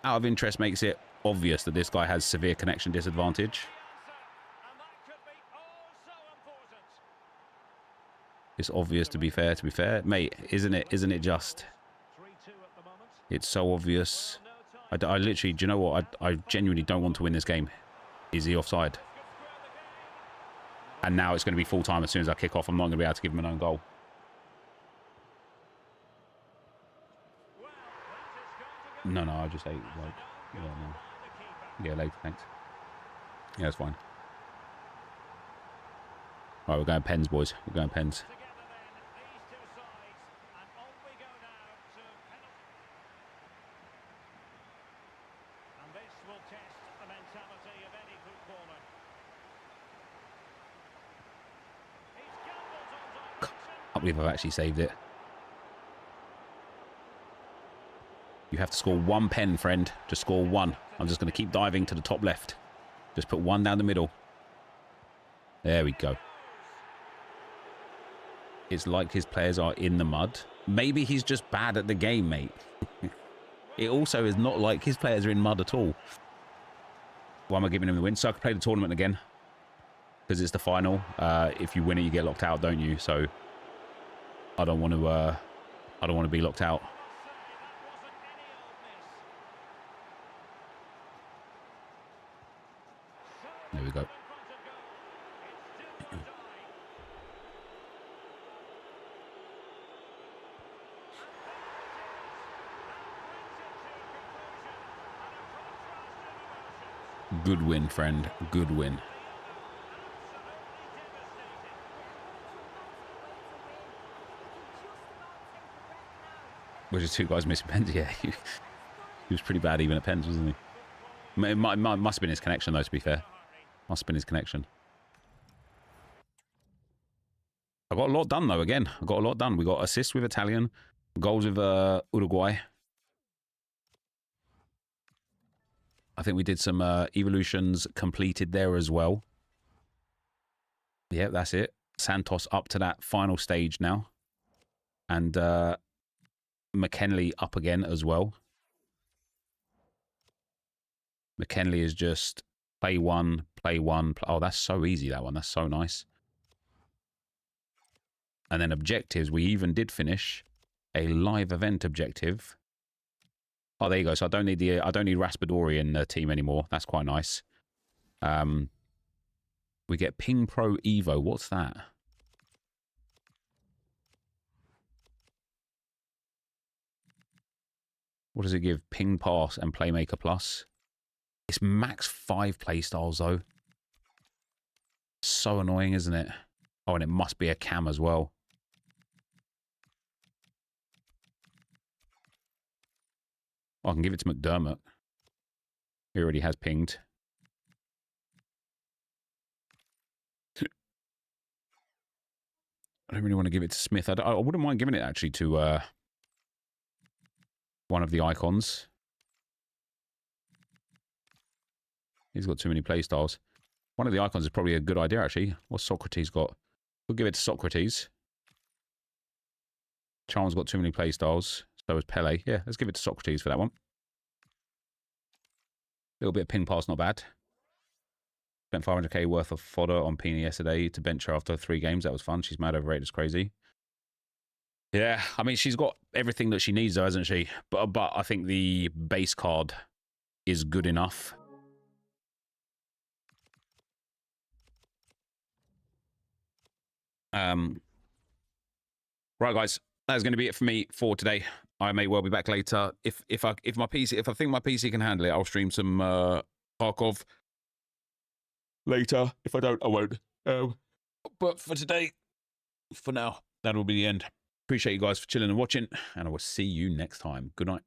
[SPEAKER 1] out of interest makes it obvious that this guy has severe connection disadvantage? It's obvious, to be fair. Mate, isn't it just? It's so obvious. I literally, do you know what? I genuinely don't want to win this game. Is he offside? And now it's going to be full time as soon as I kick off. I'm not going to be able to give him an own goal. No, I just ate, like, yeah, later, thanks. Yeah, that's fine. All right, we're going pens, boys. We're going pens. I can't believe I've actually saved it. You have to score 1 pen, friend. Just score 1. I'm just going to keep diving to the top left. Just put 1 down the middle. There we go. It's like his players are in the mud. Maybe he's just bad at the game, mate. It also is not like his players are in mud at all. Why am I giving him the win? So I can play the tournament again. Because it's the final. If you win it, you get locked out, don't you? So I don't want to be locked out. Good win, friend. Good win. Which is two guys missing pens. Yeah, he was pretty bad even at pens, wasn't he? It must have been his connection, though, to be fair. Must have been his connection. I got a lot done, though, again. I got a lot done. We got assists with Italian, goals with Uruguay. I think we did some evolutions completed there as well. Yeah, that's it. Santos up to that final stage now. And McKinley up again as well. McKinley is just play one, play one. Oh, that's so easy, that one. That's so nice. And then objectives. We even did finish a live event objective. Oh, there you go. So I don't need Raspadori in the team anymore. That's quite nice. We get Ping Pro Evo. What's that? What does it give? Ping Pass and Playmaker Plus. It's max 5 playstyles, though. So annoying, isn't it? Oh, and it must be a cam as well. Oh, I can give it to McDermott. He already has pinged. I don't really want to give it to Smith. I wouldn't mind giving it, actually, to one of the icons. He's got too many playstyles. One of the icons is probably a good idea, actually. What's Socrates got? We'll give it to Socrates. Charles got too many playstyles. So has Pele. Yeah, let's give it to Socrates for that one. A little bit of ping pass, not bad. Spent 500k worth of fodder on Pina yesterday to bench her after 3 games. That was fun. She's mad overrated. It's crazy. Yeah, I mean, she's got everything that she needs, though, hasn't she? But I think the base card is good enough. Right, guys, that's going to be it for me for today. I may well be back later. If I think my PC can handle it, I'll stream some Tarkov later. If I don't, I won't. But for today, for now, that will be the end. Appreciate you guys for chilling and watching, and I will see you next time. Good night.